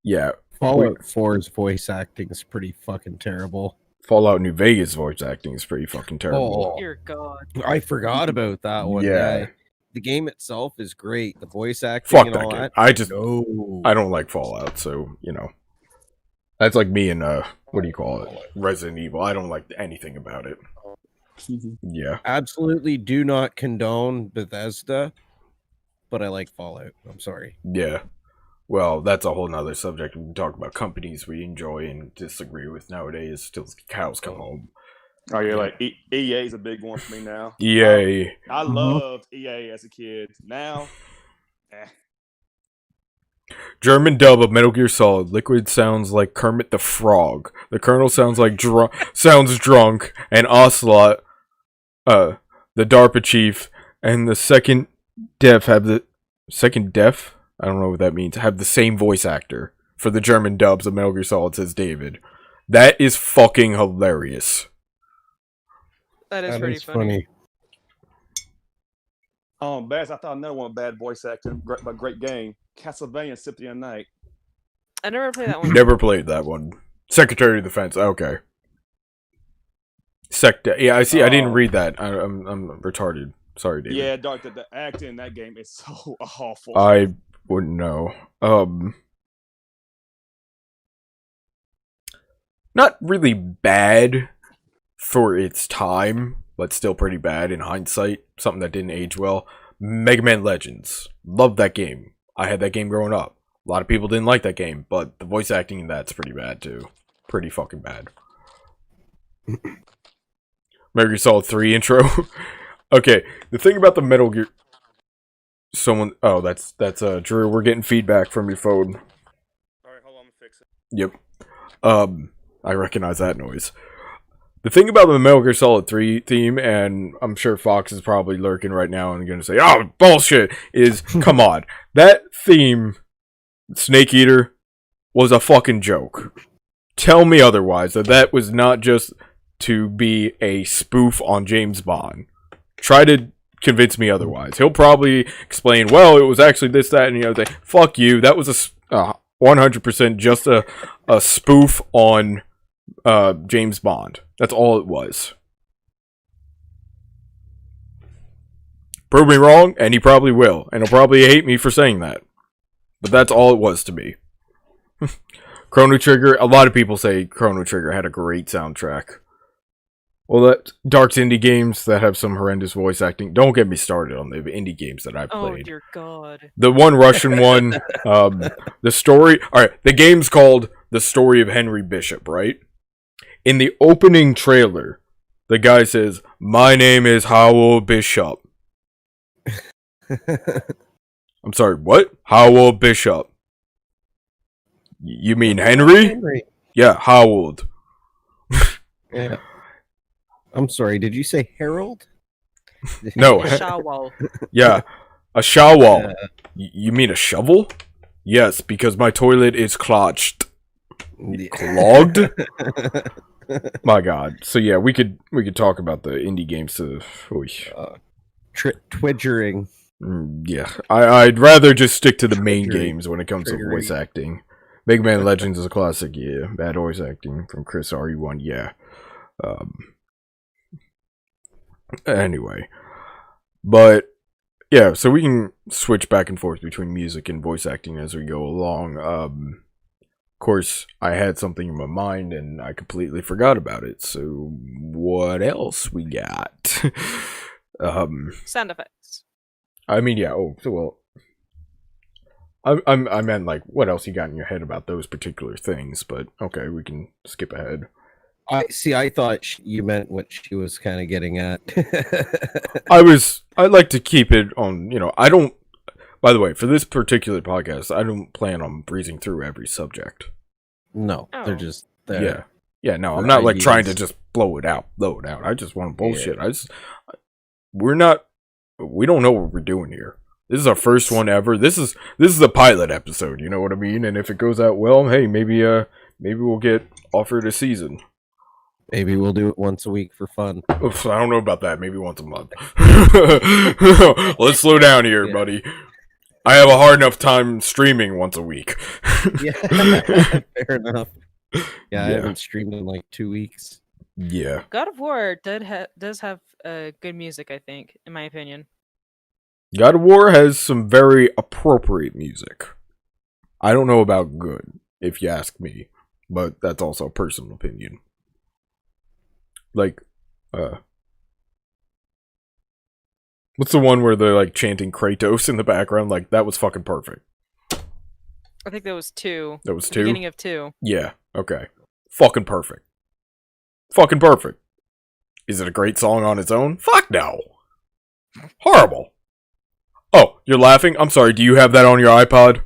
Yeah. Fallout 4's voice acting is pretty fucking terrible. Fallout New Vegas voice acting is pretty fucking terrible. Oh, dear God. I forgot about that one. Yeah. The game itself is great. The voice acting Fuck and that all game. that. I don't like Fallout, so, That's like me and, what do you call it? Resident Evil. I don't like anything about it. Yeah. Absolutely do not condone Bethesda, but I like Fallout. I'm sorry. Yeah. Well, that's a whole nother subject. We can talk about companies we enjoy and disagree with nowadays till cows come home. Oh, yeah, like EA is a big one for me now. EA. I loved EA as a kid. Now, German dub of Metal Gear Solid. Liquid sounds like Kermit the Frog. The Colonel sounds like sounds drunk, and Ocelot, the DARPA chief, and the second Def have the second Def. I don't know what that means. Have the same voice actor for the German dubs of Metal Gear Solid, says David. That is fucking hilarious. That is pretty funny. Baz, I thought another one bad voice acting, but great game. Castlevania Symphony of the Night. I never played that one. Never played that one. Secretary of Defense. Okay. Yeah, I see. I didn't read that. I'm retarded. Sorry, David. Yeah, Dark. The acting in that game is so awful. I wouldn't know. Not really bad for its time, but still pretty bad in hindsight. Something that didn't age well. Mega Man Legends. Loved that game. I had that game growing up. A lot of people didn't like that game, but the voice acting in that's pretty bad too. Pretty fucking bad. Metal Gear Solid 3 intro. Okay, the thing about the Metal Gear... Oh, that's Drew. We're getting feedback from your phone. Alright, hold on, I'm gonna fix it. Yep. I recognize that noise. The thing about the Metal Gear Solid 3 theme, and I'm sure Fox is probably lurking right now and going to say, oh, bullshit, is, come on. That theme, Snake Eater, was a fucking joke. Tell me otherwise, that was not just to be a spoof on James Bond. Try to convince me otherwise. He'll probably explain, well, it was actually this, that, and the other thing. Fuck you, that was a 100% just a spoof on James Bond. That's all it was. Prove me wrong, and he probably will. And he'll probably hate me for saying that. But that's all it was to me. Chrono Trigger, a lot of people say Chrono Trigger had a great soundtrack. Well, that Dark's indie games that have some horrendous voice acting. Don't get me started on the indie games that I've played. Oh, dear God. The one Russian one, the story... Alright, the game's called The Story of Henry Bishop, right? In the opening trailer, the guy says, my name is Howell Bishop. I'm sorry, what? Howell Bishop. You mean Henry? Henry. Yeah, Howell. Yeah. I'm sorry, did you say Harold? No. Shawwal. Yeah, a shawwal. You mean a shovel? Yes, because my toilet is clogged. Clogged? My God. So yeah, we could talk about the indie games to Twidgering. Yeah, I'd rather just stick to the main games when it comes to voice acting. Mega Man Legends is a classic, yeah. Bad voice acting from Chris RE1, yeah. Anyway, but yeah, so we can switch back and forth between music and voice acting as we go along. Of course, I had something in my mind and I completely forgot about it. So what else we got? Sound effects. I mean, yeah. Oh, so well. I meant like what else you got in your head about those particular things, but okay, we can skip ahead. I thought you meant what she was kind of getting at. I'd like to keep it on, I don't, by the way, for this particular podcast, I don't plan on breezing through every subject. No, they're just there. Yeah, no, I'm not like trying to just blow it out. I just want to bullshit. Yeah. We don't know what we're doing here. This is our first one ever. This is a pilot episode, you know what I mean? And if it goes out well, hey, maybe we'll get offered a season. Maybe we'll do it once a week for fun. Oof, I don't know about that. Maybe once a month. Let's slow down here, buddy. I have a hard enough time streaming once a week. Yeah, fair enough. Yeah, I haven't streamed in like 2 weeks. Yeah. God of War does have good music, I think, in my opinion. God of War has some very appropriate music. I don't know about good, if you ask me, but that's also a personal opinion. Like, what's the one where they're like chanting Kratos in the background? Like, that was fucking perfect. I think that was 2. That was The 2? beginning of 2. Yeah, okay. Fucking perfect. Fucking perfect. Is it a great song on its own? Fuck no. Horrible. Oh, you're laughing? I'm sorry, do you have that on your iPod?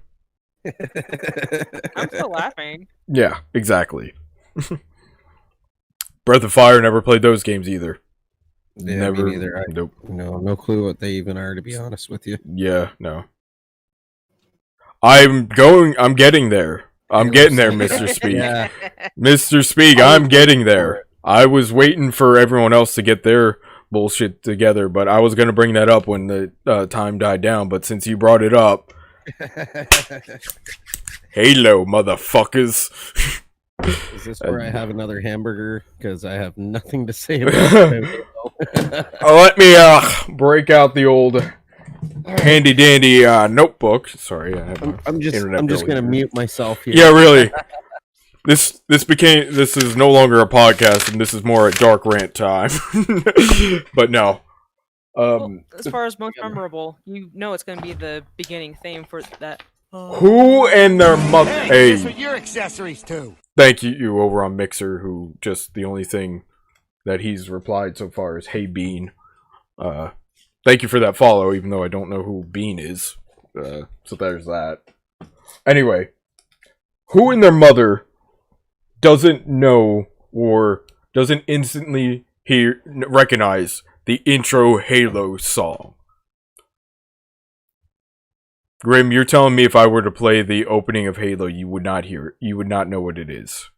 I'm still laughing. Yeah, exactly. Breath of Fire, never played those games either. Yeah, never. Me neither. Nope. No clue what they even are, to be honest with you. Yeah, no. I'm getting there. I'm getting there, Mr. Speak. Yeah. Mr. Speak, I'm getting there. I was waiting for everyone else to get their bullshit together, but I was going to bring that up when the time died down, but since you brought it up... Halo, motherfuckers. Is this where I have another hamburger? Because I have nothing to say about it. Let me break out the old handy dandy notebook. Sorry, I'm just gonna mute myself here. Yeah, really. This is no longer a podcast, and this is more a dark rant time. But no. Well, as far as most memorable, it's going to be the beginning theme for that. Who and their mother? Hey, guess what your accessories too? Thank you over on Mixer, who just the only thing that he's replied so far is "Hey Bean." Thank you for that follow, even though I don't know who Bean is. So there's that. Anyway, who and their mother doesn't know or doesn't instantly recognize the intro Halo song? Grim, you're telling me if I were to play the opening of Halo, you would not hear it. You would not know what it is.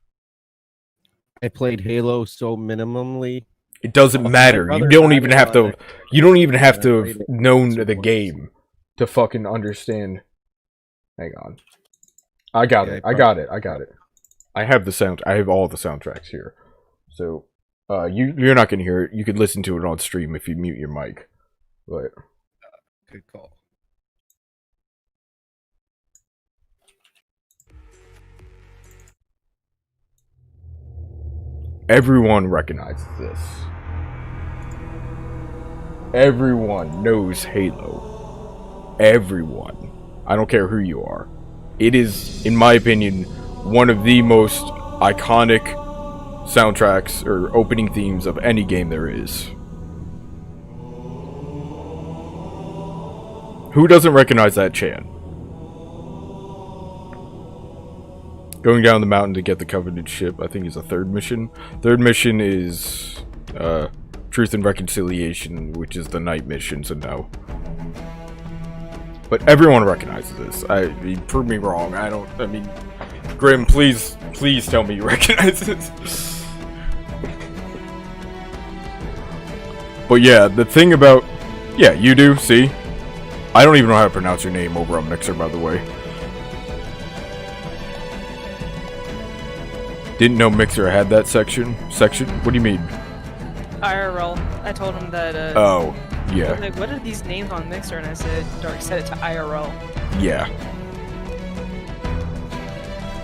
I played Halo so minimally. It doesn't matter. You don't even have to. You don't even have to have known the game to fucking understand. Hang on. I got it. I got it. I have the sound. I have all the soundtracks here. So, you're not gonna hear it. You could listen to it on stream if you mute your mic. But good call. Everyone recognizes this. Everyone knows Halo. Everyone. I don't care who you are. It is, in my opinion, one of the most iconic soundtracks or opening themes of any game there is. Who doesn't recognize that chant? Going down the mountain to get the Covenant ship, I think, is a third mission. Third mission is Truth and Reconciliation, which is the night mission, so no. But everyone recognizes this. Prove me wrong. I mean, Grim, please tell me you recognize this. But yeah, the thing about... Yeah, you do, see? I don't even know how to pronounce your name over on Mixer, by the way. Didn't know Mixer had that section? What do you mean? IRL. I told him that, Oh, yeah. I was like, what are these names on Mixer? And I said, Dark set it to IRL. Yeah.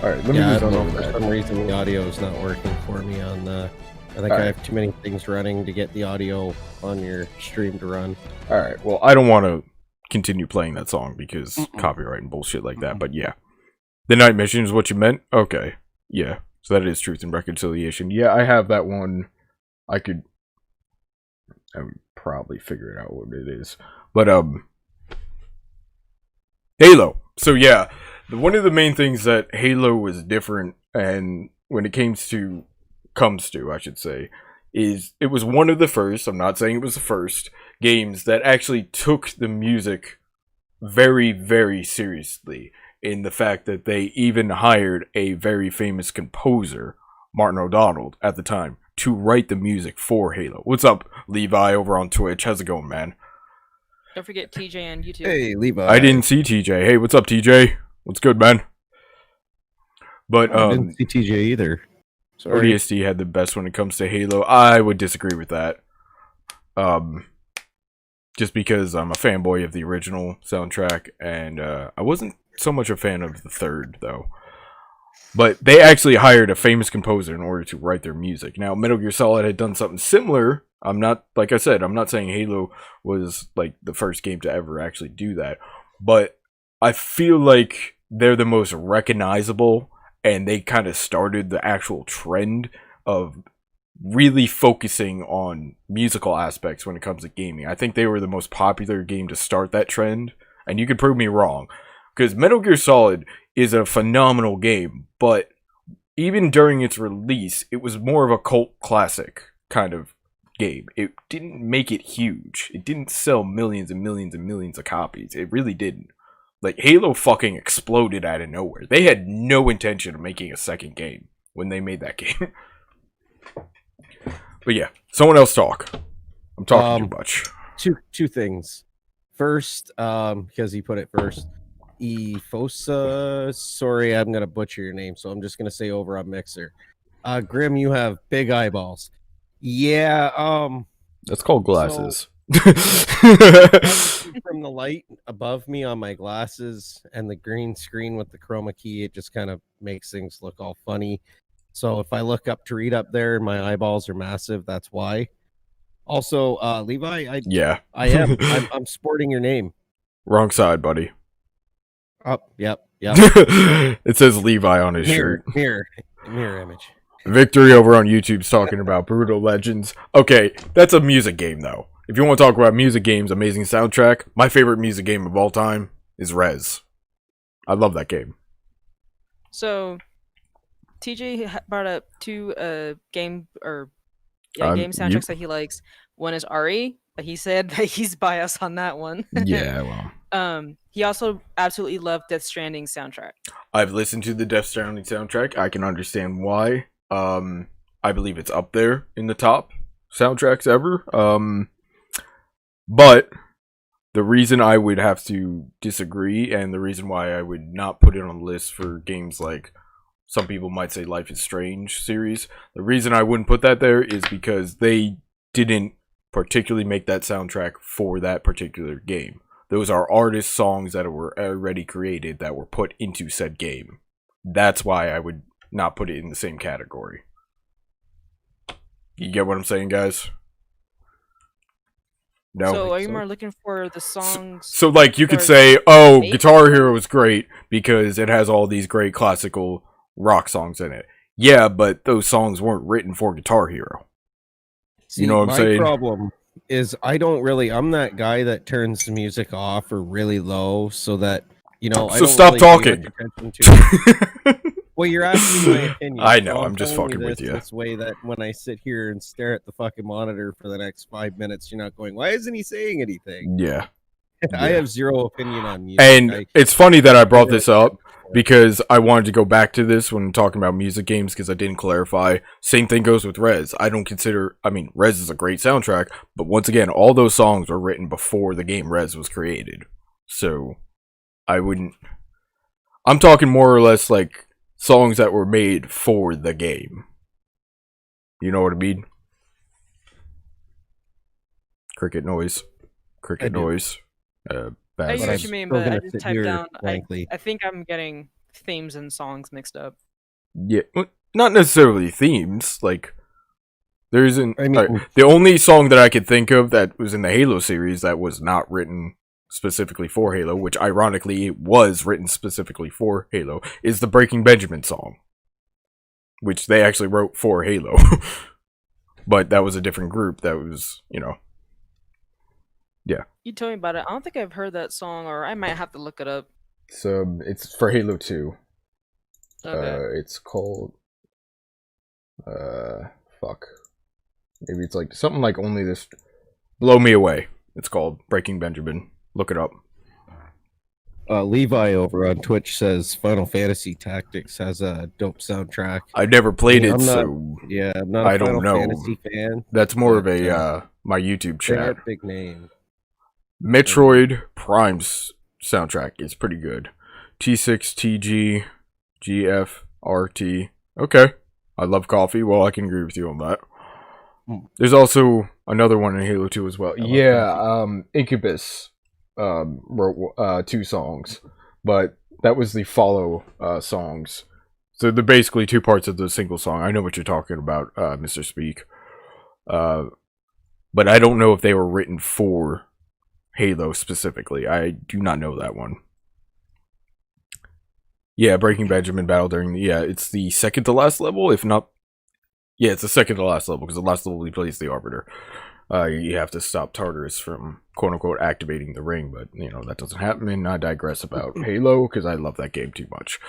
Alright, let me I just don't know. over For that. some reason, the audio is not working for me on the... I think I have too many things running to get the audio on your stream to run. Alright, well, I don't want to continue playing that song because copyright and bullshit like that, but yeah. The night mission is what you meant? Okay. Yeah. So that is Truth and Reconciliation. Yeah, I have that one. I would probably figure it out what it is. But, Halo. So yeah, one of the main things that Halo was different, and when it comes to, I should say, is it was one of the first, I'm not saying it was the first, games that actually took the music very, very seriously, in the fact that they even hired a very famous composer, Martin O'Donnell, at the time, to write the music for Halo. What's up, Levi, over on Twitch? How's it going, man? Don't forget TJ on YouTube. Hey, Levi. I didn't see TJ. Hey, what's up, TJ? What's good, man? But, I didn't see TJ either. Sorry. ODST had the best when it comes to Halo. I would disagree with that. Just because I'm a fanboy of the original soundtrack, and I wasn't so much a fan of the third, though. But they actually hired a famous composer in order to write their music. Now, Metal Gear Solid had done something similar. I'm not, like I said, I'm not saying Halo was like the first game to ever actually do that. But I feel like they're the most recognizable, and they kind of started the actual trend of really focusing on musical aspects when it comes to gaming. I think they were the most popular game to start that trend, and you can prove me wrong. Because Metal Gear Solid is a phenomenal game, but even during its release, it was more of a cult classic kind of game. It didn't make it huge. It didn't sell millions and millions and millions of copies. It really didn't. Like, Halo fucking exploded out of nowhere. They had no intention of making a second game when they made that game. But yeah, someone else talk. I'm talking too much. Two things. First, because he put it first, Efosa. Sorry, I'm gonna butcher your name, so I'm just gonna say over on Mixer. Grim, you have big eyeballs. Yeah. That's called glasses. From the light above me on my glasses and the green screen with the chroma key, it just kind of makes things look all funny. So if I look up to read up there, my eyeballs are massive. That's why. Also, Levi, yeah, I'm sporting your name. Wrong side, buddy. Oh, yep. It says Levi on his shirt. Mirror image. Victory over on YouTube's talking about Brutal Legends. Okay, that's a music game, though. If you want to talk about music games, amazing soundtrack, my favorite music game of all time is Rez. I love that game. So, TJ brought up two game soundtracks that he likes. One is RE, but he said that he's biased on that one. Yeah, well. He also absolutely loved Death Stranding soundtrack. I've listened to the Death Stranding soundtrack. I can understand why. I believe it's up there in the top soundtracks ever. But the reason I would have to disagree, and the reason why I would not put it on the list for games like some people might say Life is Strange series, the reason I wouldn't put that there is because they didn't particularly make that soundtrack for that particular game. Those are artist songs that were already created that were put into said game. That's why I would not put it in the same category. You get what I'm saying, guys? No. So are you more looking for the songs? So like you could say, oh, Guitar Hero is great because it has all these great classical rock songs in it. Yeah, but those songs weren't written for Guitar Hero. See, you know what I'm saying? My problem is I'm that guy that turns the music off or really low so that, I so don't stop really talking. pay much attention to it. Well, you're asking my opinion. I know, so I'm just telling fucking with you. This way that when I sit here and stare at the fucking monitor for the next 5 minutes, you're not going, why isn't he saying anything? Yeah. I have zero opinion on music. And it's funny that I brought this up because I wanted to go back to this when talking about music games because I didn't clarify. Same thing goes with Rez. Rez is a great soundtrack, but once again, all those songs were written before the game Rez was created. So, I'm talking more or less like songs that were made for the game. You know what I mean? Cricket noise. Cricket noise. I know what you mean, but I just typed down. I think I'm getting themes and songs mixed up. Yeah, not necessarily themes. Like, there isn't. the only song that I could think of that was in the Halo series that was not written specifically for Halo, which ironically it was written specifically for Halo, is the Breaking Benjamin song, which they actually wrote for Halo. But that was a different group that was, yeah. You told me about it. I don't think I've heard that song, or I might have to look it up. So it's for Halo 2. Okay. It's called fuck. Maybe it's like something like Only This Blow Me Away. It's called Breaking Benjamin. Look it up. Levi over on Twitch says Final Fantasy Tactics has a dope soundtrack. I've never played it, I'm not I a don't Final know. Fantasy fan. That's more of a my YouTube They chat. are big name. Metroid Prime's soundtrack is pretty good. T6 TG GF RT. Okay. I love coffee. Well, I can agree with you on that. There's also another one in Halo 2 as well. Yeah, Incubus wrote 2 songs, but that was the follow songs. So they're basically 2 parts of the single song. I know what you're talking about, Mr. Speak. But I don't know if they were written for Halo specifically. I do not know that one. Yeah, Breaking Benjamin battle during the... Yeah, it's the second to last level, if not... Yeah, it's the second to last level, because the last level he plays the Arbiter. You have to stop Tartarus from, quote-unquote, activating the ring, but, that doesn't happen, and I digress about Halo, because I love that game too much.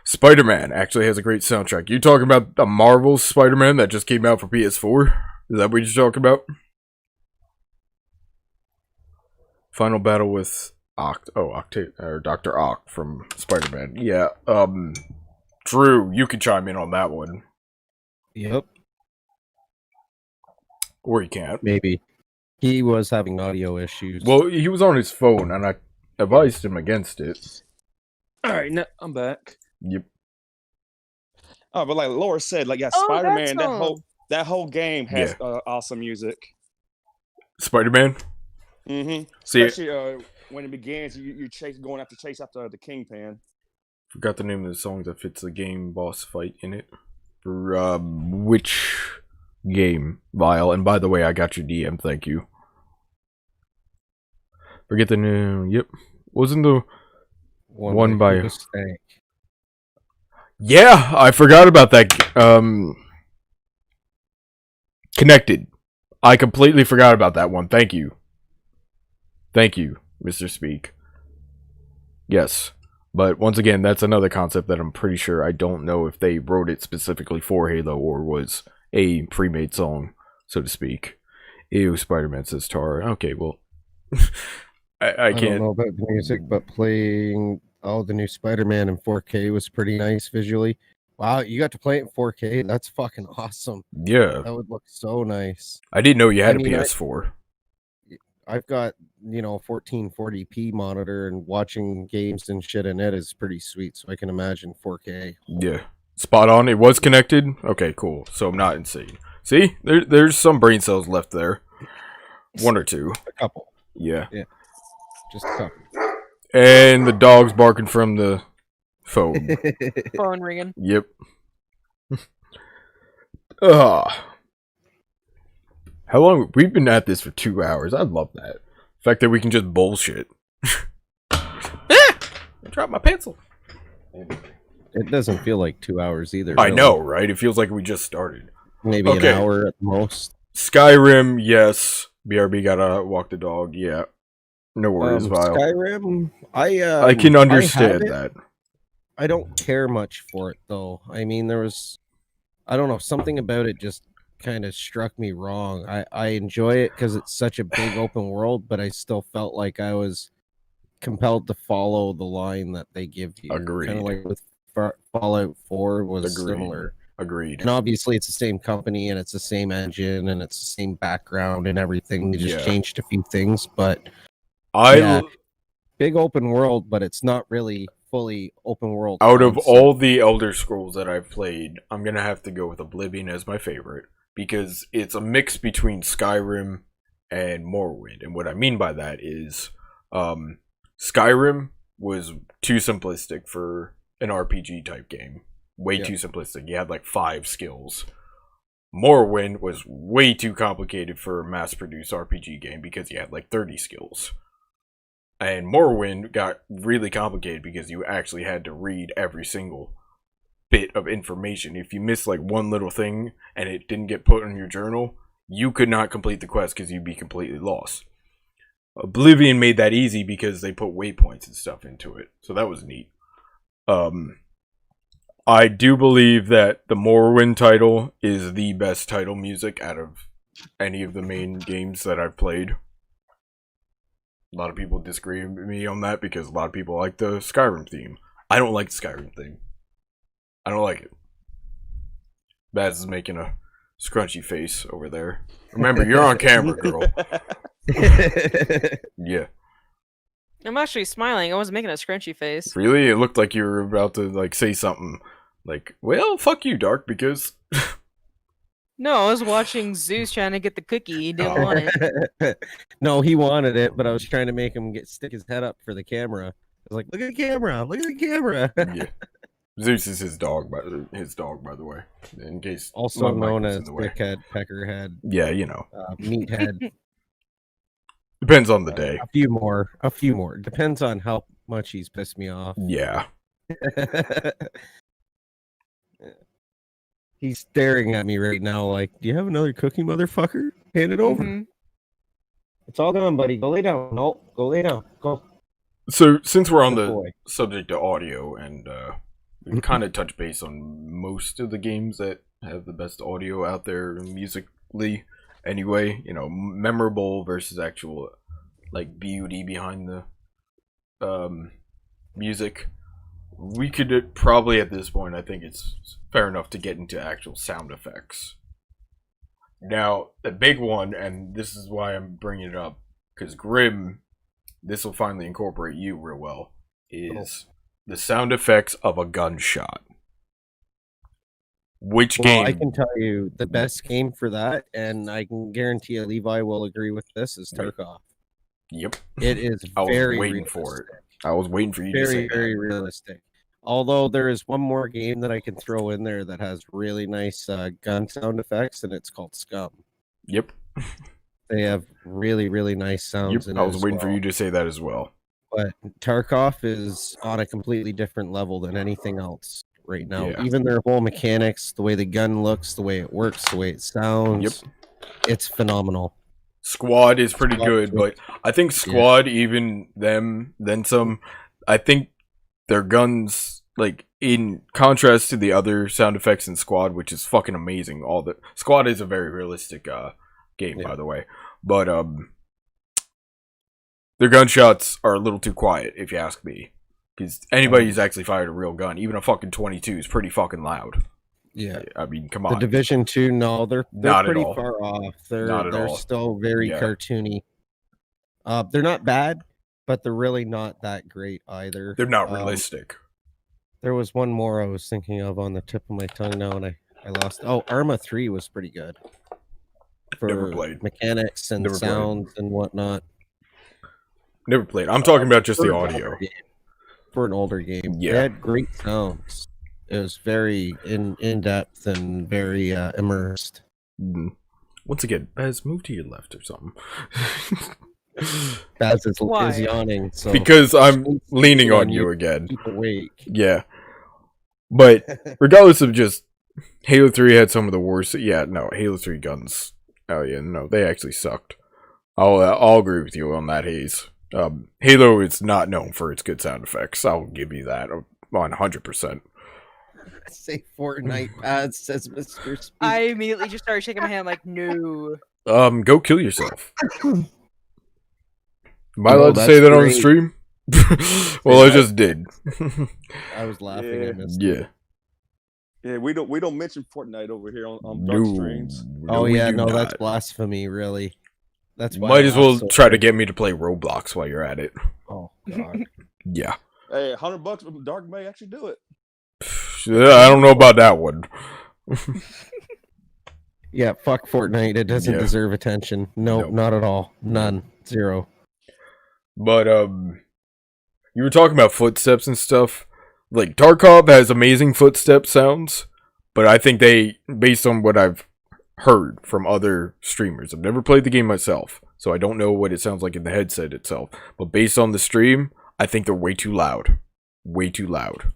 Spider-Man actually has a great soundtrack. You talking about the Marvel Spider-Man that just came out for PS4? Is that what you're talking about? Final battle with Dr. Ock from Spider-Man. Yeah, Drew, you can chime in on that one. Yep. Or he can't. Maybe. He was having audio issues. Well, he was on his phone, and I advised him against it. Alright, I'm back. Yep. Oh, but like Laura said, Spider-Man, that whole game has awesome music. Spider-Man? Mm-hmm. See, especially when it begins, you going chase after the Kingpin. Forgot the name of the song that fits the game boss fight in it. For which game, Vile? And by the way, I got your DM. Thank you. Forget the name. Yep, wasn't the one by? Yeah, I forgot about that. Connected. I completely forgot about that one. Thank you. Thank you, Mr. Speak. Yes. But once again, that's another concept that I'm pretty sure I don't know if they wrote it specifically for Halo or was a pre-made song, so to speak. Ew, Spider-Man says Tara. Okay, well, I can't. I don't know about the music, but playing all the new Spider-Man in 4K was pretty nice visually. Wow, you got to play it in 4K? That's fucking awesome. Yeah. That would look so nice. I didn't know you had a PS4. I've got, 1440p monitor, and watching games and shit in it is pretty sweet, so I can imagine 4K. Yeah. Spot on. It was connected? Okay, cool. So I'm not insane. See? There's some brain cells left there. 1 or 2. A couple. Yeah. Yeah. Just a couple. And the dog's barking from the phone. Phone ringing. Yep. How long? We've been at this for 2 hours. I love that. The fact that we can just bullshit. I dropped my pencil. It doesn't feel like 2 hours either. I know, right? It feels like we just started. Maybe an hour at most. Skyrim, yes. BRB gotta walk the dog, yeah. No worries, Vile. Skyrim, I can understand that. I don't care much for it though. I mean, there was, I don't know, something about it just kind of struck me wrong. I enjoy it because it's such a big open world, but I still felt like I was compelled to follow the line that they give you. Agreed. Kind of like with Fallout 4 was Agreed. similar. Agreed. And obviously it's the same company and it's the same engine and it's the same background and everything. They just changed a few things, but big open world, but it's not really fully open world. Out of all the Elder Scrolls that I've played, I'm gonna have to go with Oblivion as my favorite because it's a mix between Skyrim and Morrowind. And what I mean by that is Skyrim was too simplistic for an RPG type game. Way too simplistic. You had like 5 skills. Morrowind was way too complicated for a mass-produced RPG game because you had like 30 skills. And Morrowind got really complicated because you actually had to read every single bit of information. If you missed like one little thing and it didn't get put in your journal, you could not complete the quest because you'd be completely lost. Oblivion made that easy because they put waypoints and stuff into it. So that was neat. I do believe that the Morrowind title is the best title music out of any of the main games that I've played. A lot of people disagree with me on that because a lot of people like the Skyrim theme. I don't like the Skyrim theme. I don't like it. Baz is making a scrunchy face over there. Remember, you're on camera, girl. Yeah. I'm actually smiling. I wasn't making a scrunchy face. Really? It looked like you were about to like say something like, well, fuck you, Dark, because... No, I was watching Zeus trying to get the cookie. He didn't want it. No, he wanted it, but I was trying to make him stick his head up for the camera. I was like, look at the camera, look at the camera. Yeah. Zeus is his dog, by the way. In case... Also known as dickhead, peckerhead. Yeah, you know. Meathead. Depends on the day. A few more. Depends on how much he's pissed me off. Yeah. He's staring at me right now like, do you have another cookie, motherfucker? Hand it over. Mm-hmm. It's all gone, buddy. Go lay down. No, go lay down. Go. So, since we're on the subject of audio, and we kind of touch base on most of the games that have the best audio out there musically, anyway, you know, memorable versus actual, like, beauty behind the music. We could probably, at this point, I think it's fair enough to get into actual sound effects. Now, the big one, and this is why I'm bringing it up, because Grim, this will finally incorporate you real well, is the sound effects of a gunshot. Which game? I can tell you the best game for that, and I can guarantee you Levi will agree with this, is Tarkov. Yep. It is I was very waiting realistic. for it. I was waiting for you to say that. Very realistic. Although there is one more game that I can throw in there that has really nice gun sound effects, and it's called Scum. Yep. They have really nice sounds. Yep. I was waiting for you to say that as well. But Tarkov is on a completely different level than anything else right now. Yeah. Even their whole mechanics, the way the gun looks, the way it works, the way it sounds. Yep. It's phenomenal. Squad is pretty good, but I think Squad, even them, then some, I think their guns, like, in contrast to the other sound effects in Squad, which is fucking amazing. Squad is a very realistic game, by the way. But their gunshots are a little too quiet, if you ask me. Because anybody who's actually fired a real gun, even a fucking 22, is pretty fucking loud. Yeah, I mean, come on. The Division 2, no, they're pretty far off. They're still very cartoony. They're not bad, but they're really not that great either. They're not realistic. There was one more I was thinking of on the tip of my tongue now, and I lost. Oh, Arma 3 was pretty good. For Never played. Mechanics and sounds and whatnot. Never played. I'm talking about just the audio. For an older game. Yeah. It had great sounds. It was very in-depth and very immersed. Once again, Baz, move to your left or something. Baz is yawning. So because I'm leaning on you again. Keep awake. Yeah. But regardless of just Halo 3 had some of the worst. Yeah, no, Halo 3 guns. Oh yeah, no, they actually sucked. I'll agree with you on that, Hayes. Halo is not known for its good sound effects. I'll give you that. on 100%. Say Fortnite pads, says Mr. Speak. I immediately just started shaking my hand like, no. Go kill yourself. Am I allowed to say that on the stream? Well, I just did. I was laughing at this. Yeah. Yeah, we don't mention Fortnite over here on dark streams. No, that's blasphemy, really. That's why might as well try to get me to play Roblox while you're at it. Oh God. Yeah. Hey, $100 from Dark may actually do it. I don't know about that one. Yeah, fuck Fortnite. It doesn't deserve attention. Nope, not at all. None. Zero. But you were talking about footsteps and stuff. Like, Tarkov has amazing footstep sounds, but I think they, based on what I've heard from other streamers, I've never played the game myself, so I don't know what it sounds like in the headset itself, but based on the stream, I think they're way too loud. Way too loud.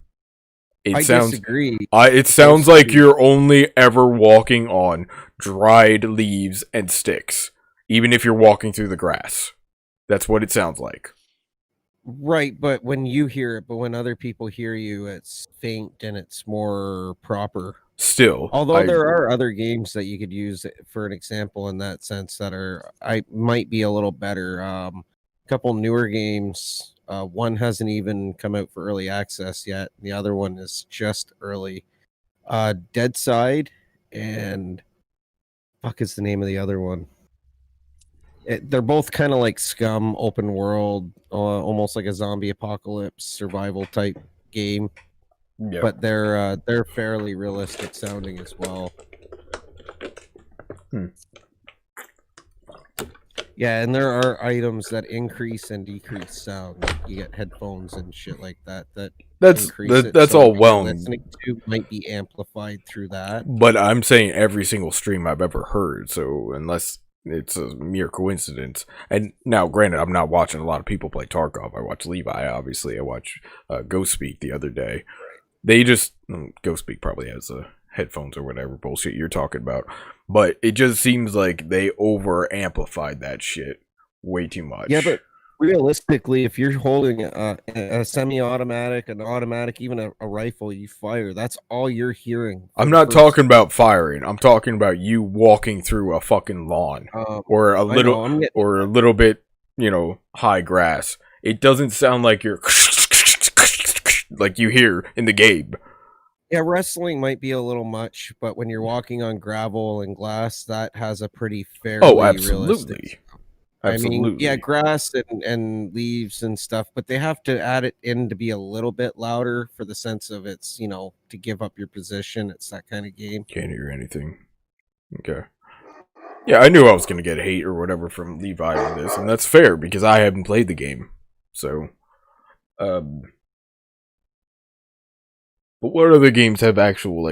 I disagree. It sounds like you're only ever walking on dried leaves and sticks, even if you're walking through the grass. That's what it sounds like. Right, but when you hear it, but when other people hear you, it's faint and it's more proper. Still. Although there are other games that you could use for an example in that sense that might be a little better. A couple newer games. One hasn't even come out for early access yet. The other one is just early. Dead Side and fuck is the name of the other one? They're both kind of like Scum, open world, almost like a zombie apocalypse survival type game. Yeah. But they're fairly realistic sounding as well. Yeah, and there are items that increase and decrease sound. Like you get headphones and shit like that. That's all well. Listening to might be amplified through that. But I'm saying every single stream I've ever heard. So unless it's a mere coincidence, and now granted, I'm not watching a lot of people play Tarkov. I watch Levi, obviously. I watch Ghost Speak the other day. They just Ghost Speak probably has headphones or whatever bullshit you're talking about. But it just seems like they over amplified that shit way too much. Yeah, but realistically, if you're holding a semi-automatic, an automatic, even a rifle, you fire. That's all you're hearing. I'm not talking about firing. I'm talking about you walking through a fucking lawn or a little bit, high grass. It doesn't sound like you're like you hear in the game. Yeah, wrestling might be a little much, but when you're walking on gravel and glass, that has a pretty fairly realistic. Absolutely. I mean, yeah, grass and leaves and stuff, but they have to add it in to be a little bit louder for the sense of it's, to give up your position. It's that kind of game. Can't hear anything. Okay. Yeah, I knew I was going to get hate or whatever from Levi on this, and that's fair because I haven't played the game. So, but what other games have actual,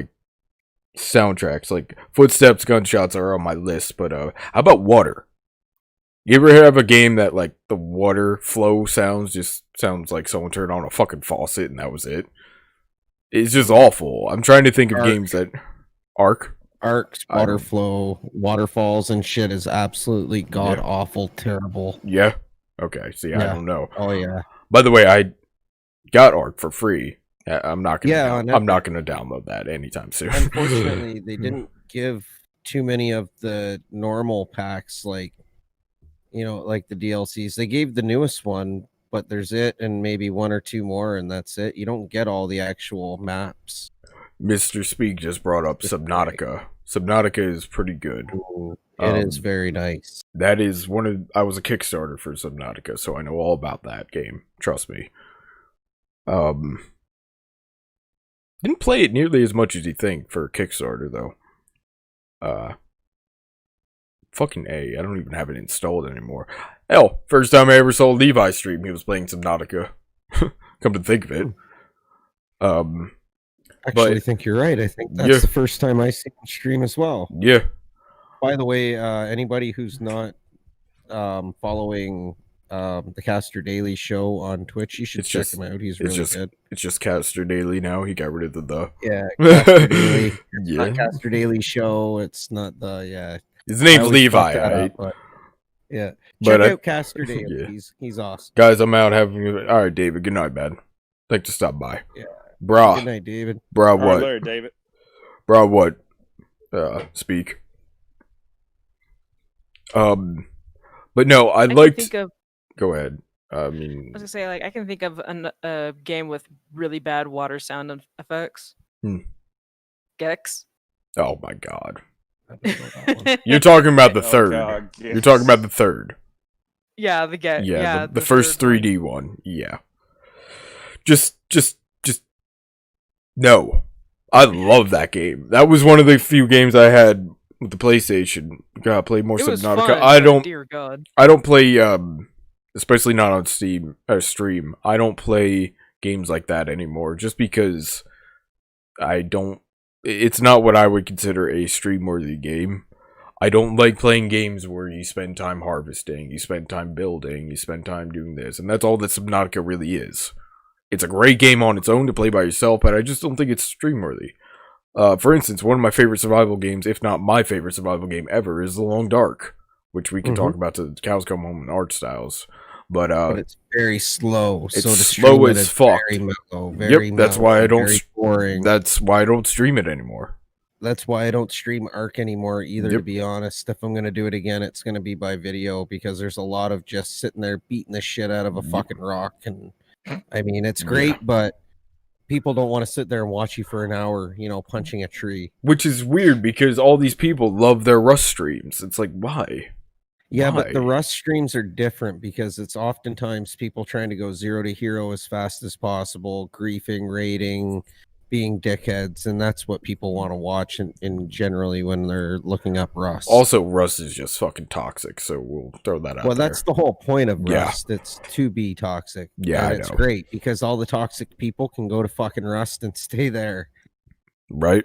soundtracks? Like, Footsteps, Gunshots are on my list, but, how about Water? You ever have a game that, the water flow just sounds like someone turned on a fucking faucet and that was it? It's just awful. I'm trying to think of games that... Arcs, water flow, waterfalls and shit is absolutely god-awful, terrible. Yeah? Okay, see, I don't know. Oh, yeah. By the way, I got Arc for free. I'm not gonna download that anytime soon. Unfortunately, they didn't give too many of the normal packs, like the DLCs. They gave the newest one, but there's it and maybe one or two more, and that's it. You don't get all the actual maps. Mr. Speak just brought up Subnautica. Subnautica is pretty good. Ooh, it is very nice. That is I was a Kickstarter for Subnautica, so I know all about that game. Trust me. Didn't play it nearly as much as you think for Kickstarter, though. Fucking A. I don't even have it installed anymore. Hell, first time I ever saw Levi stream, he was playing Subnautica. Come to think of it. Actually, I think you're right. I think that's the first time I see him stream as well. Yeah. By the way, anybody who's not following the Caster Daily show on Twitch, you should check him out. He's really good. It's just Caster Daily now. He got rid of the. Yeah, Caster Daily. It's not Caster Daily show. It's not the His name's Levi, right? Yeah, check out Caster Daily. Yeah. He's awesome. Guys, I'm out having. All right, David. Good night, man. Thanks to stop by. Yeah. Bruh. Good night, David. Bruh, All what? right, later, David. Bruh, what? Speak. But no, I liked. Think of, Go ahead. I I mean, was gonna say, like, I can think of a game with really bad water sound effects. Gex. oh my god. I don't know that one. You're talking about the Oh, third. God, You're talking about the third. Yeah, the Gex. Yeah, Yeah, the first third one. 3D one. Yeah. Just no. I love that game. That was one of the few games I had with the PlayStation. Gotta play more It was Subnautica. fun, I but don't. Dear God. I don't play. Especially not on Steam or stream. I don't play games like that anymore. Just because I don't. It's not what I would consider a stream-worthy game. I don't like playing games where you spend time harvesting, you spend time building, you spend time doing this, and that's all that Subnautica really is. It's a great game on its own to play by yourself, but I just don't think it's stream-worthy. For instance, one of my favorite survival games, if not my favorite survival game ever, is The Long Dark, which we can talk about till the cows come home in art styles. But it's very slow. It's so to slow stream as it's fuck. Very mellow, very that's mellow, why I don't. very boring. That's why I don't stream it anymore. That's why I don't stream Ark anymore either. Yep. To be honest, if I'm gonna do it again, it's gonna be by video because there's a lot of just sitting there beating the shit out of a fucking rock, and I mean it's great, but people don't want to sit there and watch you for an hour, punching a tree. Which is weird because all these people love their Rust streams. It's like, why? Yeah, Why? but the Rust streams are different because it's oftentimes people trying to go 0 to hero as fast as possible, griefing, raiding, being dickheads, and that's what people want to watch in generally when they're looking up Rust. Also, Rust is just fucking toxic, so we'll throw that out Well, there. that's the whole point of Yeah. Rust. It's to be toxic. Yeah, and I it's know. great because all the toxic people can go to fucking Rust and stay there. Right?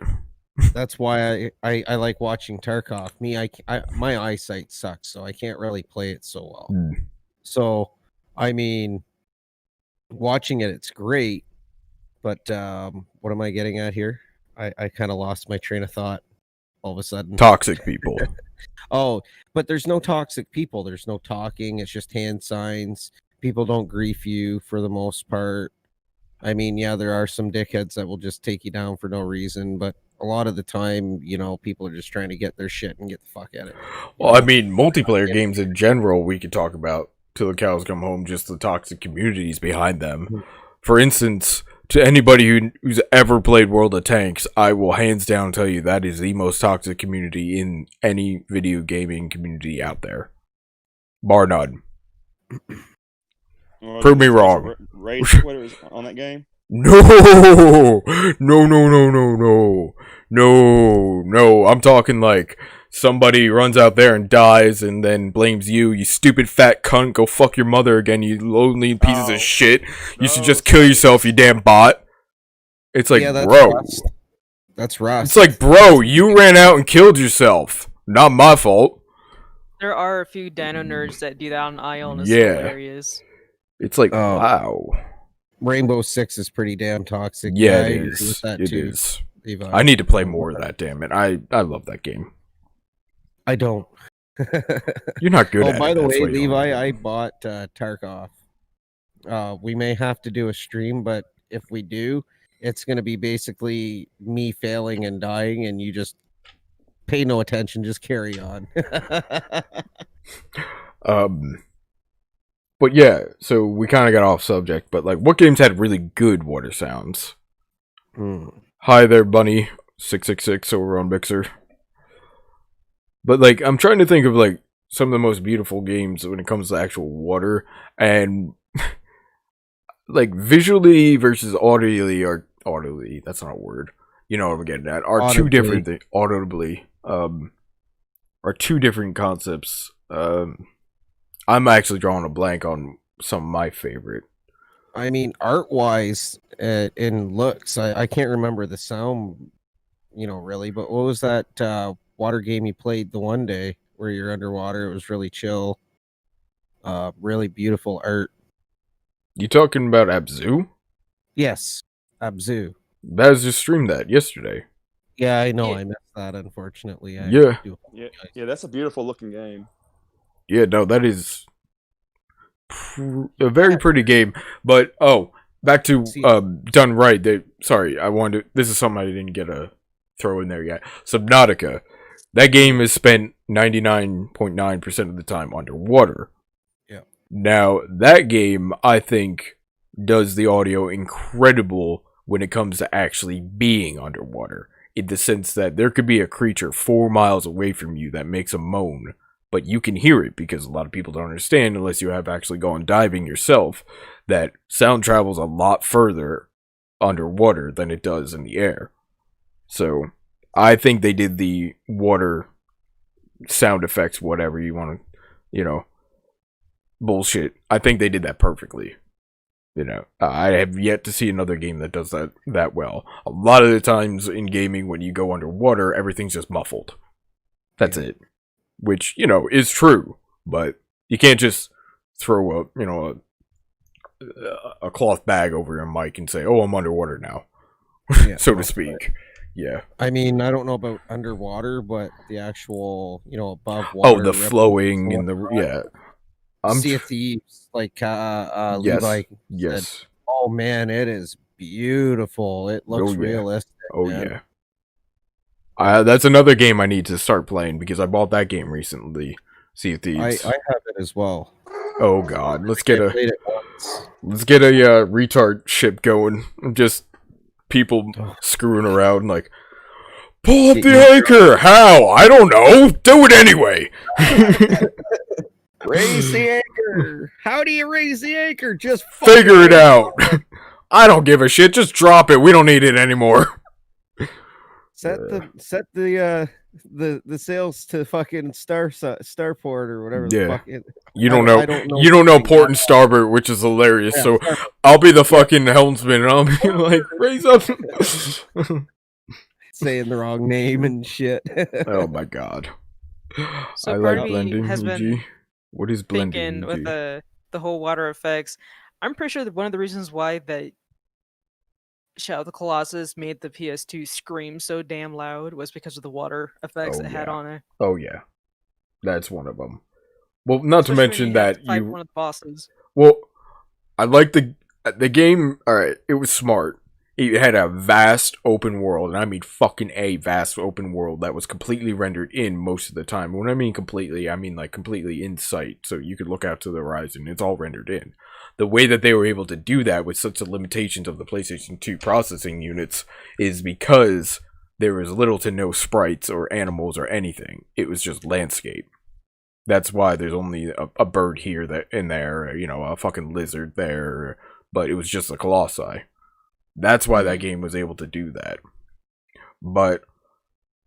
That's why I like watching Tarkov. My eyesight sucks, so I can't really play it so well. So, I mean, watching it's great, but what am I getting at here? I kind of lost my train of thought all of a sudden. Toxic people. Oh, but there's no toxic people. There's no talking. It's just hand signs. People don't grief you for the most part. I mean, yeah, there are some dickheads that will just take you down for no reason, but a lot of the time, people are just trying to get their shit and get the fuck at it. Well, I mean, multiplayer games in general, we could talk about till the cows come home, just the toxic communities behind them. For instance, to anybody who's ever played World of Tanks, I will hands down tell you that is the most toxic community in any video gaming community out there. Bar none. Prove me wrong. Rage Twitter on that game? No, I'm talking like somebody runs out there and dies and then blames you. You stupid fat cunt. Go fuck your mother again, you lonely pieces of shit. You should just kill yourself, you damn bot. It's like, that's bro. Rust. That's Rust. It's like, bro, you ran out and killed yourself. Not my fault. There are a few Dino nerds that do that on IO, and it's Yeah. hilarious. It's like, wow. Rainbow Six is pretty damn toxic. Yeah, I it agree is. with that It too, is. Levi. I need to play more of that, damn it. I love that game. I don't. You're not good at it. Oh, by the that's way, why you don't Levi, like I it. bought Tarkov. We may have to do a stream, but if we do, it's going to be basically me failing and dying, and you just pay no attention, just carry on. But yeah, so we kind of got off subject, but like, what games had really good water sounds? Hi there, Bunny 666 over on Mixer. But like, I'm trying to think of like some of the most beautiful games when it comes to actual water, and like visually versus audibly, or audibly, that's not a word. You know what I'm getting at? Are two different things. Audibly, are two different concepts. I'm actually drawing a blank on some of my favorite. I mean, art-wise, in looks, I can't remember the sound, really. But what was that water game you played the one day where you're underwater? It was really chill. Really beautiful art. You talking about Abzu? Yes, Abzu. Baz just streamed that yesterday. Yeah, I know. Yeah. I missed that, unfortunately. Yeah. Yeah, that's a beautiful looking game. Yeah, no, that is a very pretty game. But, back to done right. I wanted to, this is something I didn't get a throw in there yet. Subnautica. That game is spent 99.9% of the time underwater. Yeah. Now, that game, I think, does the audio incredible when it comes to actually being underwater. In the sense that there could be a creature 4 miles away from you that makes a moan, but you can hear it because a lot of people don't understand, unless you have actually gone diving yourself, that sound travels a lot further underwater than it does in the air. So, I think they did the water sound effects, whatever you want to, bullshit. I think they did that perfectly. I have yet to see another game that does that well. A lot of the times in gaming, when you go underwater, everything's just muffled. That's it. Which, is true. But you can't just throw a cloth bag over your mic and say, "Oh, I'm underwater now," so to speak. Right. Yeah. I mean, I don't know about underwater, but the actual, above water. Oh, the flowing and the Sea of Thieves, like yes, Levi yes. said, oh man, it is beautiful. It looks realistic. Oh man. Yeah. That's another game I need to start playing because I bought that game recently. Sea of Thieves. I have it as well. Oh god, let's get a retard ship going. Just people screwing around like, pull up the anchor. How? I don't know. Do it anyway. Raise the anchor. How do you raise the anchor? Just figure it out. I don't give a shit. Just drop it. We don't need it anymore. Set the sails to fucking starport or whatever. Yeah. The fuck you don't know port and starboard, which is hilarious. Yeah, so I'll be the fucking helmsman and I'll be like, raise up. Saying the wrong name and shit. Oh my god. So I like blending. Has been what is blending with the whole water effects? I'm pretty sure that one of the reasons why that Shadow of the Colossus made the PS2 scream so damn loud was because of the water effects it had on it. Oh yeah, that's one of them. Well, not to mention that you one of the bosses. Well, I like the game. All right, it was smart. It had a vast open world, and I mean fucking a vast open world that was completely rendered in most of the time. When I mean completely, I mean like completely in sight, so you could look out to the horizon. It's all rendered in. The way that they were able to do that with such the limitations of the PlayStation 2 processing units is because there was little to no sprites or animals or anything. It was just landscape. That's why there's only a bird here, there, a fucking lizard there, but it was just a colossi. That's why that game was able to do that. But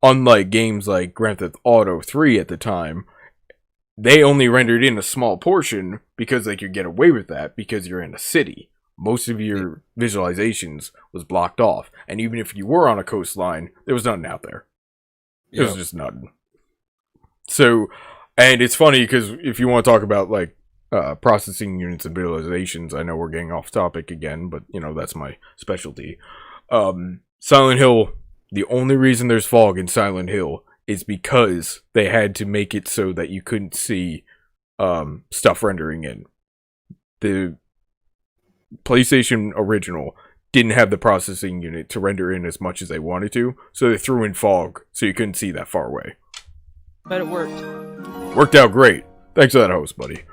unlike games like Grand Theft Auto 3 at the time, they only rendered in a small portion because they could get away with that because you're in a city. Most of your visualizations was blocked off. And even if you were on a coastline, there was nothing out there. There was just nothing. So, and it's funny because if you want to talk about like processing units and visualizations, I know we're getting off topic again, but that's my specialty. Silent Hill, the only reason there's fog in Silent Hill is because they had to make it so that you couldn't see stuff rendering in. The PlayStation original didn't have the processing unit to render in as much as they wanted to, so they threw in fog so you couldn't see that far away. But it worked. Worked out great. Thanks for that host, buddy.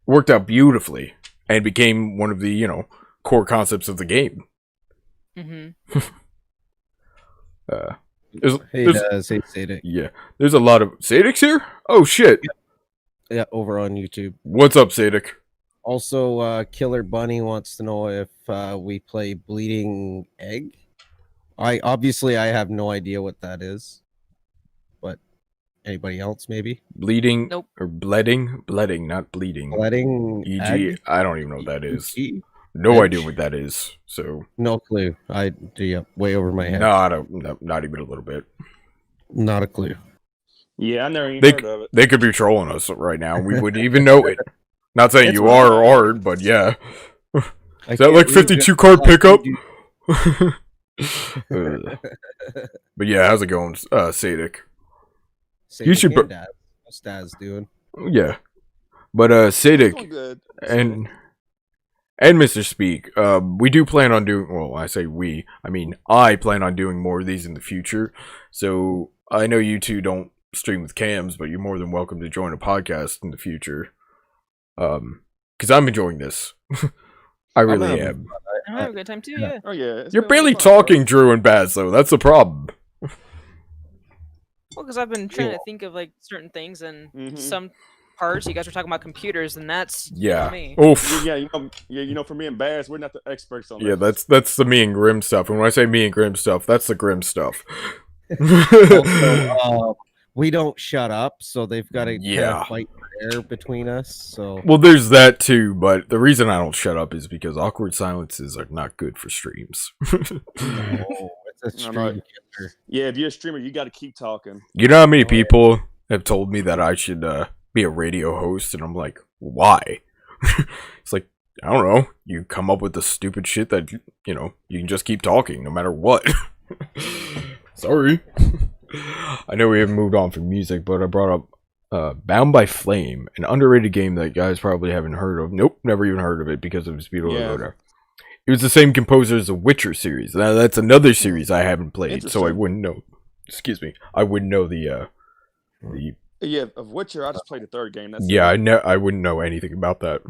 Worked out beautifully and became one of the, core concepts of the game. Mm-hmm. Hey, Sadek. Yeah. There's a lot of Sadeks here? Oh, shit. Yeah, over on YouTube. What's up, Sadek? Also, Killer Bunny wants to know if we play Bleeding Egg. I have no idea what that is. But anybody else, maybe? Bleeding? Nope. Or bleeding? Bleeding, not bleeding. Bleeding EG? egg? I don't even know what that is. No idea what that is. So no clue. I do way over my head. No, not even a little bit. Not a clue. Yeah, I never even heard of it. They could be trolling us right now. We wouldn't even know it. Not saying you are or aren't, but yeah. Is that like 52 card pickup? But yeah, how's it going, Sadek? You should. What's Daz doing? Yeah, but Sadek good. and and Mr. Speak. We do plan on doing, well, I say we, I mean, I plan on doing more of these in the future. So I know you two don't stream with cams, but you're more than welcome to join a podcast in the future. Because I'm enjoying this. I really am. I'm having a good time too, yeah. Oh yeah. You're barely talking, Drew and Baz, though. That's the problem. Well, because I've been trying to think of like certain things, and some parts you guys were talking about computers, and that's me. Oof. Yeah, for me and Baz, we're not the experts on that. Yeah, that's the me and Grim stuff. And when I say me and Grim stuff, that's the Grim stuff. Also, we don't shut up, so they've got to kind of fight for air between us. So well, there's that too, but the reason I don't shut up is because awkward silences are not good for streams. No, it's a stream killer. Yeah, if you're a streamer, you got to keep talking. You know how many people have told me that I should be a radio host, and I'm like, why? It's like, I don't know. You come up with the stupid shit that you can just keep talking no matter what. Sorry. I know we haven't moved on from music, but I brought up Bound by Flame, an underrated game that you guys probably haven't heard of. Nope, never even heard of it because of its beautiful loader. It was the same composer as the Witcher series. Now, that's another series I haven't played, so I wouldn't know. Excuse me, I wouldn't know the. Yeah, of Witcher, I just played the third game. That's I wouldn't know anything about that.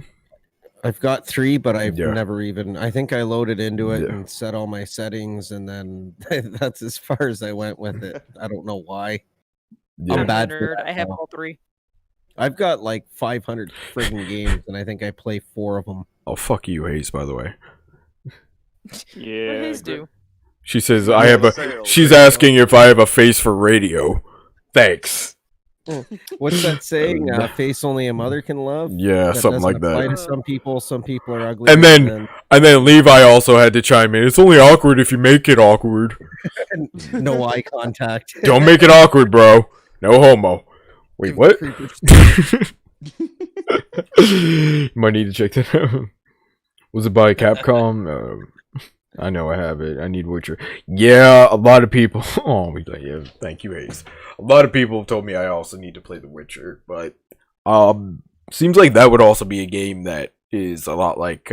I've got 3, but I've never even. I think I loaded into it and set all my settings, and then that's as far as I went with it. I don't know why. Yeah. I'm bad. I have all 3. I've got like 500 friggin' games, and I think I play 4 of them. Oh, fuck you, Hayes, by the way. Yeah. What Hayes do? She says she's asking if I have a face for radio. Thanks. What's that saying? Face only a mother can love. Yeah, that something like that. To some people are ugly. And then Levi also had to chime in. It's only awkward if you make it awkward. No eye contact. Don't make it awkward, bro. No homo. Wait, what? You might need to check that out. Was it by Capcom? I know I have it. I need Witcher. Yeah, a lot of people. Oh, yeah, thank you, Hayes. A lot of people have told me I also need to play The Witcher, but seems like that would also be a game that is a lot like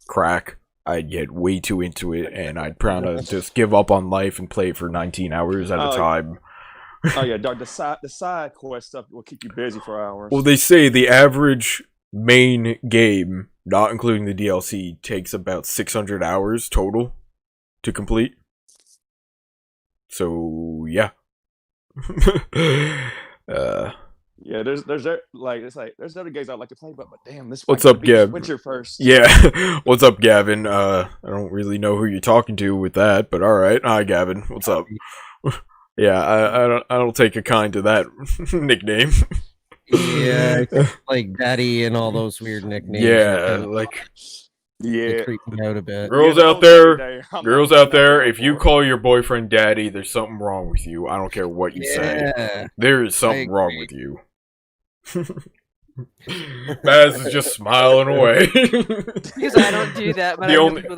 Crack. I'd get way too into it, and I'd probably just give up on life and play it for 19 hours at a time. Oh yeah, dog. The side quest stuff will keep you busy for hours. Well, they say the average main game, not including the DLC, takes about 600 hours total to complete. So yeah. Yeah, there's other games I'd like to play, but damn, this. What's up, Gab? Witcher first. Yeah. What's up, Gavin? I don't really know who you're talking to with that, but all right. Hi, Gavin. What's up? Yeah, I don't take a kind to that nickname. Yeah, like Daddy and all those weird nicknames. Yeah, like. They creep me out a bit. Girls out there, if you call your boyfriend daddy, there's something wrong with you. I don't care what you say. There is something wrong with you. Baz is just smiling away. Because I don't do that, but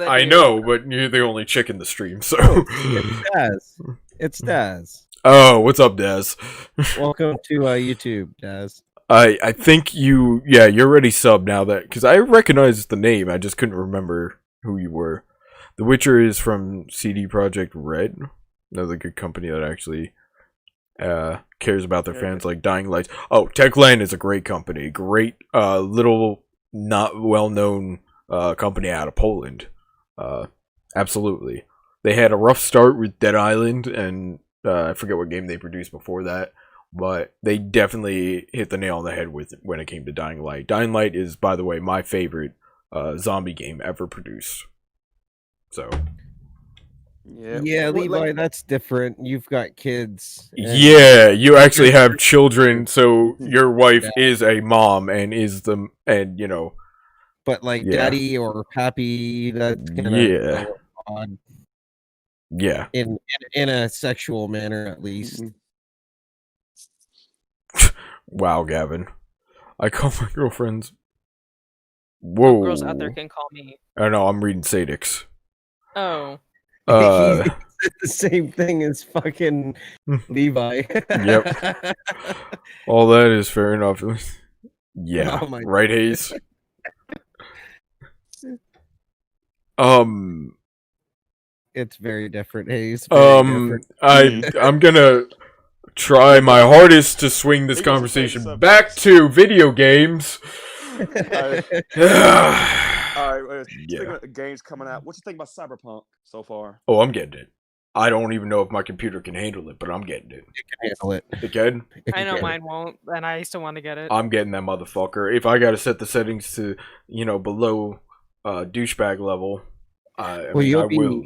I know, but you're the only chick in the stream, so. It's Daz. Oh, what's up, Daz? Welcome to YouTube, Daz. I think you're already subbed now because I recognized the name, I just couldn't remember who you were. The Witcher is from CD Projekt Red, another good company that actually cares about their fans, like Dying Light. Oh, Techland is a great company, great little not well known company out of Poland. Absolutely, they had a rough start with Dead Island, and I forget what game they produced before that. But they definitely hit the nail on the head when it came to Dying Light. Dying Light is, by the way, my favorite zombie game ever produced. So. Yeah, Levi, that's different. You've got kids. Yeah, you actually have children, so your wife is a mom and But like daddy or pappy, that's kinda odd. Yeah. In a sexual manner, at least. Mm-hmm. Wow, Gavin. I call my girlfriends. Whoa. Girls out there can call me. I know, I'm reading Sadix. Oh. The same thing as fucking Levi. Yep. All that is fair enough. Yeah. Oh right, Hayes? It's very different, Hayes. Very different. I'm gonna try my hardest to swing this conversation back to video games. Alright, speaking of games coming out, what you think about Cyberpunk so far? Oh, I'm getting it. I don't even know if my computer can handle it, but I'm getting it. It can handle it. It can? I know mine won't, and I still want to get it. I'm getting that motherfucker. If I gotta set the settings to, below douchebag level, I will.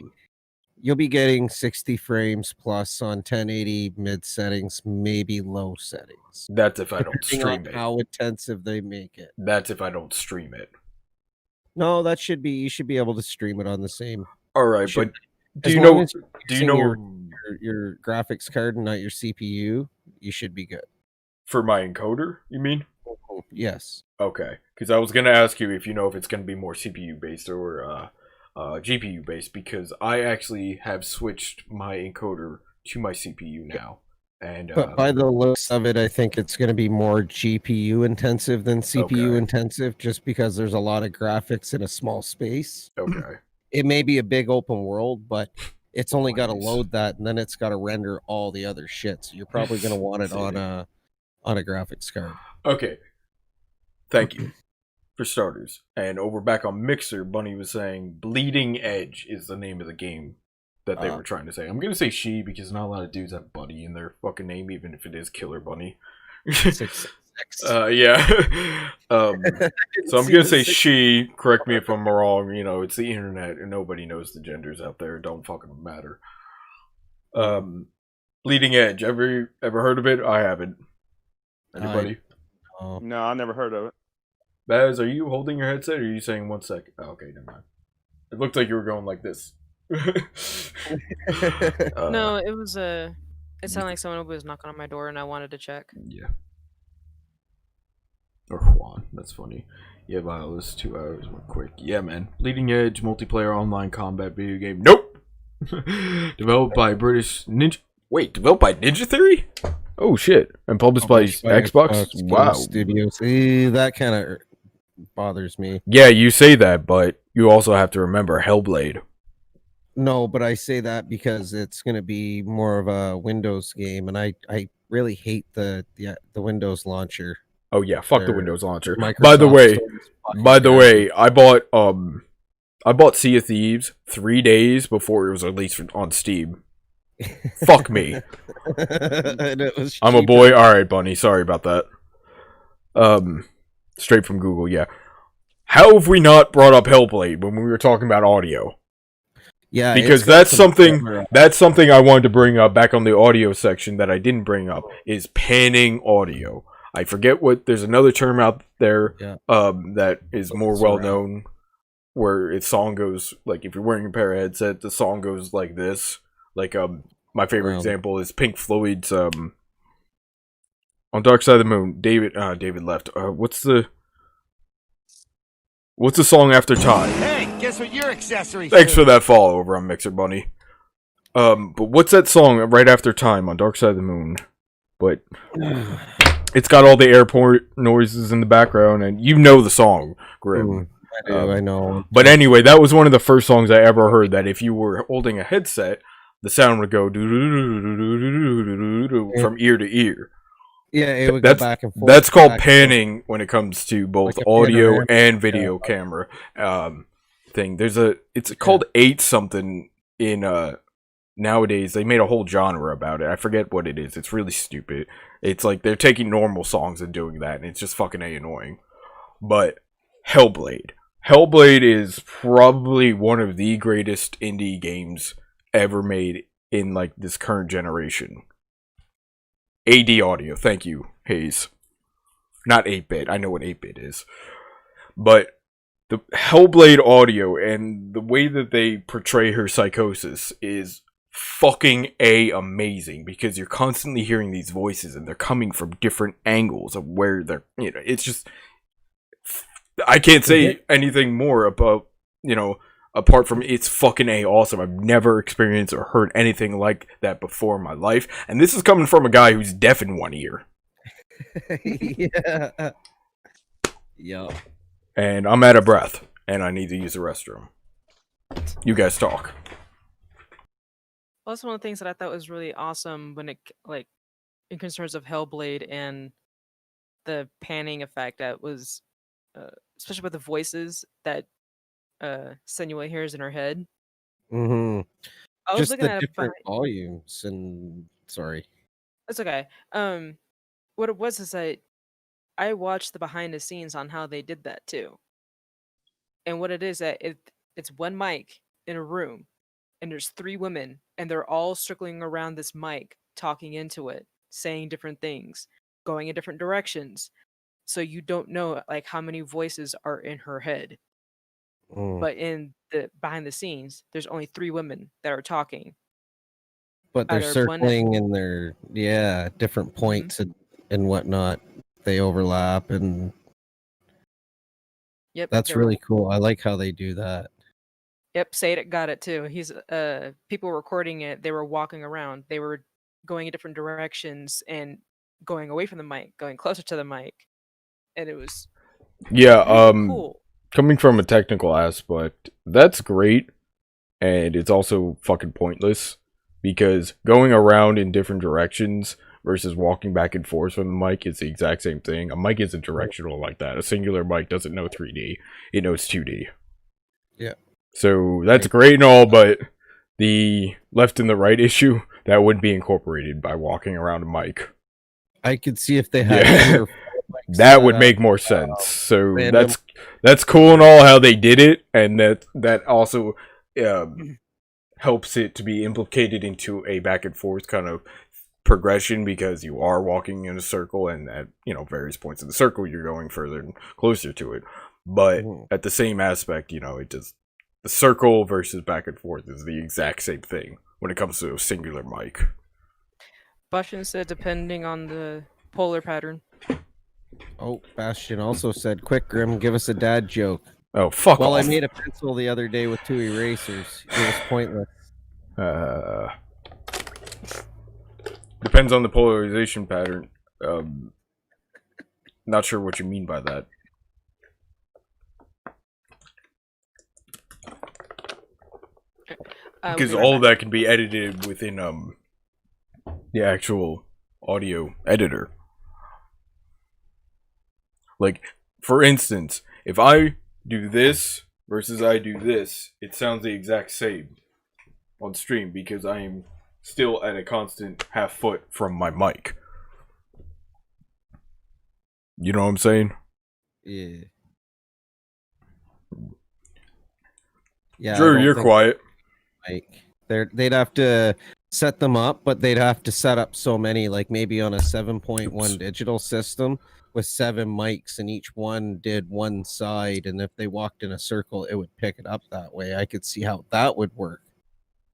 You'll be getting 60 frames plus on 1080 mid settings, maybe low settings. That's if I don't stream it. How intensive they make it. That's if I don't stream it. No, you should be able to stream it on the same. All right, but do you know your graphics card and not your CPU? You should be good. For my encoder, you mean? Yes. Okay, because I was gonna ask you if you know if it's gonna be more CPU based or GPU based, because I actually have switched my encoder to my CPU now. And but by the looks of it, I think it's going to be more GPU intensive than CPU intensive, just because there's a lot of graphics in a small space. Okay. It may be a big open world, but it's only got to load that, and then it's got to render all the other shit. So you're probably going to want it on a graphics card. Okay. Thank you. For starters. And over back on Mixer, Bunny was saying Bleeding Edge is the name of the game that they were trying to say. I'm going to say she because not a lot of dudes have Bunny in their fucking name, even if it is Killer Bunny. 666. Yeah. So I'm going to say she. Correct me if I'm wrong. It's the internet and nobody knows the genders out there. It don't fucking matter. Bleeding Edge. Ever heard of it? I haven't. Anybody? No, I never heard of it. Baz, are you holding your headset or are you saying 1 second? Oh, okay, never mind. It looked like you were going like this. No, it was it sounded like someone was knocking on my door and I wanted to check. Yeah. Or Juan, that's funny. Yeah, Violas, 2 hours, went quick. Yeah, man. Leading Edge, multiplayer online combat video game. Nope! Developed by British Ninja... Wait, developed by Ninja Theory? Oh, shit. And published by Xbox? Wow. Studios. That kind of bothers me. Yeah, you say that, but you also have to remember Hellblade. No, but I say that because it's going to be more of a Windows game, and I really hate the Windows launcher. Oh yeah, fuck the Windows launcher. By the way, I bought Sea of Thieves 3 days before it was released on Steam. Fuck me. I'm a boy. All right, Bunny. Sorry about that. Straight from Google. Yeah. How have we not brought up Hellblade when we were talking about audio? Yeah, because that's something I wanted to bring up back on the audio section that I didn't bring up is panning audio. I forget there's another term out there that is more well known where its song goes like if you're wearing a pair of headset, the song goes like this. Like my favorite example is Pink Floyd's on Dark Side of the Moon. David left. What's the song after Time? Hey, guess what your accessories Thanks for that follow over on Mixer Bunny. But what's that song right after Time on Dark Side of the Moon? But it's got all the airport noises in the background, and you know the song, Grim. I know. But anyway, that was one of the first songs I ever heard that if you were holding a headset, the sound would go from ear to ear. Yeah, it would go back and forth. That's called panning when it comes to both audio and video camera thing. It's called 8 something in nowadays. They made a whole genre about it. I forget what it is. It's really stupid. It's like they're taking normal songs and doing that, and it's just fucking annoying. But Hellblade is probably one of the greatest indie games ever made in like this current generation. AD audio, thank you, Hayes. Not 8-bit, I know what 8-bit is. But the Hellblade audio and the way that they portray her psychosis is fucking amazing, because you're constantly hearing these voices and they're coming from different angles of where they're, it's just, I can't say anything more about, apart from it's fucking awesome. I've never experienced or heard anything like that before in my life. And this is coming from a guy who's deaf in one ear. Yeah. Yo. And I'm out of breath. And I need to use the restroom. You guys talk. Well, that's one of the things that I thought was really awesome when it in concerns of Hellblade and the panning effect that was, especially with the voices that Senua hears in her head. Mm-hmm. I was Just looking the at it different volumes and sorry. That's okay. What it was is that I watched the behind the scenes on how they did that too. And what it is that it's one mic in a room, and there's 3 women, and they're all circling around this mic, talking into it, saying different things, going in different directions. So you don't know like how many voices are in her head. But in the behind the scenes, there's only 3 women that are talking. But they're Either one circling in their different points and whatnot. They overlap, and Yep, that's they're really cool. I like how they do that. Yep, Sadek got it too. He's people recording it, they were walking around. They were going in different directions and going away from the mic, going closer to the mic. And it was really cool. Coming from a technical aspect, that's great, and it's also fucking pointless because going around in different directions versus walking back and forth from the mic is the exact same thing. A mic isn't directional like that. A singular mic doesn't know 3D; it knows 2D. Yeah. So that's great and all, but the left and the right issue that wouldn't be incorporated by walking around a mic. I could see if they had that would make more sense. So that's cool and all how they did it, and that also helps it to be implicated into a back and forth kind of progression because you are walking in a circle, and at various points in the circle you're going further and closer to it. But at the same aspect, it just the circle versus back and forth is the exact same thing when it comes to a singular mic. Bastion said depending on the polar pattern. Oh, Bastion also said, "Quick, Grim, give us a dad joke." Oh, fuck off. I made a pencil the other day with 2 erasers. It was pointless. Depends on the polarization pattern. Not sure what you mean by that. Because all of that can be edited within the actual audio editor. Like, for instance, if I do this versus I do this, it sounds the exact same on stream because I am still at a constant half foot from my mic. You know what I'm saying? Yeah. Drew, you're quiet. They'd have to set them up, but they'd have to set up so many, like maybe on a 7.1 digital system with 7 mics, and each one did one side, and if they walked in a circle, it would pick it up that way. I could see how that would work.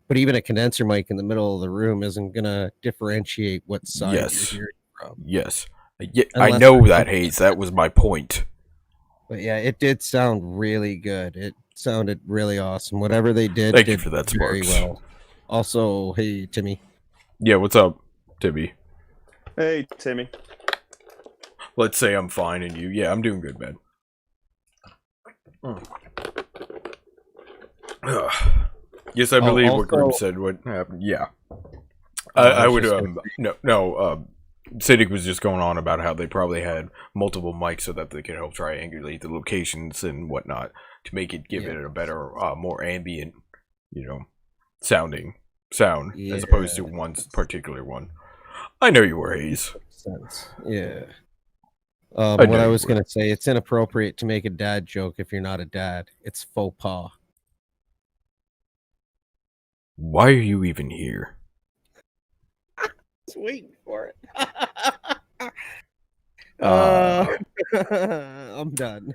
But even a condenser mic in the middle of the room isn't going to differentiate what side you're hearing from. Yes. I know that, Hayes. That was my point. But yeah, it did sound really good. It sounded really awesome. Whatever they did, Thank you for that, very Sparks. well. Also, hey, Timmy. Yeah, what's up, Timmy? Hey, Timmy. Let's say I'm fine and you. Yeah, I'm doing good, man. Yes, I believe what Grim said would happen. Yeah. I would, Siddiq was just going on about how they probably had multiple mics so that they could help triangulate the locations and whatnot to make it give it a better, more ambient, sound as opposed to one particular one. I know you were, Hayes. Yeah. What I was going to say, it's inappropriate to make a dad joke if you're not a dad. It's faux pas. Why are you even here? Just waiting for it. I'm done.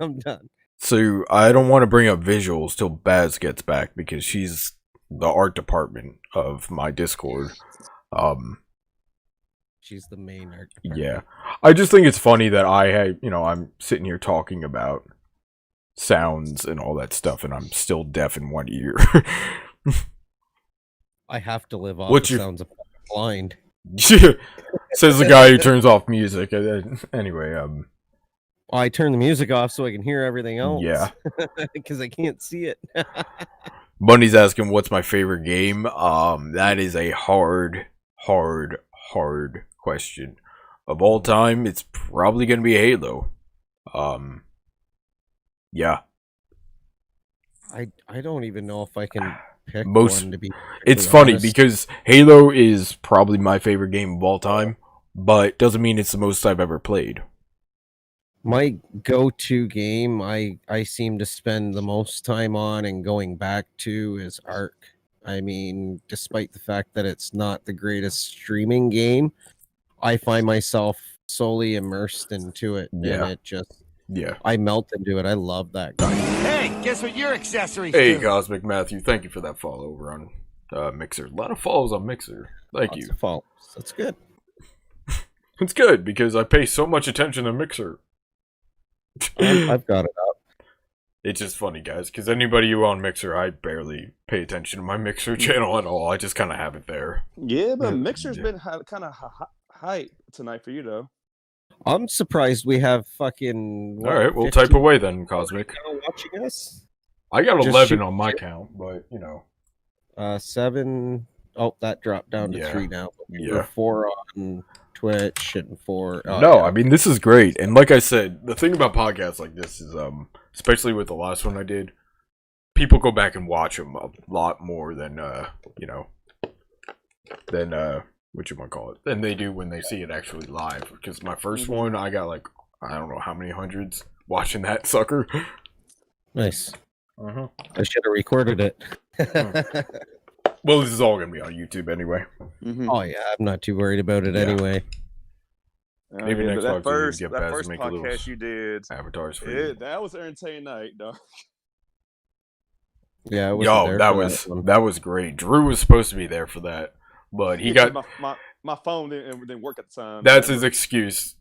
So I don't want to bring up visuals till Baz gets back because she's the art department of my Discord. She's the main art department. Yeah. I just think it's funny that I'm sitting here talking about sounds and all that stuff and I'm still deaf in one ear. I have to live off the sounds of blind. Says the guy who turns off music. Anyway, I turn the music off so I can hear everything else. Yeah. Because I can't see it. Bunny's asking what's my favorite game. That is a hard question. Of all time, it's probably gonna be Halo. Yeah. I don't even know if I can pick Most. one to be. It's funny honest. because Halo is probably my favorite game of all time, but doesn't mean it's the most I've ever played. My go-to game I seem to spend the most time on and going back to is Ark. I mean, despite the fact that it's not the greatest streaming game, I find myself solely immersed into it, and it just I melt into it. I love that game. Hey, guess what your accessories Hey, do? Cosmic Matthew, thank you for that follow over on Mixer. A lot of follows on Mixer. Thank you. Follows. That's good. It's good because I pay so much attention to Mixer. I've got it up. It's just funny, guys, because anybody who on Mixer, I barely pay attention to my Mixer channel at all. I just kind of have it there. Yeah, but Mixer's been kind of hype tonight for you, though. I'm surprised we have fucking. All right, we'll type away then, Cosmic. Watching us. I got 11 on my count, but you know. 7. Oh, that dropped down to 3 now. We're 4 on Twitch and 4. I mean, this is great. And like I said, the thing about podcasts like this is, especially with the last one I did, people go back and watch them a lot more than, than they do when they see it actually live. Because my first one, I got like, I don't know how many hundreds watching that sucker. Nice. I should have recorded it. Well, this is all going to be on YouTube anyway. Oh, yeah. I'm not too worried about it anyway. Maybe next that first make podcast you did, avatars for you. That was entertaining night, dog. Yeah, that was great. Drew was supposed to be there for that, but he got my phone didn't work at the time. That's his excuse.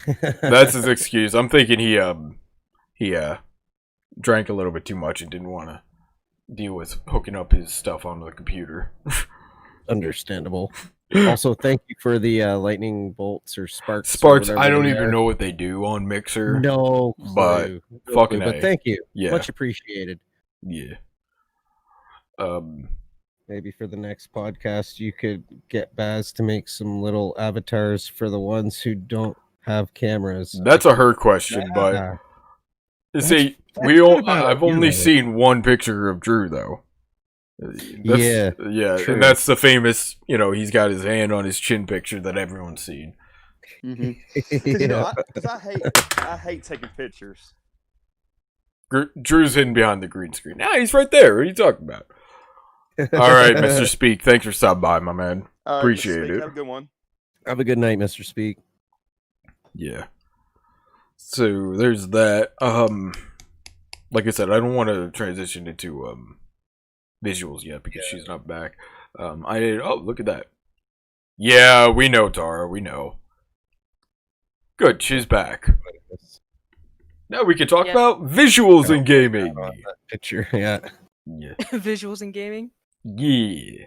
That's his excuse. I'm thinking he drank a little bit too much and didn't want to deal with hooking up his stuff onto the computer. Understandable. Also, thank you for the lightning bolts or sparks. Sparks, I don't even know what they do on Mixer. No, but fucking but thank you. Yeah. Much appreciated. Yeah. Maybe for the next podcast, you could get Baz to make some little avatars for the ones who don't have cameras. That's a her question, but see, I've only seen one picture of Drew though. Yeah, true. And that's the famous, he's got his hand on his chin picture that everyone's seen. Because I hate taking pictures. Drew's hidden behind the green screen. Nah, he's right there. What are you talking about? All right, Mr. Speak. Thanks for stopping by, my man. Appreciate it. Have a good one. Have a good night, Mr. Speak. Yeah. So there's that. Like I said, I don't want to transition into visuals yet because she's not back. Look at that. Yeah, we know, Tara. We know. Good, she's back. Now we can talk about visuals in gaming. Picture, yeah. Visuals in gaming. Yeah.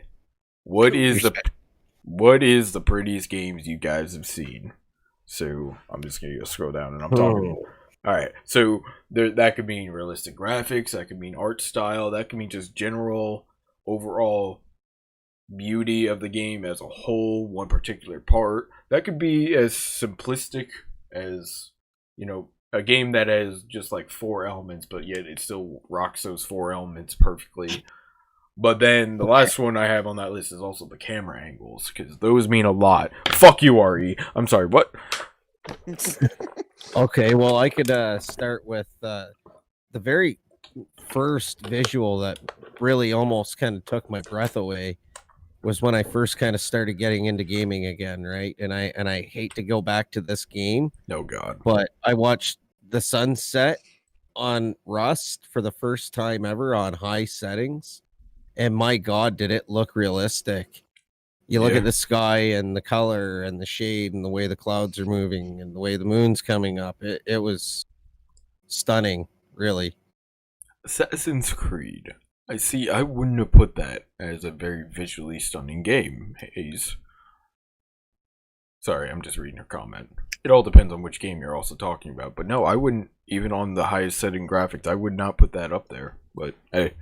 What is the prettiest games you guys have seen? So I'm just gonna scroll down and I'm talking. All right, so that could mean realistic graphics, that could mean art style, that could mean just general, overall beauty of the game as a whole, one particular part. That could be as simplistic as, a game that has just like 4 elements, but yet it still rocks those 4 elements perfectly. But then the last one I have on that list is also the camera angles, because those mean a lot. Fuck you, RE. I'm sorry, what? Okay, well, I could start with the very first visual that really almost kind of took my breath away was when I first kind of started getting into gaming again, right? And I hate to go back to this game. No God. But I watched the sunset on Rust for the first time ever on high settings, and my God, did it look realistic. You look at the sky and the color and the shade and the way the clouds are moving and the way the moon's coming up. It was stunning, really. Assassin's Creed. I wouldn't have put that as a very visually stunning game, Hayes. Sorry, I'm just reading your comment. It all depends on which game you're also talking about. But no, I wouldn't, even on the highest setting graphics, I would not put that up there. But hey.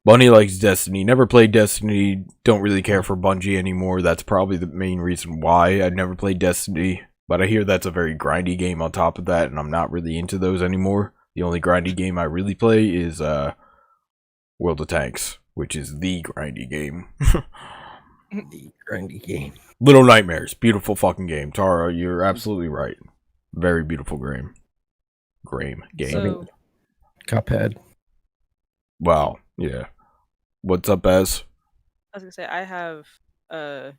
Bunny likes Destiny. Never played Destiny. Don't really care for Bungie anymore. That's probably the main reason why I never played Destiny. But I hear that's a very grindy game on top of that, and I'm not really into those anymore. The only grindy game I really play is World of Tanks, which is the grindy game. The grindy game. Little Nightmares. Beautiful fucking game. Tara, you're absolutely right. Very beautiful game. Game. So, Cuphead. Wow. Yeah. What's up, Ez? I was gonna say I have I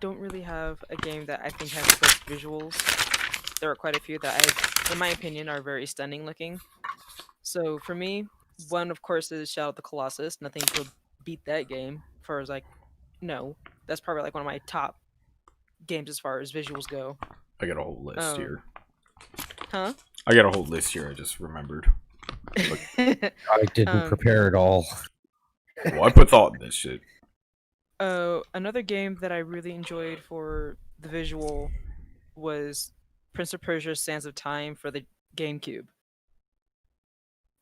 don't really have a game that I think has the best visuals. There are quite a few that in my opinion, are very stunning looking. So for me, one of course is Shadow of the Colossus. Nothing could beat that game. As far as that's probably like one of my top games as far as visuals go. I got a whole list here. Huh? I got a whole list here. I just remembered. I didn't prepare at all. Well, I put thought in this shit. Another game that I really enjoyed for the visual was Prince of Persia: Sands of Time for the GameCube.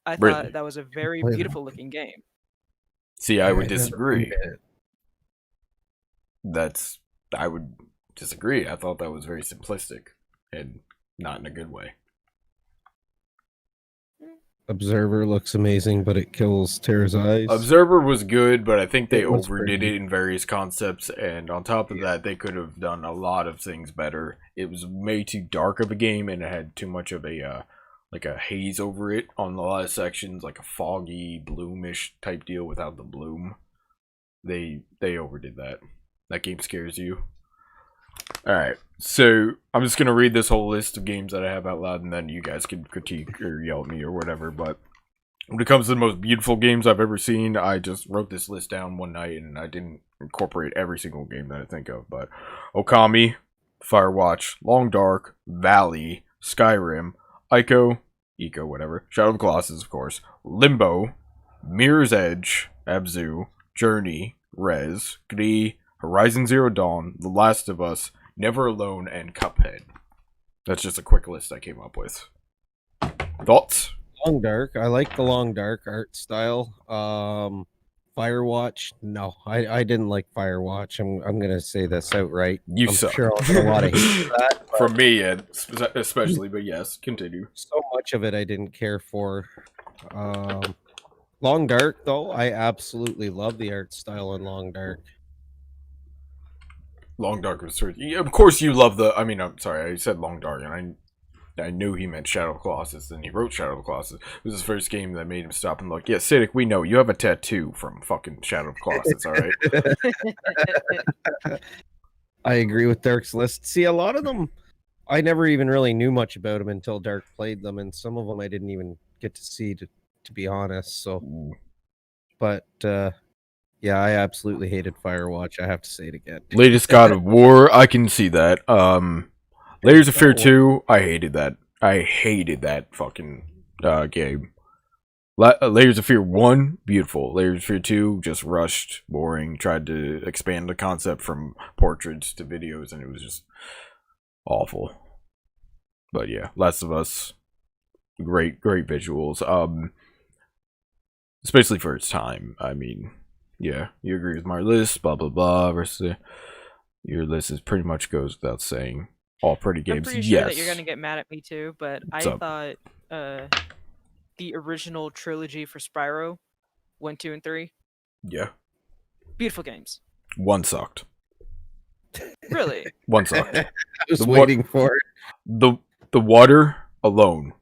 I thought that was a very beautiful looking game. See, I would disagree. I would disagree. I thought that was very simplistic and not in a good way. Observer looks amazing, but it kills Tara's eyes. Observer was good, but I think they overdid it in various concepts, and on top of that, they could have done a lot of things better. It was way too dark of a game, and it had too much of a haze over it on a lot of sections, like a foggy, bloomish type deal without the bloom. They overdid that. That game scares you. Alright, so I'm just going to read this whole list of games that I have out loud, and then you guys can critique or yell at me or whatever, but when it comes to the most beautiful games I've ever seen, I just wrote this list down one night, and I didn't incorporate every single game that I think of, but Okami, Firewatch, Long Dark, Valley, Skyrim, Ico, whatever, Shadow of the Colossus, of course, Limbo, Mirror's Edge, Abzu, Journey, Rez, Glee, Horizon Zero Dawn, The Last of Us, Never Alone, and Cuphead. That's just a quick list I came up with. Thoughts? Long Dark. I like the Long Dark art style. Firewatch. No, I didn't like Firewatch. I'm gonna say this outright. I'm suck. Sure I'll get a lot of hate for that. From me, especially, but yes, continue. So much of it I didn't care for. Long Dark, though, I absolutely love the art style in Long Dark. Long Dark was sort of course you love the. I mean, I'm sorry, I said Long Dark, and I knew he meant Shadow of the Colossus, and he wrote Shadow of the Colossus. It was his first game that made him stop and look. Yeah, Siddiq, we know you have a tattoo from fucking Shadow of the Colossus, all right? I agree with Dark's list. See, a lot of them, I never even really knew much about them until Dark played them, and some of them I didn't even get to see, to be honest. So, but yeah, I absolutely hated Firewatch. I have to say it again. Latest God of War, I can see that. Layers of Fear 2, I hated that. I hated that fucking game. Layers of Fear 1, beautiful. Layers of Fear 2, just rushed, boring, tried to expand the concept from portraits to videos, and it was just awful. But yeah, Last of Us, great visuals. Especially for its time. I mean, yeah, you agree with my list, blah blah blah. Versus your list is pretty much goes without saying. All pretty games. I'm pretty sure that you're gonna get mad at me too, but thought the original trilogy for Spyro, 1, 2, and 3. Yeah. Beautiful games. 1 sucked. Really? 1 sucked. I was waiting for it. The water alone.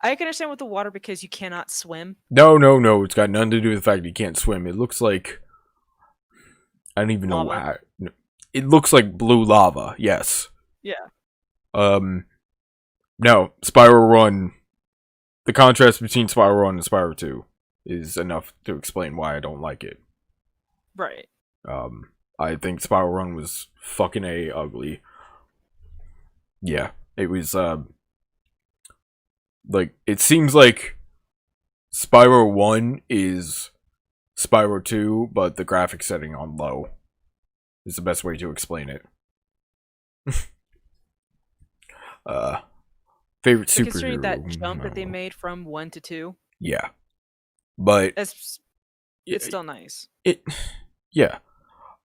I can understand with the water because you cannot swim. No. It's got nothing to do with the fact that you can't swim. It looks like I don't even know how. It looks like blue lava. Yes. Yeah. No, Spyro 1. The contrast between Spyro 1 and Spyro 2 is enough to explain why I don't like it. Right. I think Spyro 1 was fucking ugly. Yeah, it was like it seems like Spyro 1 is Spyro 2, but the graphics setting on low is the best way to explain it. Favorite superhero. Considering that jump that they made from 1 to 2. Yeah. but it's still nice. Yeah.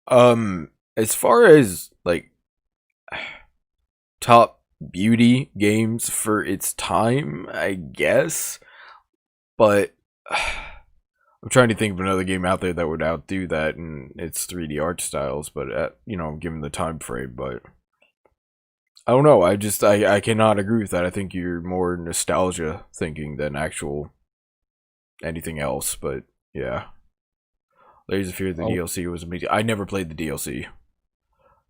As far as like top beauty games for its time, I guess, but I'm trying to think of another game out there that would outdo that in its 3D art styles, but given the time frame, but I don't know. I cannot agree with that. I think you're more nostalgia thinking than actual anything else, but yeah. Layers of Fear, the DLC was amazing. I never played the DLC.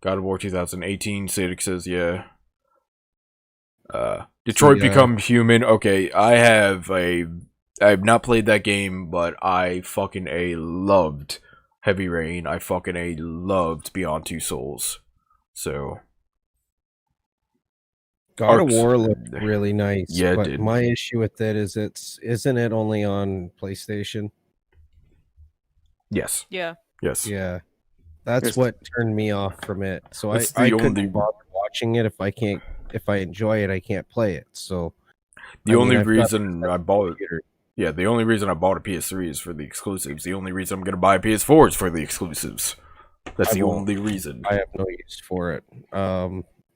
God of War 2018, Sadek says, yeah. Detroit Become Human. Okay, I have not played that game, but I fucking loved Heavy Rain. I fucking loved Beyond Two Souls. So God of War looked really nice. Yeah, but it did. My issue with it is isn't it only on PlayStation? Yes. Yeah. Yes. Yeah. That's what turned me off from it. So I couldn't bother watching it if I enjoy it, I can't play it. So the only reason I bought a PS3 is for the exclusives. The only reason I'm gonna buy a PS4 is for the exclusives. That's the only reason. I have no use for it.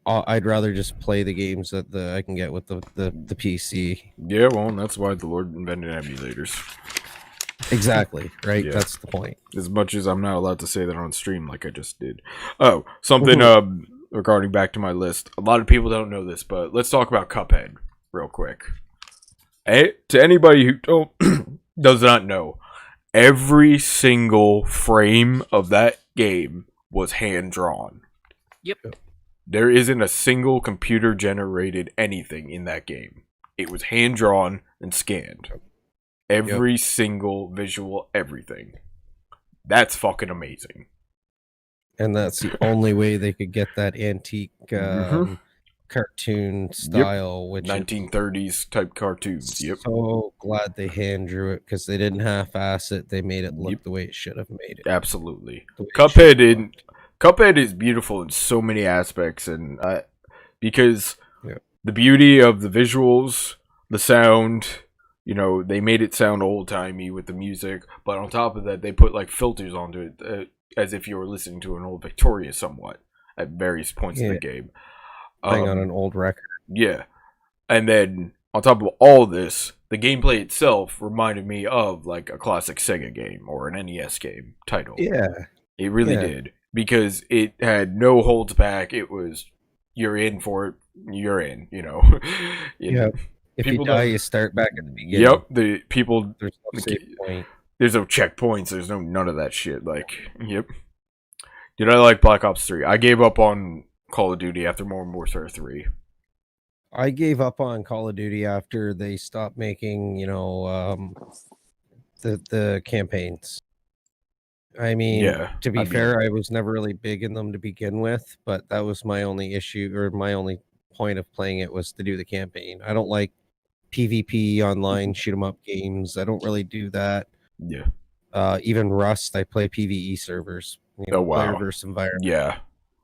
I'd rather just play the games that I can get with the PC. Yeah, well, that's why the Lord invented emulators. Exactly, right? Yeah. That's the point. As much as I'm not allowed to say that on stream like I just did. Oh, something regarding back to my list. A lot of people don't know this, but let's talk about Cuphead real quick. To anybody who does not know, every single frame of that game was hand-drawn. Yep. There isn't a single computer-generated anything in that game. It was hand-drawn and scanned. Every single visual, everything. That's fucking amazing. And that's the only way they could get that antique cartoon style, which 1930s type cartoons. Yep. So glad they hand drew it because they didn't half-ass it. They made it look the way it should have made it. Absolutely. Cuphead is beautiful in so many aspects, and because the beauty of the visuals, the sound. They made it sound old-timey with the music, but on top of that, they put, like, filters onto it, as if you were listening to an old Victoria somewhat, at various points in the game. Playing on an old record. Yeah. And then, on top of all this, the gameplay itself reminded me of, like, a classic Sega game, or an NES game title. Yeah. It really did. Because it had no holds back, it was, you're in for it, you're in, Yeah. If you die, you start back at the beginning. Yep, there's no save point. There's no checkpoints. There's none of that shit. Like, yep. Did I like Black Ops 3? I gave up on Call of Duty after Modern Warfare 3. I gave up on Call of Duty after they stopped making, the campaigns. I mean, to be fair, I was never really big in them to begin with, but that was my only issue, or my only point of playing it was to do the campaign. I don't like PvP online shoot 'em up games. I don't really do that. Yeah. Even Rust, I play PvE servers. Player versus environment. Yeah.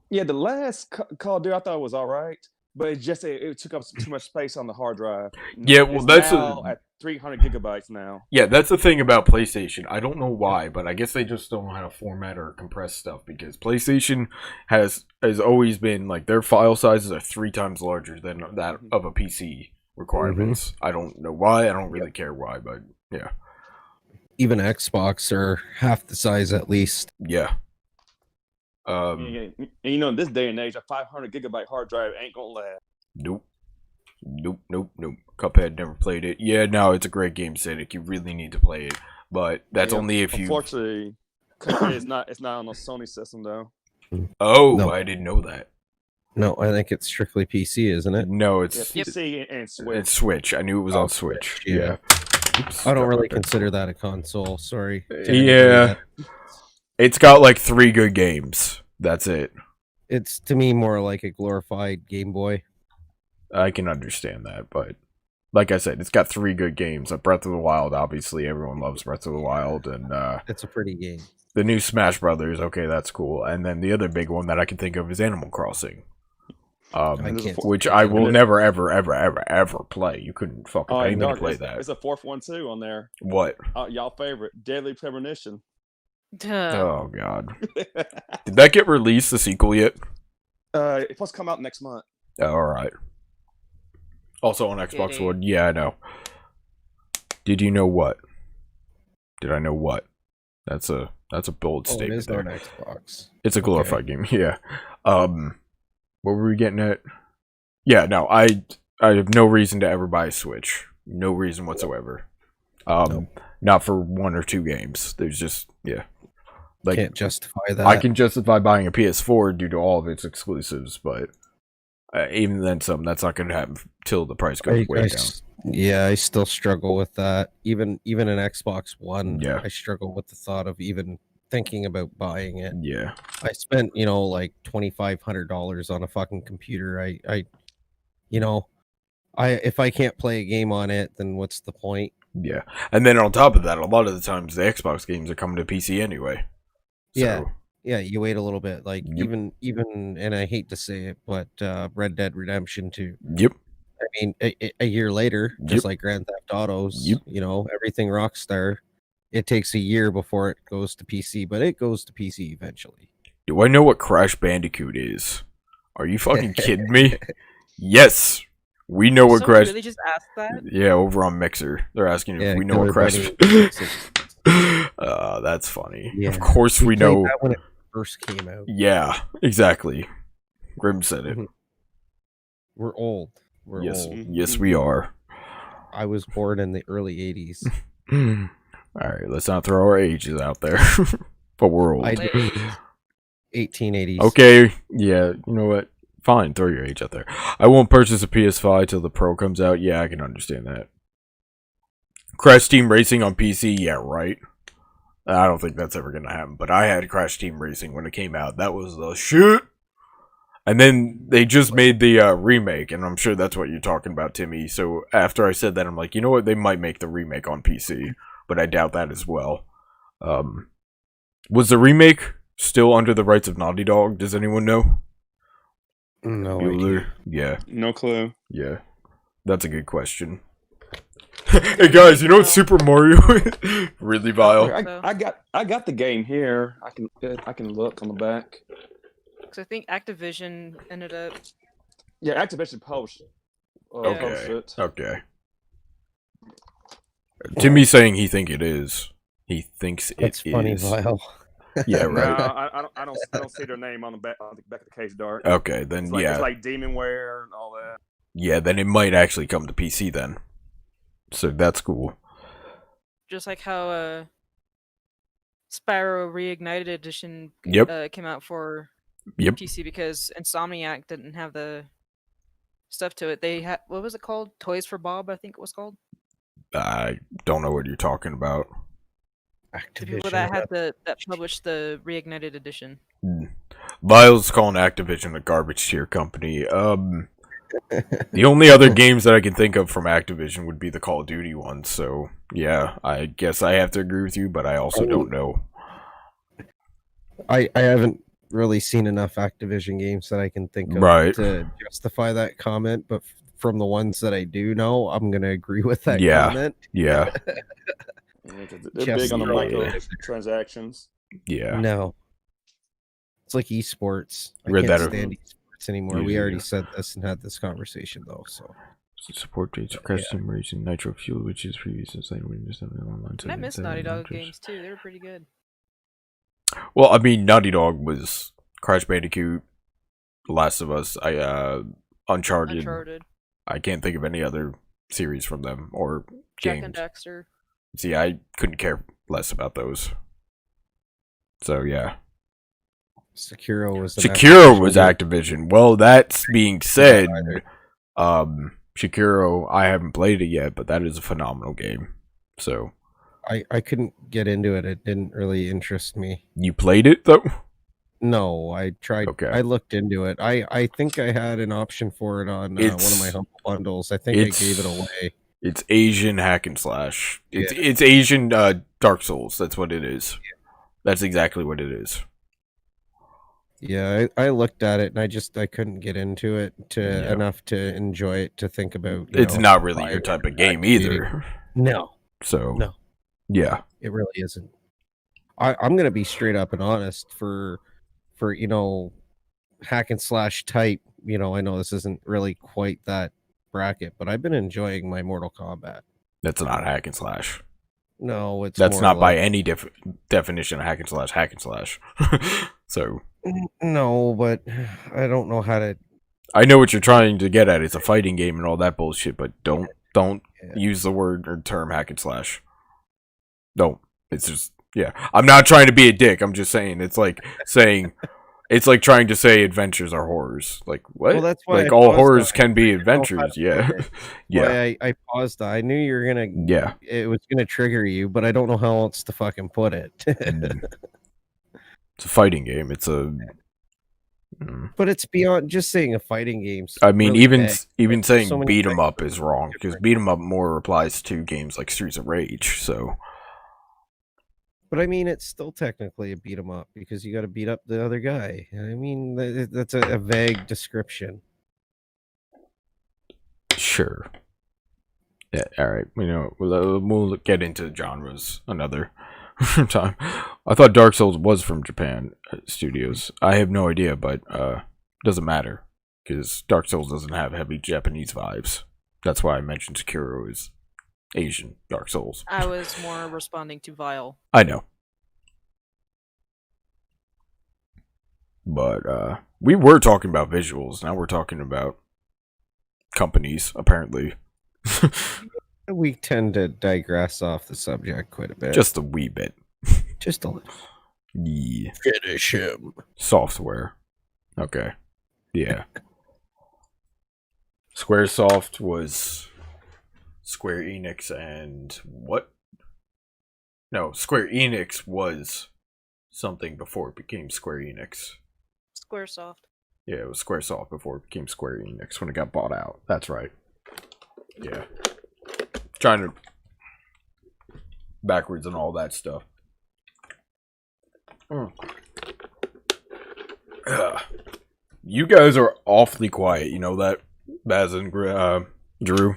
Yeah, the last Call of Duty I thought was all right, but it took up too much space on the hard drive. Yeah, well, that's now at 300 gigabytes now. Yeah, that's the thing about PlayStation. I don't know why, but I guess they just don't know how to format or compress stuff, because PlayStation has always been, like, their file sizes are 3 times larger than that of a PC requirements. I don't know why. I don't really care why, but yeah. Even Xbox are half the size at least. Yeah. And in this day and age, a 500 gigabyte hard drive ain't gonna last. Nope. Cuphead, never played it. Yeah, no, it's a great game, Cynic. You really need to play it, but that's only if you. Unfortunately, Cuphead is not. It's not on a Sony system though. Oh, no. I didn't know that. No, I think it's strictly PC, isn't it? No, it's PC and Switch. It's Switch. I knew it was on Switch. Yeah. Oops, I don't really consider that a console. Sorry. Yeah. It's got like 3 good games. That's it. It's to me more like a glorified Game Boy. I can understand that, but like I said, it's got 3 good games. Breath of the Wild, obviously, everyone loves Breath of the Wild, and it's a pretty game. The new Smash Brothers, okay, that's cool. And then the other big one that I can think of is Animal Crossing. which I will never, ever, ever, ever, ever play. You couldn't fucking pay me to play that. There's a fourth one too on there. What? Y'all favorite, Deadly Premonition. Oh god. Did that get released, the sequel, yet? It's supposed to come out next month. All right. Also on Xbox One. Yeah, I know. Did you know what? Did I know what? That's a bold statement. It is there. on Xbox. It's a glorified game. Yeah. What were we getting at? Yeah, no, I have no reason to ever buy a Switch. No reason whatsoever. Not for 1 or 2 games. There's just like, can't justify that. I can justify buying a PS4 due to all of its exclusives, but even then, that's not going to happen till the price goes way down. Yeah, I still struggle with that. Even an Xbox One, yeah. I struggle with the thought of even thinking about buying it. Yeah, I spent like $2,500 on a fucking computer. If I can't play a game on it, then what's the point? Yeah, and then on top of that, a lot of the times the Xbox games are coming to PC anyway. So. Yeah, you wait a little bit. Like even, and I hate to say it, but Red Dead Redemption 2. Yep. I mean, a year later, just like Grand Theft Autos, everything Rockstar, it takes a year before it goes to PC, but it goes to PC eventually. Do I know what Crash Bandicoot is? Are you fucking kidding me? Yes, we know what Crash. Really just asked that? Yeah, over on Mixer, they're asking if we know what Crash. That's funny. Yeah. Of course we know. That when it first came out. Yeah, exactly. Grim said it. We're old. We're old. Yes, we are. I was born in the early 80s. All right, let's not throw our ages out there. But we're old. 1880s. Okay, yeah, you know what? Fine, throw your age out there. I won't purchase a PS5 till the Pro comes out. Yeah, I can understand that. Crash Team Racing on PC? Yeah, right. I don't think that's ever going to happen, but I had Crash Team Racing when it came out. That was the shit. And then they just made the remake, and I'm sure that's what you're talking about, Timmy. So after I said that, I'm like, you know what? They might make the remake on PC, but I doubt that as well. Was the remake still under the rights of Naughty Dog? Does anyone know? No idea. Yeah. No clue. Yeah. That's a good question. Hey guys, you know what Super Mario is? Really vile. I got the game here. I can look on the back. Because I think Activision ended up. Yeah, Activision published it. Okay. Timmy's saying he thinks it is. He thinks That's funny, Vile. Yeah, right. No, I don't see their name on the back of the case, Dark. Okay, then it's like Demonware and all that. Yeah, then it might actually come to PC then. So that's cool. Just like how Spyro Reignited Edition came out for PC because Insomniac didn't have the stuff to it. They had, what was it called? Toys for Bob, I think it was called. I don't know what you're talking about. Activision. The people that had that published the Reignited Edition. Lyle's calling Activision a garbage tier company. The only other games that I can think of from Activision would be the Call of Duty ones. So yeah, I guess I have to agree with you, but I also don't know. I haven't really seen enough Activision games that I can think of to justify that comment, but from the ones that I do know, I'm going to agree with that comment. Yeah. They're big on the microtransactions. Yeah. No. It's like esports. I Read can't that stand esports anymore. Yeah, we already said this and had this conversation, though. So support dates for Crash Team Racing, Nitro Fuel, which is free since online. I miss Naughty Dog games too. They were pretty good. Well, I mean, Naughty Dog was Crash Bandicoot, The Last of Us, Uncharted. I can't think of any other series from them or Jack games. And Daxter. See, I couldn't care less about those. So yeah. Sekiro was Activision. Well, that's being said, Sekiro, I haven't played it yet, but that is a phenomenal game. So I couldn't get into it. It didn't really interest me. You played it though? No, I tried. Okay. I looked into it. I think I had an option for it on one of my Humble bundles. I think I gave it away. It's Asian hack and slash. It's Asian Dark Souls. That's what it is. Yeah. That's exactly what it is. Yeah, I looked at it and I couldn't get into it enough to enjoy it, to think about. It's not really your type of game either. No. So No. Yeah. It really isn't. I'm gonna be straight up and honest for hack and slash type. I know this isn't really quite that bracket, but I've been enjoying my Mortal Kombat. That's not hack and slash. No, that's not by any definition of hack and slash. So no, but I don't know how to. I know what you're trying to get at. It's a fighting game and all that bullshit, but don't use the word or term hack and slash. Don't. It's just I'm not trying to be a dick. I'm just saying it's like trying to say adventures are horrors. Like what? Well, that's why all horrors can be adventures. Yeah. Yeah. I paused. I knew you were gonna. Yeah. It was gonna trigger you, but I don't know how else to fucking put it. It's a fighting game. It's a. But it's beyond just saying a fighting game. I mean, really even saying beat 'em up is wrong, because beat 'em up more applies to games like Streets of Rage. So. But I mean, it's still technically a beat 'em up because you got to beat up the other guy. I mean, that's a vague description. Sure. Yeah. All right. We'll get into genres another time. I thought Dark Souls was from Japan studios. I have no idea, but doesn't matter because Dark Souls doesn't have heavy Japanese vibes. That's why I mentioned Sekiro is Asian Dark Souls. I was more responding to Vile. I know. But we were talking about visuals. Now we're talking about companies, apparently. We tend to digress off the subject quite a bit. Just a wee bit. Just a little. Yeah. Finish him. Software. Okay. Yeah. Squaresoft was Square Enix and what? No, Square Enix was something before it became Square Enix. Squaresoft. Yeah, it was Squaresoft before it became Square Enix when it got bought out. That's right. Yeah. Trying to backwards and all that stuff. You guys are awfully quiet. You know that, Baz and Drew?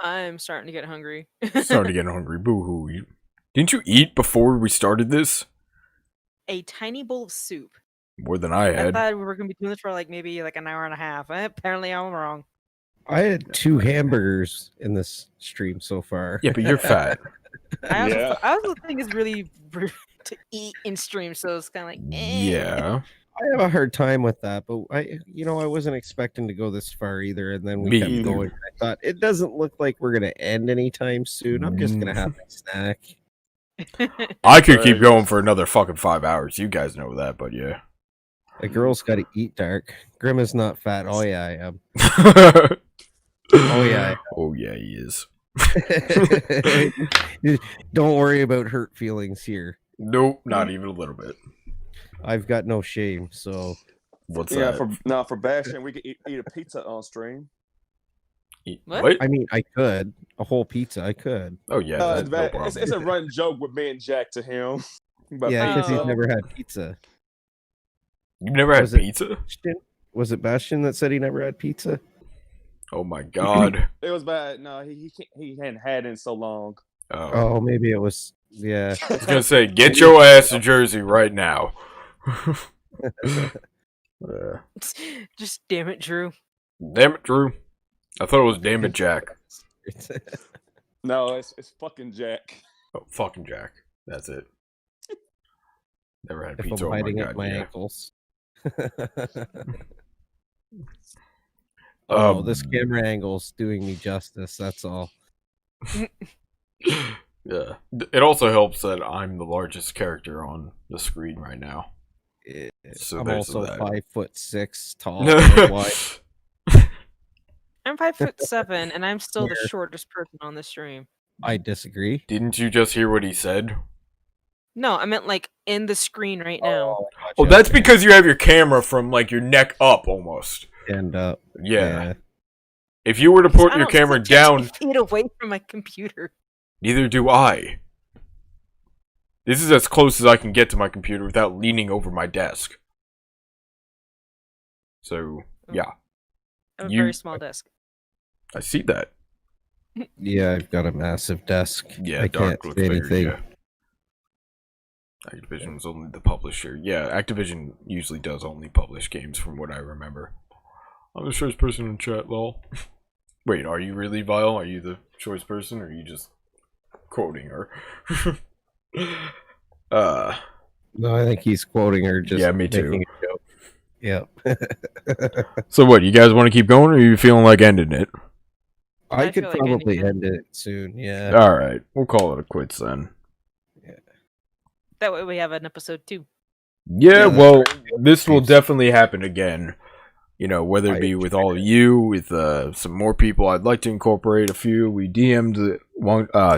I'm starting to get hungry. Starting to get hungry. Boo-hoo. Didn't you eat before we started this? A tiny bowl of soup. More than I had. I thought we were going to be doing this for maybe an hour and a half. Apparently I'm wrong. I had 2 hamburgers in this stream so far. Yeah, but you're fat. I also think it's really rude to eat in stream, so it's kind of like, Yeah. I have a hard time with that, but I wasn't expecting to go this far either, and then we kept going. I thought it doesn't look like we're gonna end anytime soon. I'm just gonna have my snack. I could keep going for another fucking 5 hours. You guys know that, but yeah. A girl's got to eat dark. Grim is not fat. Oh yeah, I am. Oh yeah. Oh yeah, he is. Don't worry about hurt feelings here. Nope, not even a little bit. I've got no shame, so. What's that? For Bastion, we could eat a pizza on stream. What? I mean, I could. A whole pizza, I could. Oh, yeah. It's a running joke with me and Jack to him. Yeah, because he's never had pizza. You've never had pizza? Was it Bastion that said he never had pizza? Oh, my God. It was bad. No, he hadn't had it in so long. Oh, maybe it was. Yeah. I was going to say, get your ass to Jersey right now. Just damn it, Drew. Damn it, Drew. I thought it was damn it, Jack. No, it's fucking Jack. Oh, fucking Jack. That's it. Never had If pizza. I'm hiding at my ankles. This camera angle's doing me justice. That's all. Yeah. It also helps that I'm the largest character on the screen right now. So I'm also 5'6" tall. I'm 5'7", and I'm still the shortest person on the stream. I disagree. Didn't you just hear what he said? No, I meant in the screen right now. Oh, that's because you have your camera from your neck up almost. And yeah. If you were to put your camera down 2 feet away from my computer. Neither do I. This is as close as I can get to my computer without leaning over my desk. So yeah, A very small desk. I see that. Yeah, I've got a massive desk. Yeah, I Dark can't looks say bigger. anything. Yeah. Activision was only the publisher. Yeah, Activision usually does only publish games, from what I remember. I'm the choice person in chat, lol. Wait, are you really, Vile? Are you the choice person, or are you just quoting her? No, I think he's quoting her. Just yeah, me too. making a joke. Yeah. So what, you guys want to keep going, or are you feeling like ending it? I could feel like probably ending end it soon. Yeah. Alright, we'll call it a quits then. That way we have an episode 2. Yeah, Yeah, well, that's right. this will definitely happen again. You know, whether it I be with enjoyed all of you, with some more people. I'd like to incorporate a few. We DM'd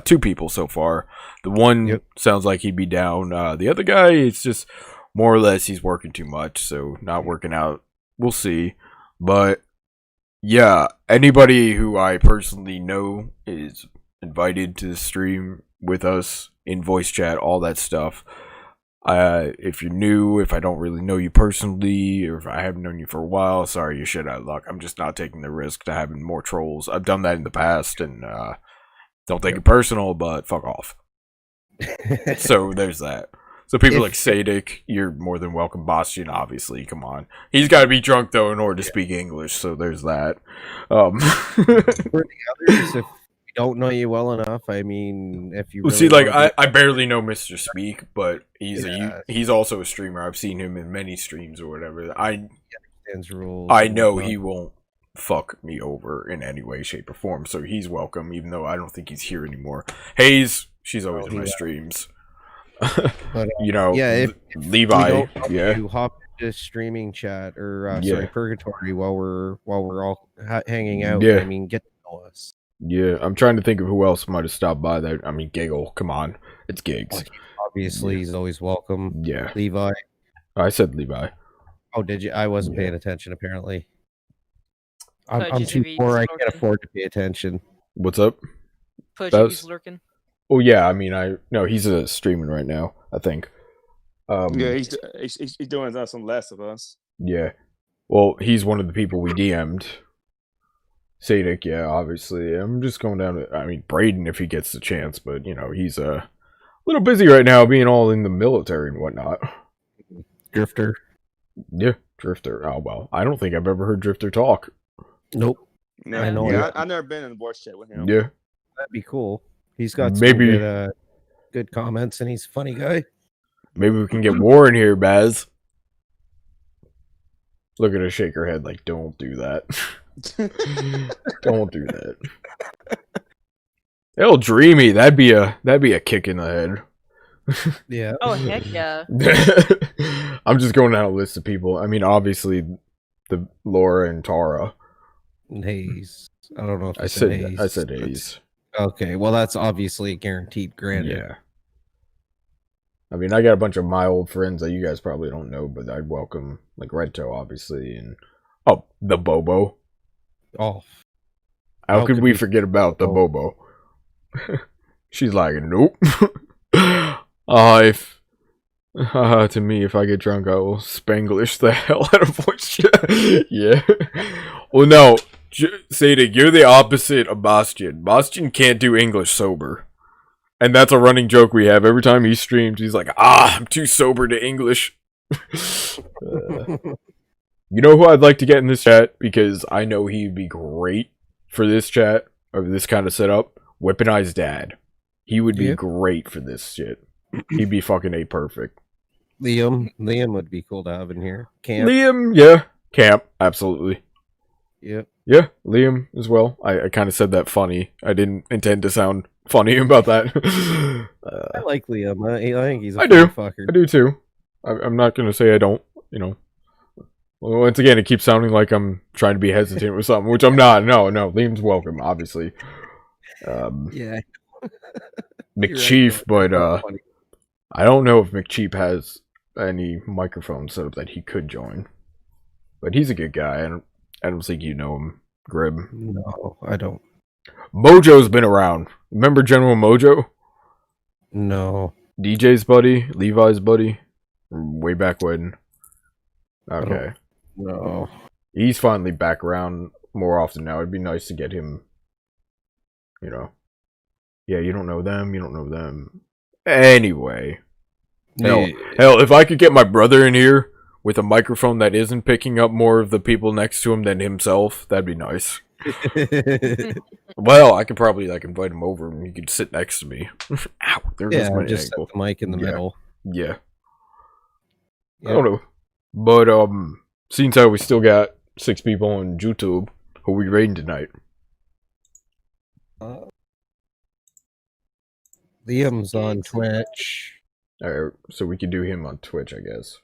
two people so far. The one sounds like he'd be down. The other guy, it's just more or less he's working too much, so not working out. We'll see. But yeah, anybody who I personally know is invited to stream with us in voice chat, all that stuff. If you're new, if I don't really know you personally, or if I haven't known you for a while, sorry, you're shit out of luck. I'm just not taking the risk to having more trolls. I've done that in the past, and don't take it personal, but fuck off. So there's that. So people like Sadik, you're more than welcome. Bastian, obviously, come on. He's got to be drunk, though, in order to speak English, so there's that. For the others, if we don't know you well enough, I mean, if you well, really see, like, wanna I barely know Mr. Speak, but he's Yeah. he's also a streamer. I've seen him in many streams or whatever. understands rules I and know whatnot. he won't fuck me over in any way, shape, or form, so he's welcome, even though I don't think he's here anymore. Hayes, she's always in my streams. But, you know, yeah, if Levi, we don't want yeah. to hop into streaming chat or Yeah. sorry, purgatory while we're all hanging out. Yeah. I mean, get to know us. Yeah, I'm trying to think of who else might have stopped by there. I mean, Giggle, come on. It's Gigs. Obviously, he's always welcome. Yeah. Levi. I said Levi. Oh, did you? I wasn't paying attention, apparently. I'm Pudge too is poor. I lurking. can't afford to pay attention. What's up? Pudge That's- is lurking. Oh, yeah, I mean, no, he's streaming right now, I think. Yeah, he's doing some Last of Us. Yeah. Well, he's one of the people we DM'd. Sadik, yeah, obviously. I'm just going down to, I mean, Braden if he gets the chance, but, you know, he's a little busy right now being all in the military and whatnot. Drifter. Yeah, Drifter. Oh, well, I don't think I've ever heard Drifter talk. Nope. No, I know. Yeah, I've never been in a voice chat with him. Yeah. That'd be cool. He's got some Maybe- good comments, and he's a funny guy. Maybe we can get War in here, Baz. Look at her shake her head like, don't do that. Don't do that. Hell, Dreamy, that'd be a kick in the head. Yeah. Oh heck yeah! I'm just going down a list of people. I mean, obviously, the Laura and Tara. And Hayes. I don't know if I said Hayes. Hayes. Okay, well that's obviously guaranteed. Granted. Yeah. I mean, I got a bunch of my old friends that you guys probably don't know, but I'd welcome, like Red Toe, obviously, and the Bobo. Oh, How could we forget about the Bobo? She's like, nope. To me, if I get drunk, I will Spanglish the hell out of voice chat. Yeah. Well, no, Sadik, you're the opposite of Bastian. Bastian can't do English sober. And that's a running joke we have. Every time he streams, he's like, I'm too sober to English. You know who I'd like to get in this chat? Because I know he'd be great for this chat, or this kind of setup. Weaponized Dad. He would be great for this shit. He'd be fucking perfect. Liam would be cool to have in here. Camp. Liam, yeah. Camp, absolutely. Yep. Yeah, Liam as well. I kind of said that funny. I didn't intend to sound funny about that. I like Liam. I think he's a I do. fucker. I do too. I'm not going to say I don't, you know. Well, once again, it keeps sounding like I'm trying to be hesitant with something, which I'm not. No, Liam's welcome, obviously. Yeah. McChief, but I don't know if McChief has any microphone set up that he could join. But he's a good guy. I don't think you know him, Grib. No, I don't. Mojo's been around. Remember General Mojo? No. DJ's buddy, Levi's buddy, way back when. Okay. No. He's finally back around more often now. It'd be nice to get him, you know. Yeah, you don't know them, you don't know them. Anyway. Hell, if I could get my brother in here with a microphone that isn't picking up more of the people next to him than himself, that'd be nice. Well, I could probably like invite him over and he could sit next to me. Ow, there goes my just ankle. set the mic in the middle. Yeah. I don't know. But seems how we still got 6 people on YouTube, who we raiding tonight? Liam's on Twitch. Alright, so we could do him on Twitch, I guess.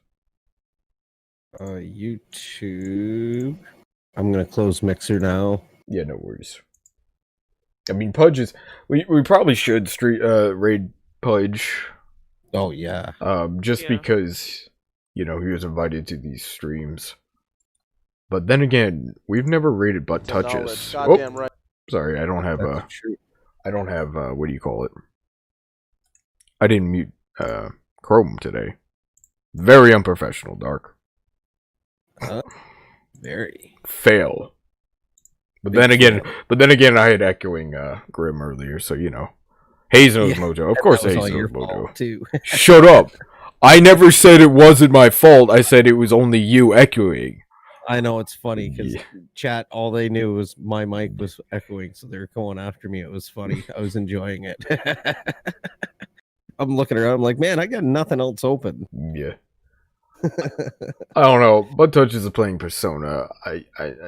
YouTube. I'm gonna close Mixer now. Yeah, no worries. I mean, Pudge is... We probably should raid Pudge. Oh, yeah. Just because, you know, he was invited to these streams. But then again, we've never raided Butt Touches. Oh, right. Sorry, I don't have what do you call it? I didn't mute Chrome today. Very unprofessional, Dark. Very. Fail. But then again, I had echoing Grim earlier, so you know. Hayes knows Mojo. Of course Hayes knows Mojo. Too. Shut up. I never said it wasn't my fault. I said it was only you echoing. I know, it's funny because chat, all they knew was my mic was echoing, so they were going after me. It was funny. I was enjoying it. I'm looking around. I'm like, man, I got nothing else open. Yeah. I don't know. Butt Touches is playing Persona. I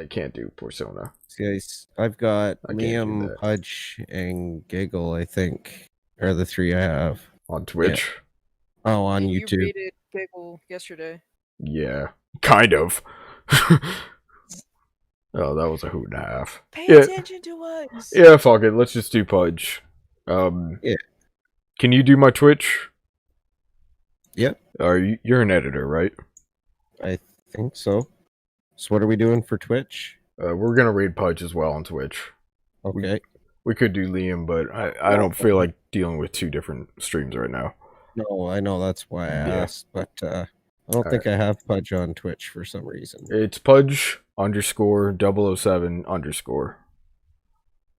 can't do Persona. Guys, I've got Liam, Pudge, and Giggle, I think, are the 3 I have. On Twitch? Yeah. Oh, on You YouTube. raided Giggle yesterday. Yeah. Kind of. Oh, that was a hoot and a half. Pay attention to us. Yeah, fuck it. Let's just do Pudge. Yeah. Can you do my Twitch? Yep. You're an editor, right? I think so. So what are we doing for Twitch? We're gonna raid Pudge as well on Twitch. Okay. We could do Liam, but I don't feel like dealing with 2 different streams right now. No, I know, that's why I asked, but I don't think I have Pudge on Twitch for some reason. It's Pudge _007_.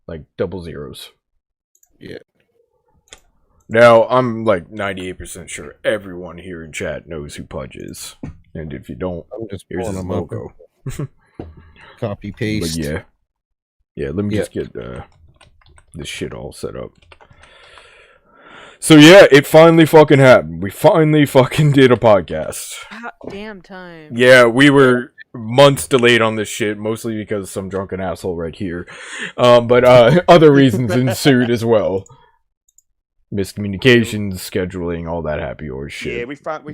Like double zeros. Yeah. Now, I'm like 98% sure everyone here in chat knows who Pudge is. And if you don't, I'm just here's his pulling logo. Copy paste. But yeah. Yeah, let me just get this shit all set up. So yeah, it finally fucking happened. We finally fucking did a podcast. Hot damn time. Yeah, we were months delayed on this shit, mostly because some drunken asshole right here. But other reasons ensued as well. Miscommunications, scheduling, all that happy horse shit. Yeah, we found.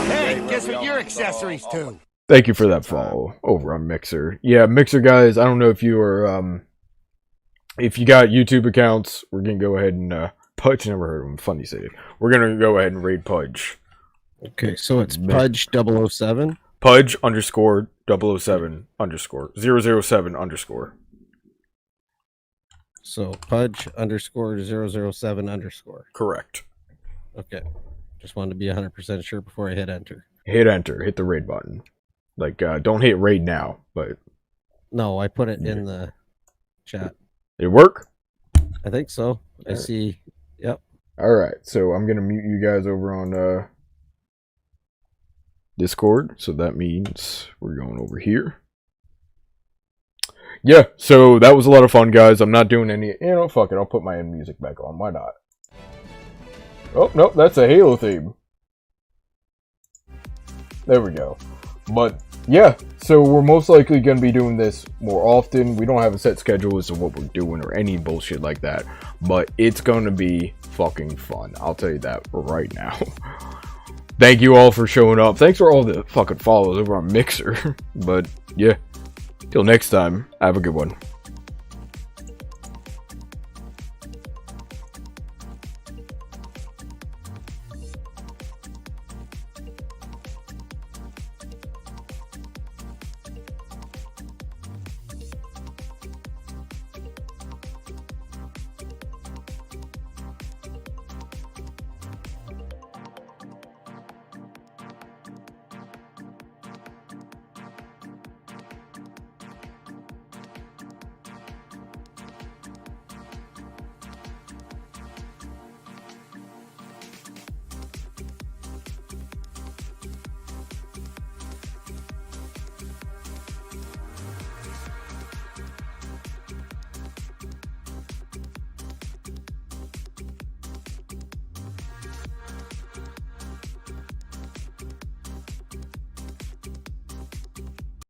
Hey, guess what your accessories too? Thank you for that follow over on Mixer. Yeah, Mixer guys, I don't know if you are, if you got YouTube accounts, we're gonna go ahead and, Pudge, never heard of him, funny say. We're gonna go ahead and raid Pudge. Okay, so it's Pudge 007? Pudge _007 _007 _. So Pudge _007 _. Correct. Okay. Just wanted to be 100% sure before I hit enter. Hit enter. Hit the raid button. Like, don't hit raid now, but... No, I put it in the chat. Did it work? I think so. I see. Yep. Alright, so I'm gonna mute you guys over on, Discord. So that means we're going over here. Yeah, so that was a lot of fun, guys. I'm not doing any... You know, fuck it. I'll put my end music back on. Why not? Oh, no, that's a Halo theme. There we go. But, yeah, so we're most likely going to be doing this more often. We don't have a set schedule as to what we're doing or any bullshit like that. But it's going to be fucking fun. I'll tell you that right now. Thank you all for showing up. Thanks for all the fucking follows over on Mixer. But, yeah. Till next time, have a good one.